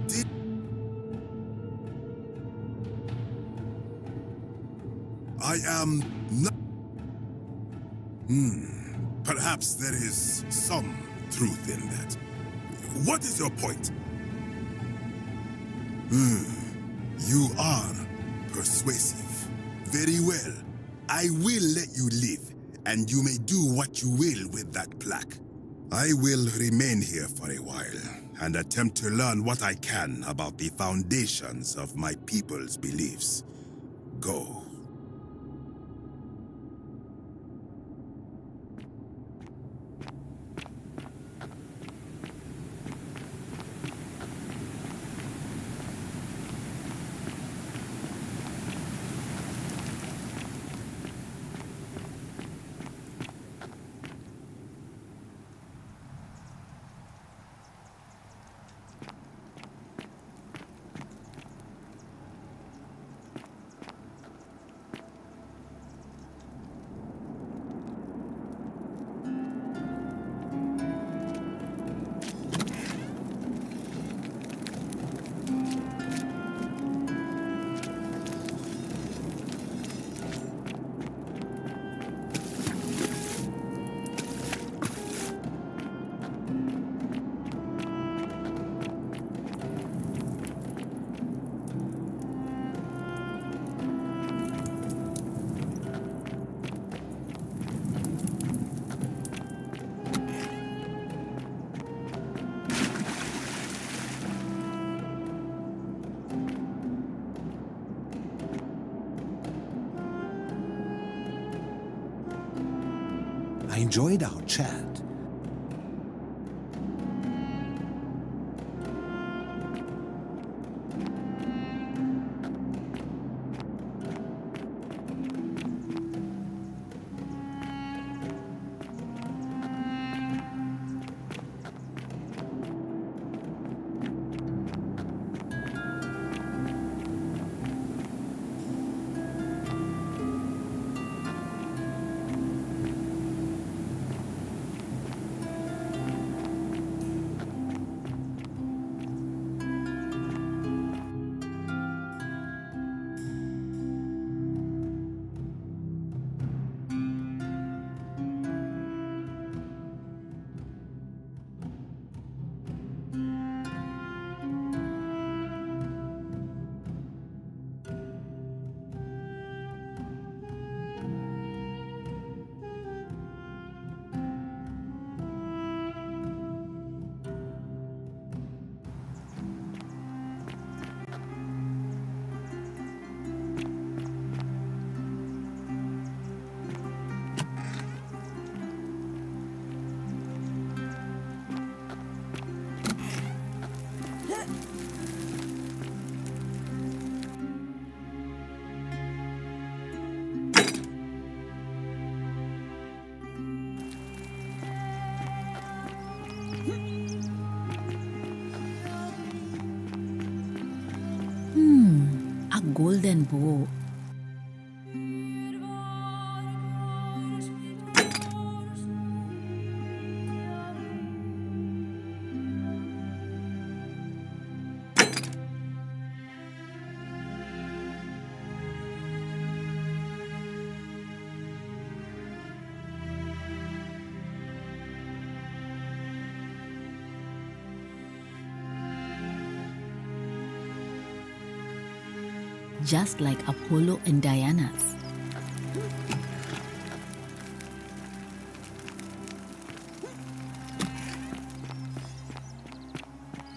did. I am not. Perhaps there is some truth in that. What is your point? You are persuasive. Very well. I will let you live, and you may do what you will with that plaque. I will remain here for a while and attempt to learn what I can about the foundations of my people's beliefs. Go. I enjoyed our chat. A golden bow. Just like Apollo and Diana's.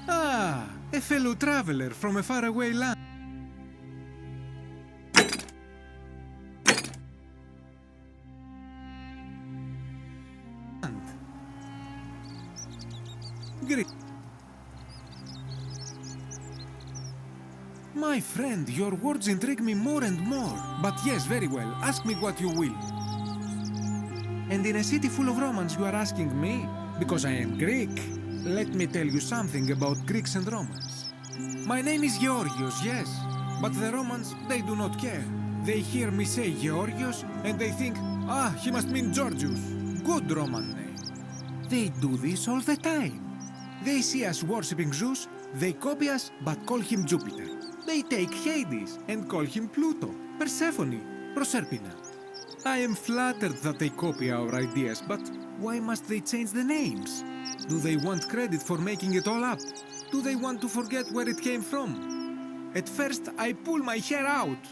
Ah, a fellow traveler from a faraway land. Great. My friend, your words intrigue me more and more. But yes, very well. Ask me what you will. And in a city full of Romans, you are asking me? Because I am Greek. Let me tell you something about Greeks and Romans. My name is Georgios, yes. But the Romans, they do not care. They hear me say Georgios, and they think, ah, he must mean Georgius. Good Roman name. They do this all the time. They see us worshipping Zeus, they copy us, but call him Jupiter. They take Hades and call him Pluto, Persephone, Proserpina. I am flattered that they copy our ideas, but why must they change the names? Do they want credit for making it all up? Do they want to forget where it came from? At first, I pull my hair out.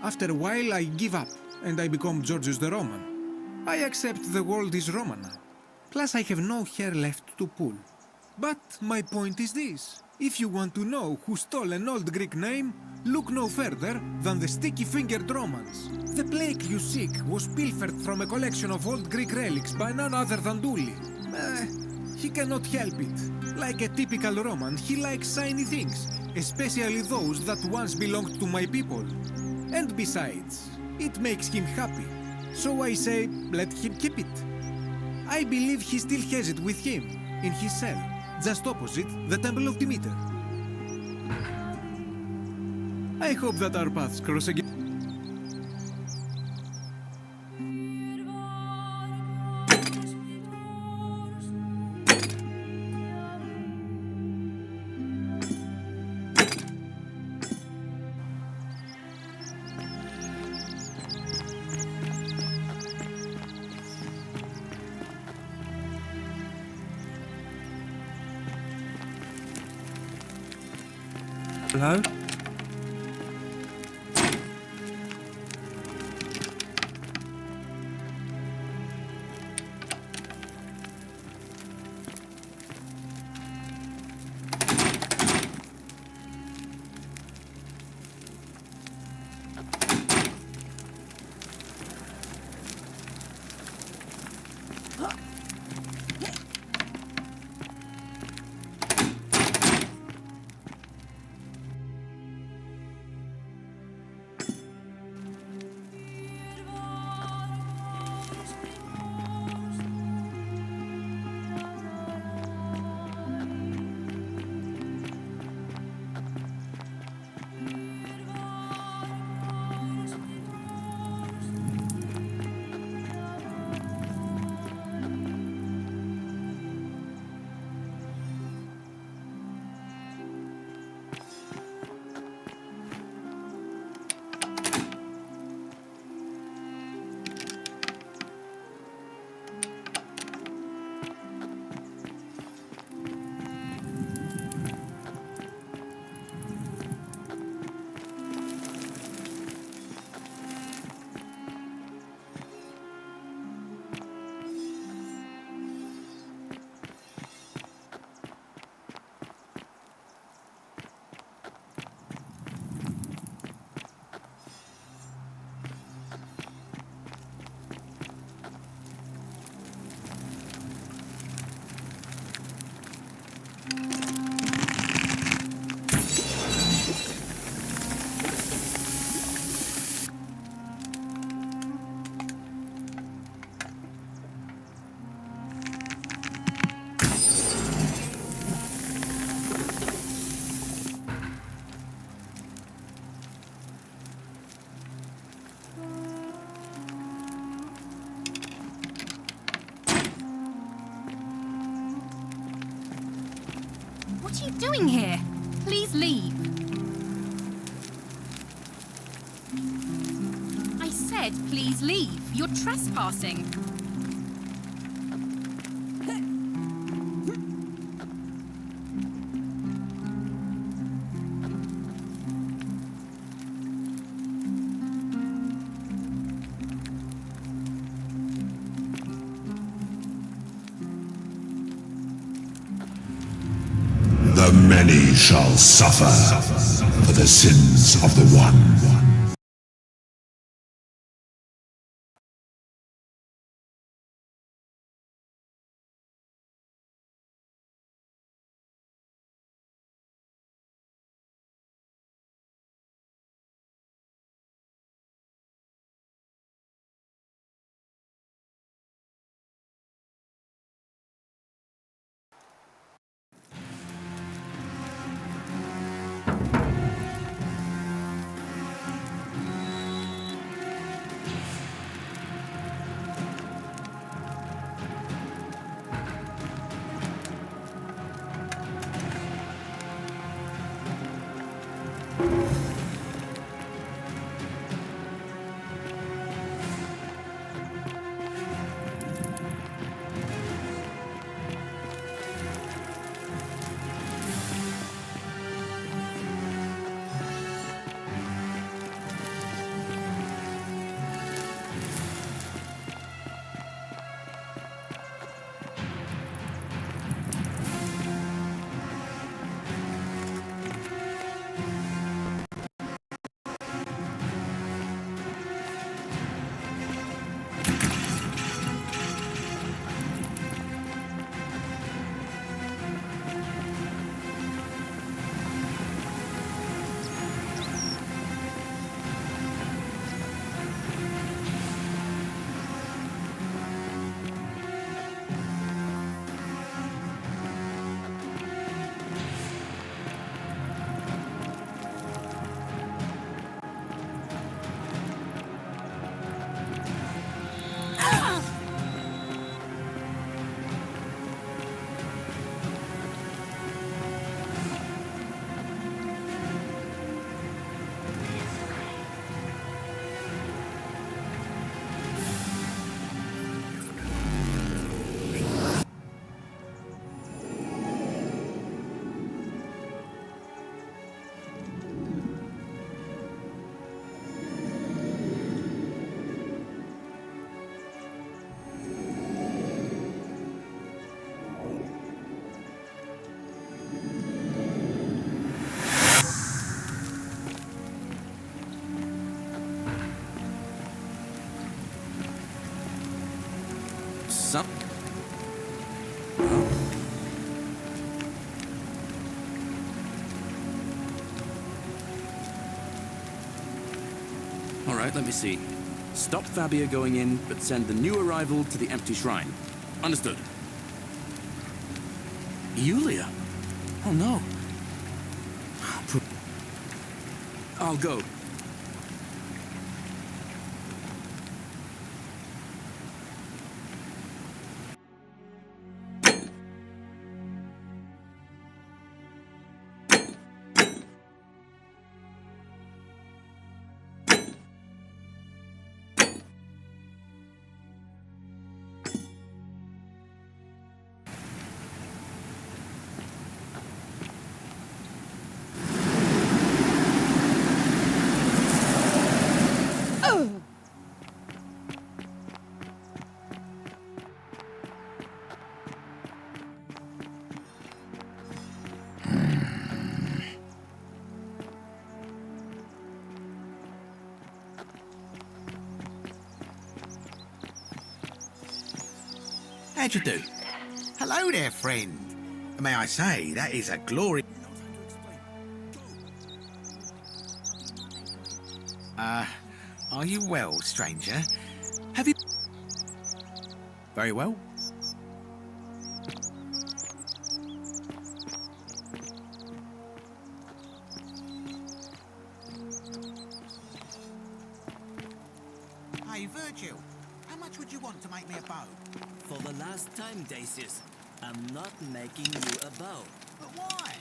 After a while, I give up, and I become Georgius the Roman. I accept the world is Roman now. Plus, I have no hair left to pull. But my point is this. If you want to know who stole an old Greek name, look no further than the sticky-fingered Romans. The plague you seek was pilfered from a collection of old Greek relics by none other than Duli. He cannot help it. Like a typical Roman, he likes shiny things, especially those that once belonged to my people. And besides, it makes him happy. So I say, let him keep it. I believe he still has it with him, in his cell, just opposite the Temple of Demeter. I hope that our paths cross again. Hello? What are you doing here? Please leave. I said please leave. You're trespassing. The many shall suffer for the sins of the one. Some... All right, let me see. Stop Fabia going in, but send the new arrival to the empty shrine. Understood. Yulia? Oh no. I'll go. How'd you do? Hello there, friend. May I say, that is a glory... Are you well, stranger? Have you... Very well. Hey, Virgil, how much would you want to make me a bow? For the last time, Dacius, I'm not making you a bow. But why?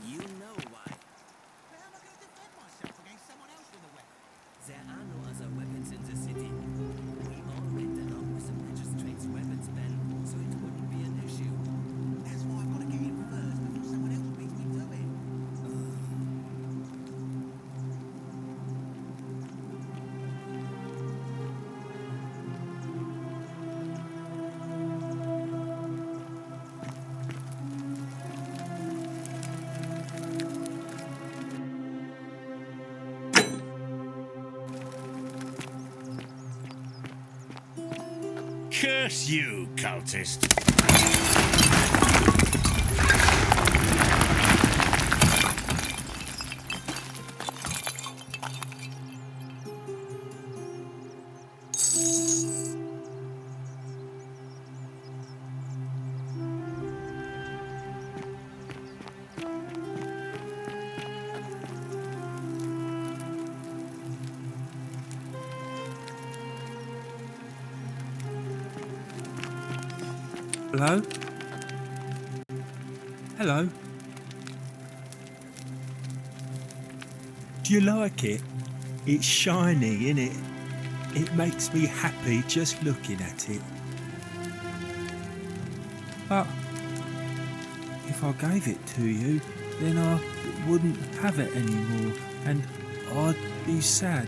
You know why. But how am I going to defend myself against someone else with a weapon? There are no other weapons in the city. We all went along with the magistrate's weapons ban, so it wouldn't be an issue. That's why I've got to get in first before someone else beats me to it. Curse you, cultist. Hello? Hello? Do you like it? It's shiny, innit? It makes me happy just looking at it. But if I gave it to you, then I wouldn't have it anymore, and I'd be sad.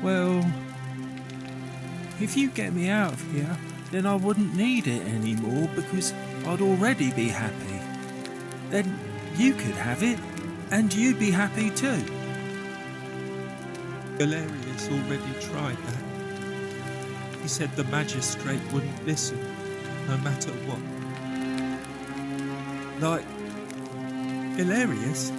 Well, if you get me out of here, then I wouldn't need it anymore because I'd already be happy. Then you could have it, and you'd be happy too. Galerius already tried that. He said the magistrate wouldn't listen, no matter what. Like, Galerius?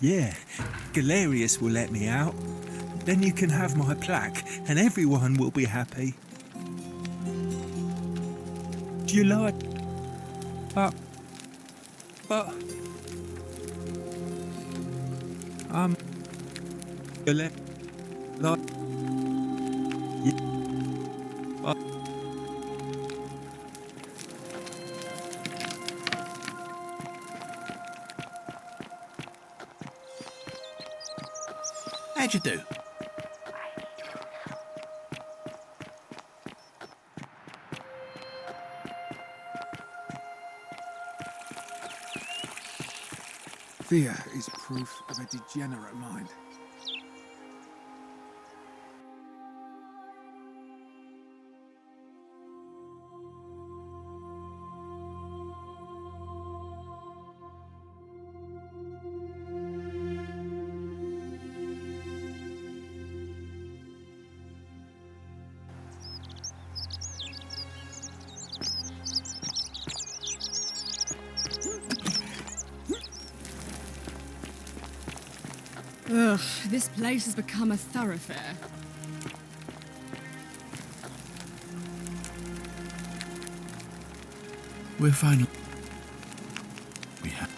Yeah, Galerius will let me out. Then you can have my plaque, and everyone will be happy. Do you like... But... Like... How'd you do? Fear is proof of a degenerate mind. Ugh, this place has become a thoroughfare. We're finally... We have...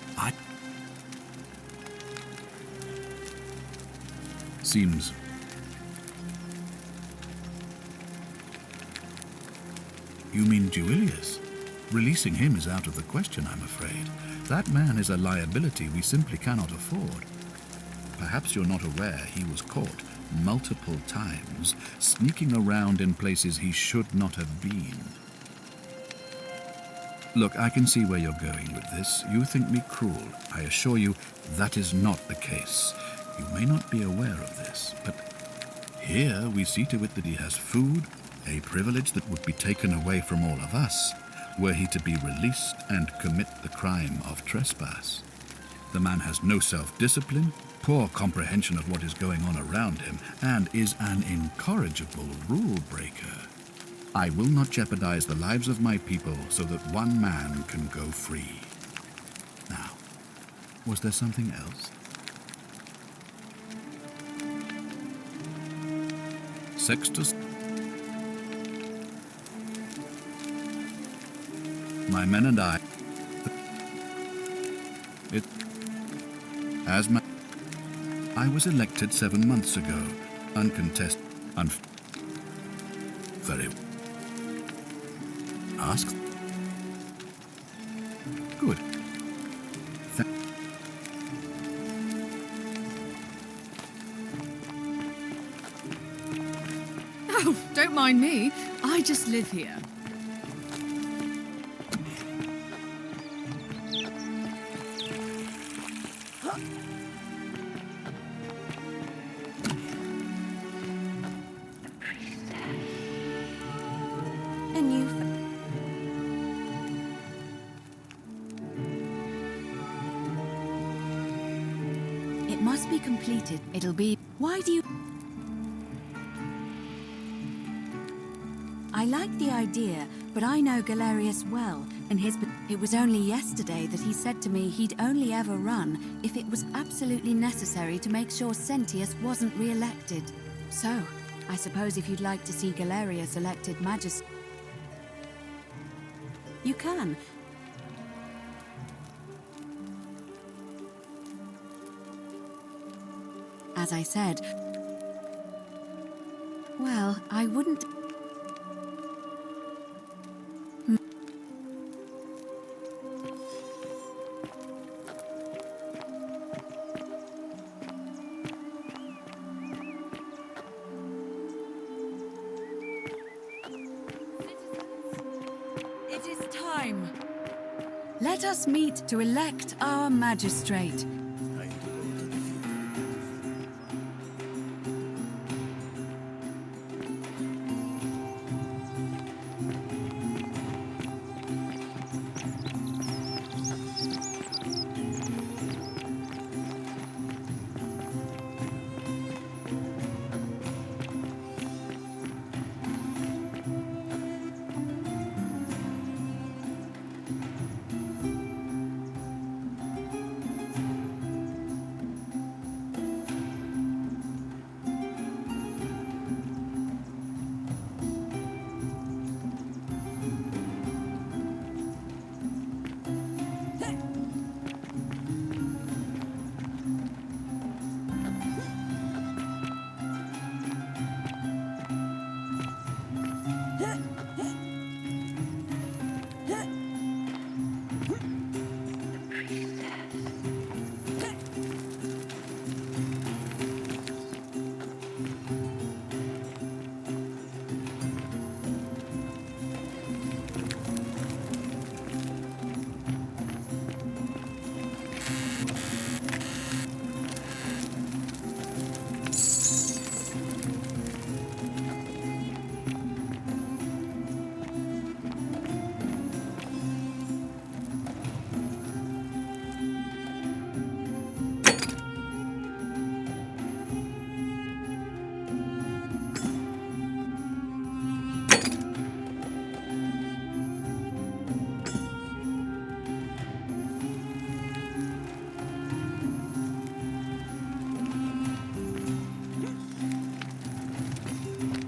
Seems... You mean Duilius? Releasing him is out of the question, I'm afraid. That man is a liability we simply cannot afford. Perhaps you're not aware he was caught multiple times, sneaking around in places he should not have been. Look, I can see where you're going with this. You think me cruel. I assure you that is not the case. You may not be aware of this, but here we see to it that he has food, a privilege that would be taken away from all of us were he to be released and commit the crime of trespass. The man has no self-discipline, poor comprehension of what is going on around him, and is an incorrigible rule-breaker. I will not jeopardize the lives of my people so that one man can go free. Now, was there something else? Sextus? My men and I... As my... I was elected 7 months ago. Uncontested. Very. Ask. Good. Oh, don't mind me. I just live here. And you. It must be completed. It'll be. Why do you. I like the idea, but I know Galerius well, and it was only yesterday that he said to me he'd only ever run if it was absolutely necessary to make sure Sentius wasn't re-elected. So, I suppose if you'd like to see Galerius elected Magistraate, you can. As I said, well, I wouldn't. It is time. Let us meet to elect our magistrate.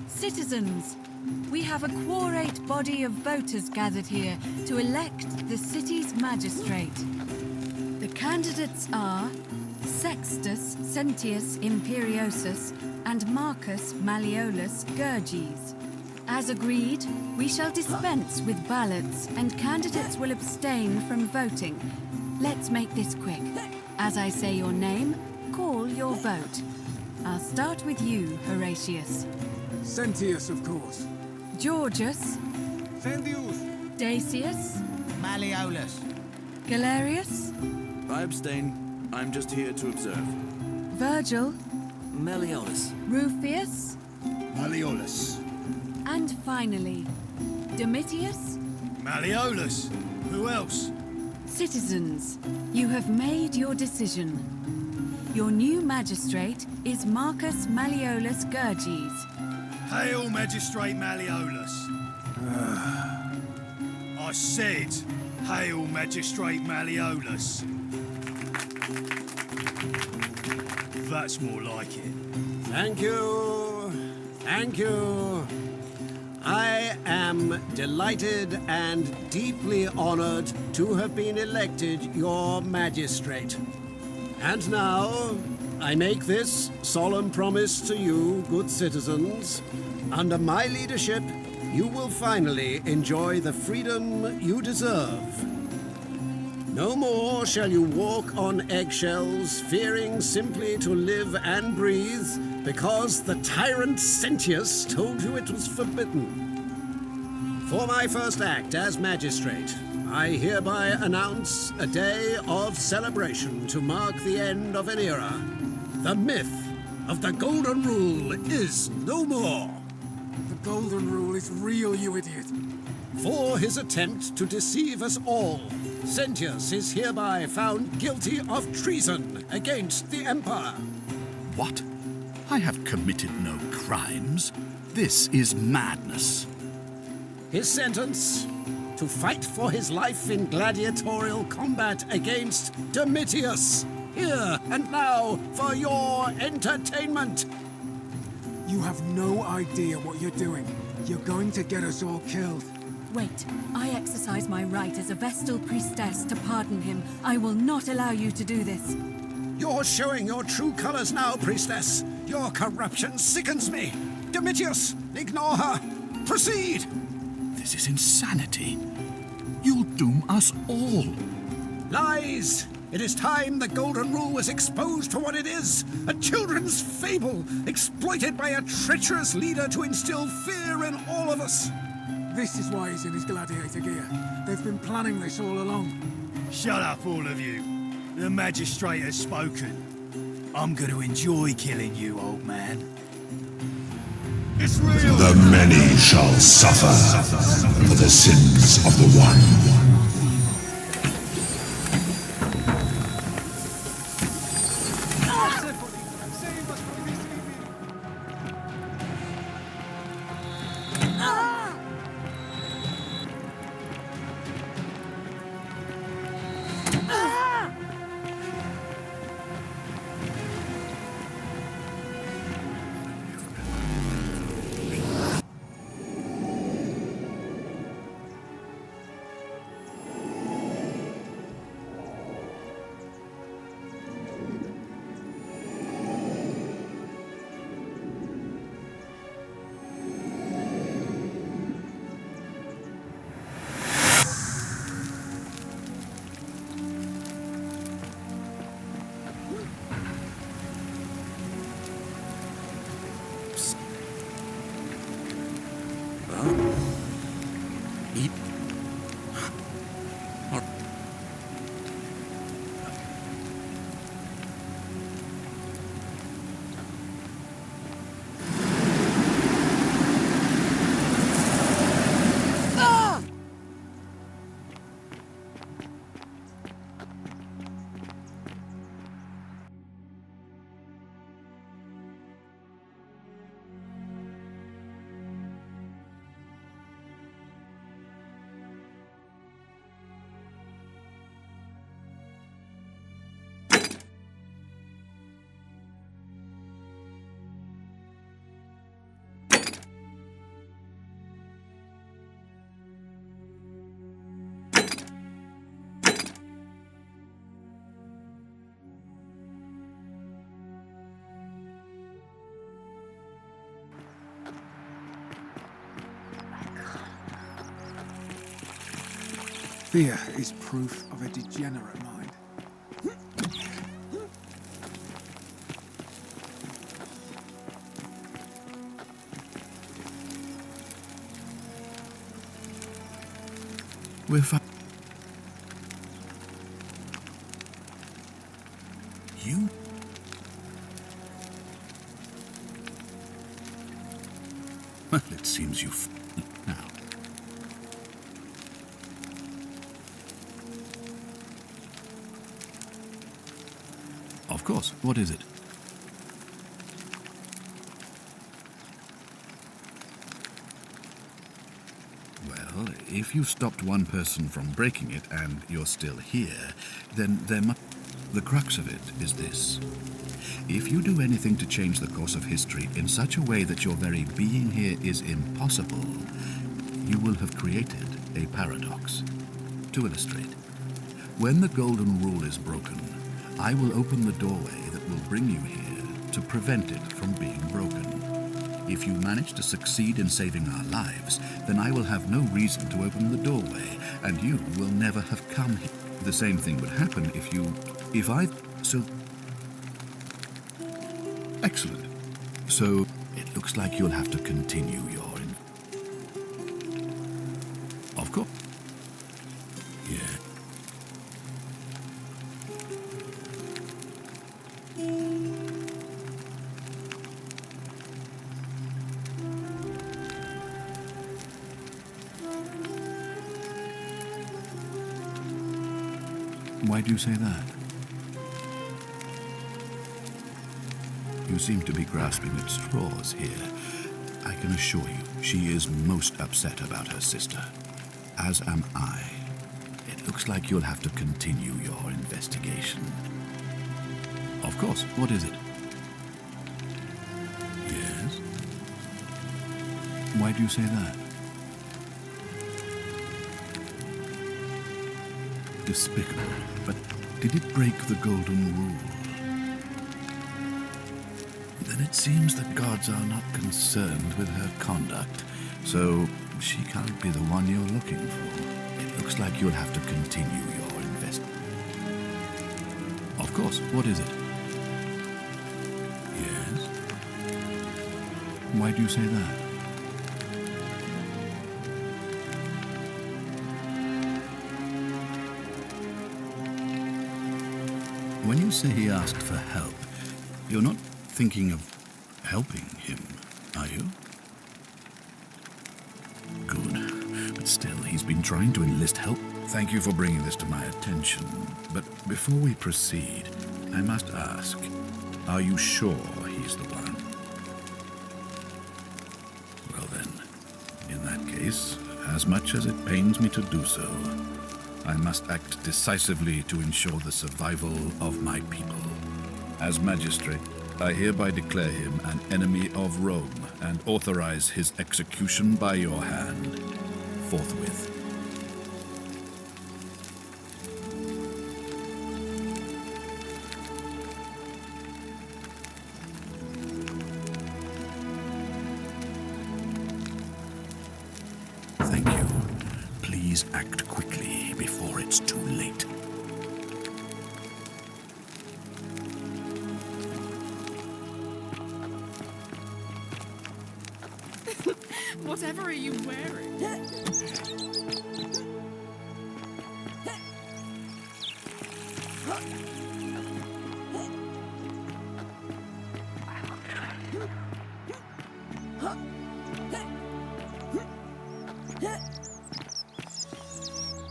Citizens, we have a quorate body of voters gathered here to elect the city's magistrate. The candidates are Sextus Sentius Imperiosus and Marcus Malleolus Gurges. As agreed, we shall dispense with ballots and candidates will abstain from voting. Let's make this quick. As I say your name, call your vote. I'll start with you, Horatius. Sentius, of course. Georgius. Sentius. Dacius. Malleolus. Galerius. I abstain. I'm just here to observe. Virgil. Malleolus. Rufius. Malleolus. And finally, Domitius. Malleolus. Who else? Citizens, you have made your decision. Your new magistrate is Marcus Malleolus Gurges. Hail, Magistrate Malleolus. I said, hail, Magistrate Malleolus. That's more like it. Thank you. Thank you. I am delighted and deeply honored to have been elected your magistrate. And now, I make this solemn promise to you, good citizens. Under my leadership, you will finally enjoy the freedom you deserve. No more shall you walk on eggshells, fearing simply to live and breathe, because the tyrant Sentius told you it was forbidden. For my first act as magistrate, I hereby announce a day of celebration to mark the end of an era. The myth of the Golden Rule is no more. The Golden Rule is real, you idiot. For his attempt to deceive us all, Sentius is hereby found guilty of treason against the Empire. What? I have committed no crimes. This is madness. His sentence: to fight for his life in gladiatorial combat against Domitius, here and now for your entertainment. You have no idea what you're doing. You're going to get us all killed. Wait, I exercise my right as a Vestal priestess to pardon him. I will not allow you to do this. You're showing your true colors now, priestess. Your corruption sickens me. Domitius, ignore her. Proceed. This is insanity. You'll doom us all. Lies! It is time the Golden Rule was exposed for what it is, a children's fable, exploited by a treacherous leader to instill fear in all of us. This is why he's in his gladiator gear. They've been planning this all along. Shut up, all of you. The magistrate has spoken. I'm going to enjoy killing you, old man. It's real! The many shall suffer for the sins of the one. Fear is proof of a degenerate mind. We're fine. You? Well, it seems you've now. Of course. What is it? Well, if you stopped one person from breaking it and you're still here, then there must... The crux of it is this. If you do anything to change the course of history in such a way that your very being here is impossible, you will have created a paradox. To illustrate, when the Golden Rule is broken, I will open the doorway that will bring you here to prevent it from being broken. If you manage to succeed in saving our lives, then I will have no reason to open the doorway, and you will never have come here. The same thing would happen if I... So... Excellent. So, it looks like you'll have to continue your... Of course. Yeah. Why do you say that? You seem to be grasping at straws here. I can assure you, she is most upset about her sister. As am I. It looks like you'll have to continue your investigation. Of course. What is it? Yes? Why do you say that? Despicable. But did it break the golden rule? Then it seems that gods are not concerned with her conduct, so she can't be the one you're looking for. It looks like you'll have to continue your investment. Of course. What is it? Yes? Why do you say that? When you say he asked for help, you're not thinking of helping him, are you? Good. But still, he's been trying to enlist help. Thank you for bringing this to my attention. But before we proceed, I must ask, are you sure he's the one? Well then, in that case, as much as it pains me to do so, I must act decisively to ensure the survival of my people. As magistrate, I hereby declare him an enemy of Rome and authorize his execution by your hand, forthwith. Thank you. Please act quickly before it's too late. Whatever are you wearing?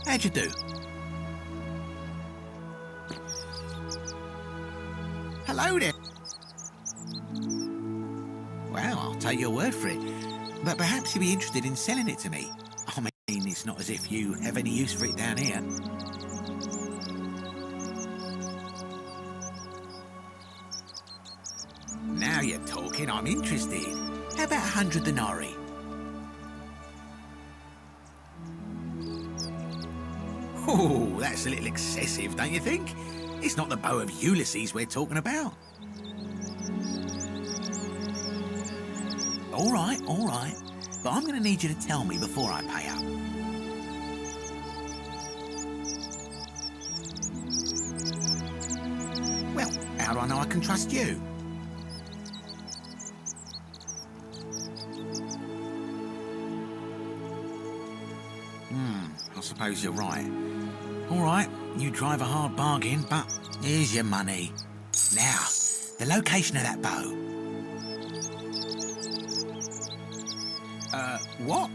How'd you do? Hello there. Well, I'll take your word for it. But perhaps you'd be interested in selling it to me. I mean, it's not as if you have any use for it down here. Now you're talking, I'm interested. How about 100 denarii? Oh, that's a little excessive, don't you think? It's not the bow of Ulysses we're talking about. All right. But I'm going to need you to tell me before I pay up. Well, how do I know I can trust you? I suppose you're right. All right, you drive a hard bargain, but here's your money. Now, the location of that bow. What?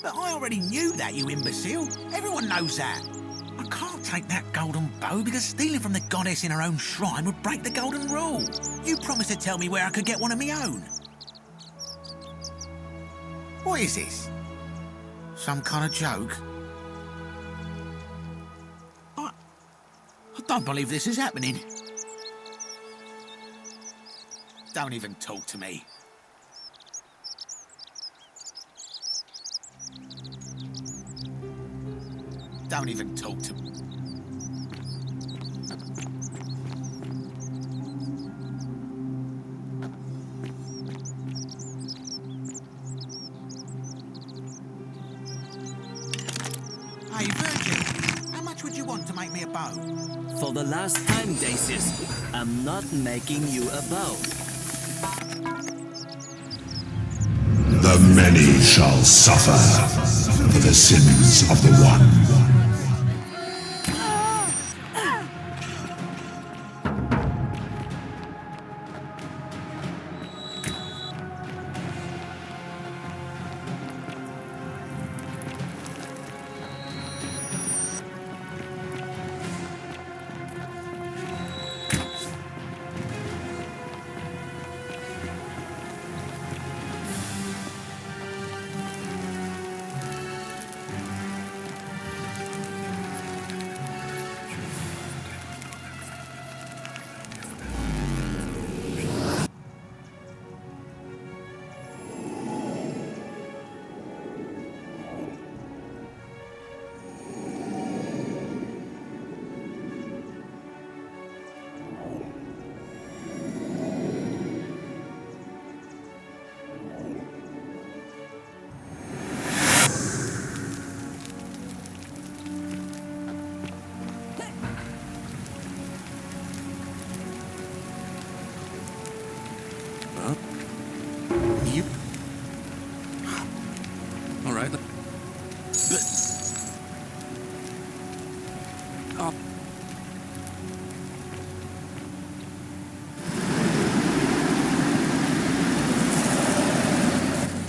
But I already knew that, you imbecile. Everyone knows that. I can't take that golden bow because stealing from the goddess in her own shrine would break the golden rule. You promised to tell me where I could get one of my own. What is this? Some kind of joke? I don't believe this is happening. Don't even talk to me. Don't even talk to me. me a bow? For the last time, Dacis, I'm not making you a bow. The many shall suffer for the sins of the one. You. All right. Oh.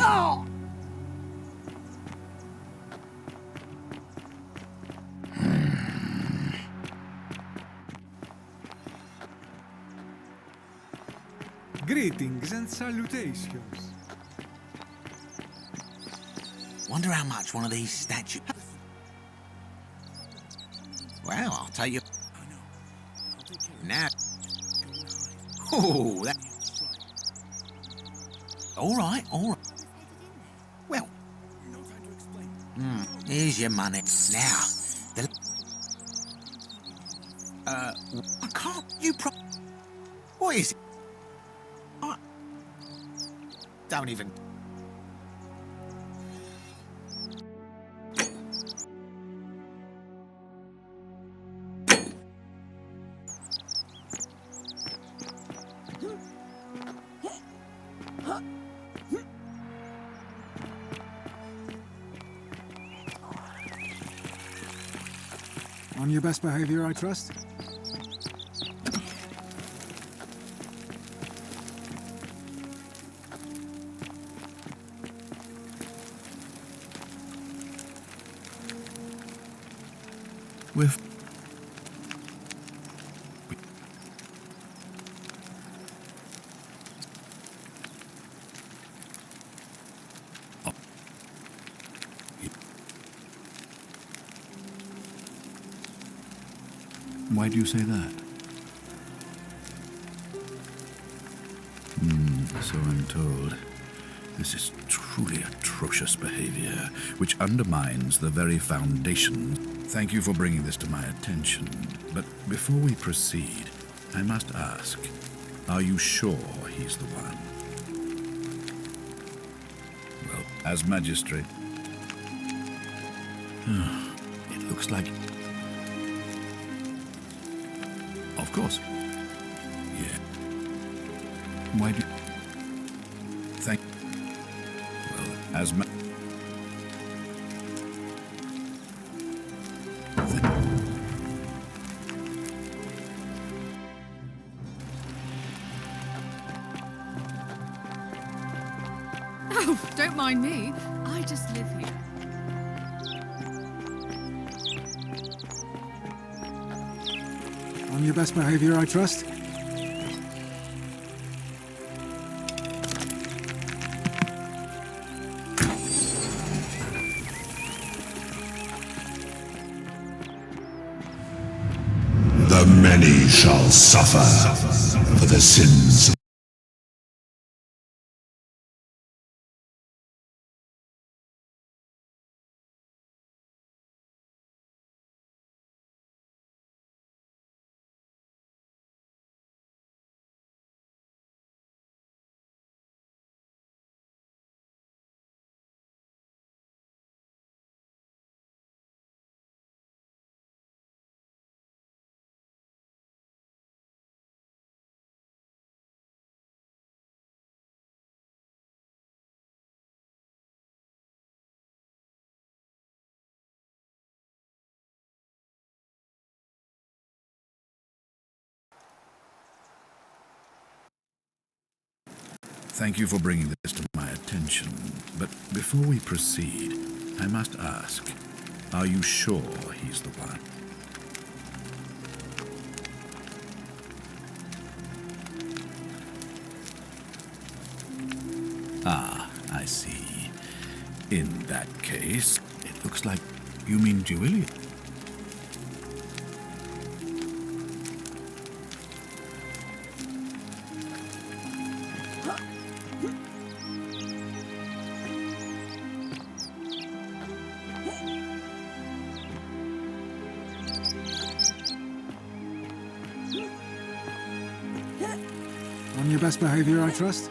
Oh! Greetings and salutations. Wonder how much one of these statues. Well, I'll tell you. Now. Oh, that. All right, all right. Well. Here's your money. Now, the. I can't. You What is it? I don't even. On your best behavior, I trust? With Why do you say that? So I'm told. This is truly atrocious behavior, which undermines the very foundation. Thank you for bringing this to my attention. But before we proceed, I must ask, are you sure he's the one? Well, as magistrate, it looks like... Of course. Yeah. Why do... Thank... Well, as Oh, don't mind me. I just live here. On your best behavior, I trust? The many shall suffer for the sins Thank you for bringing this to my attention. But before we proceed, I must ask, are you sure he's the one? Ah, I see. In that case, it looks like you mean Julian. On your best behavior, I trust?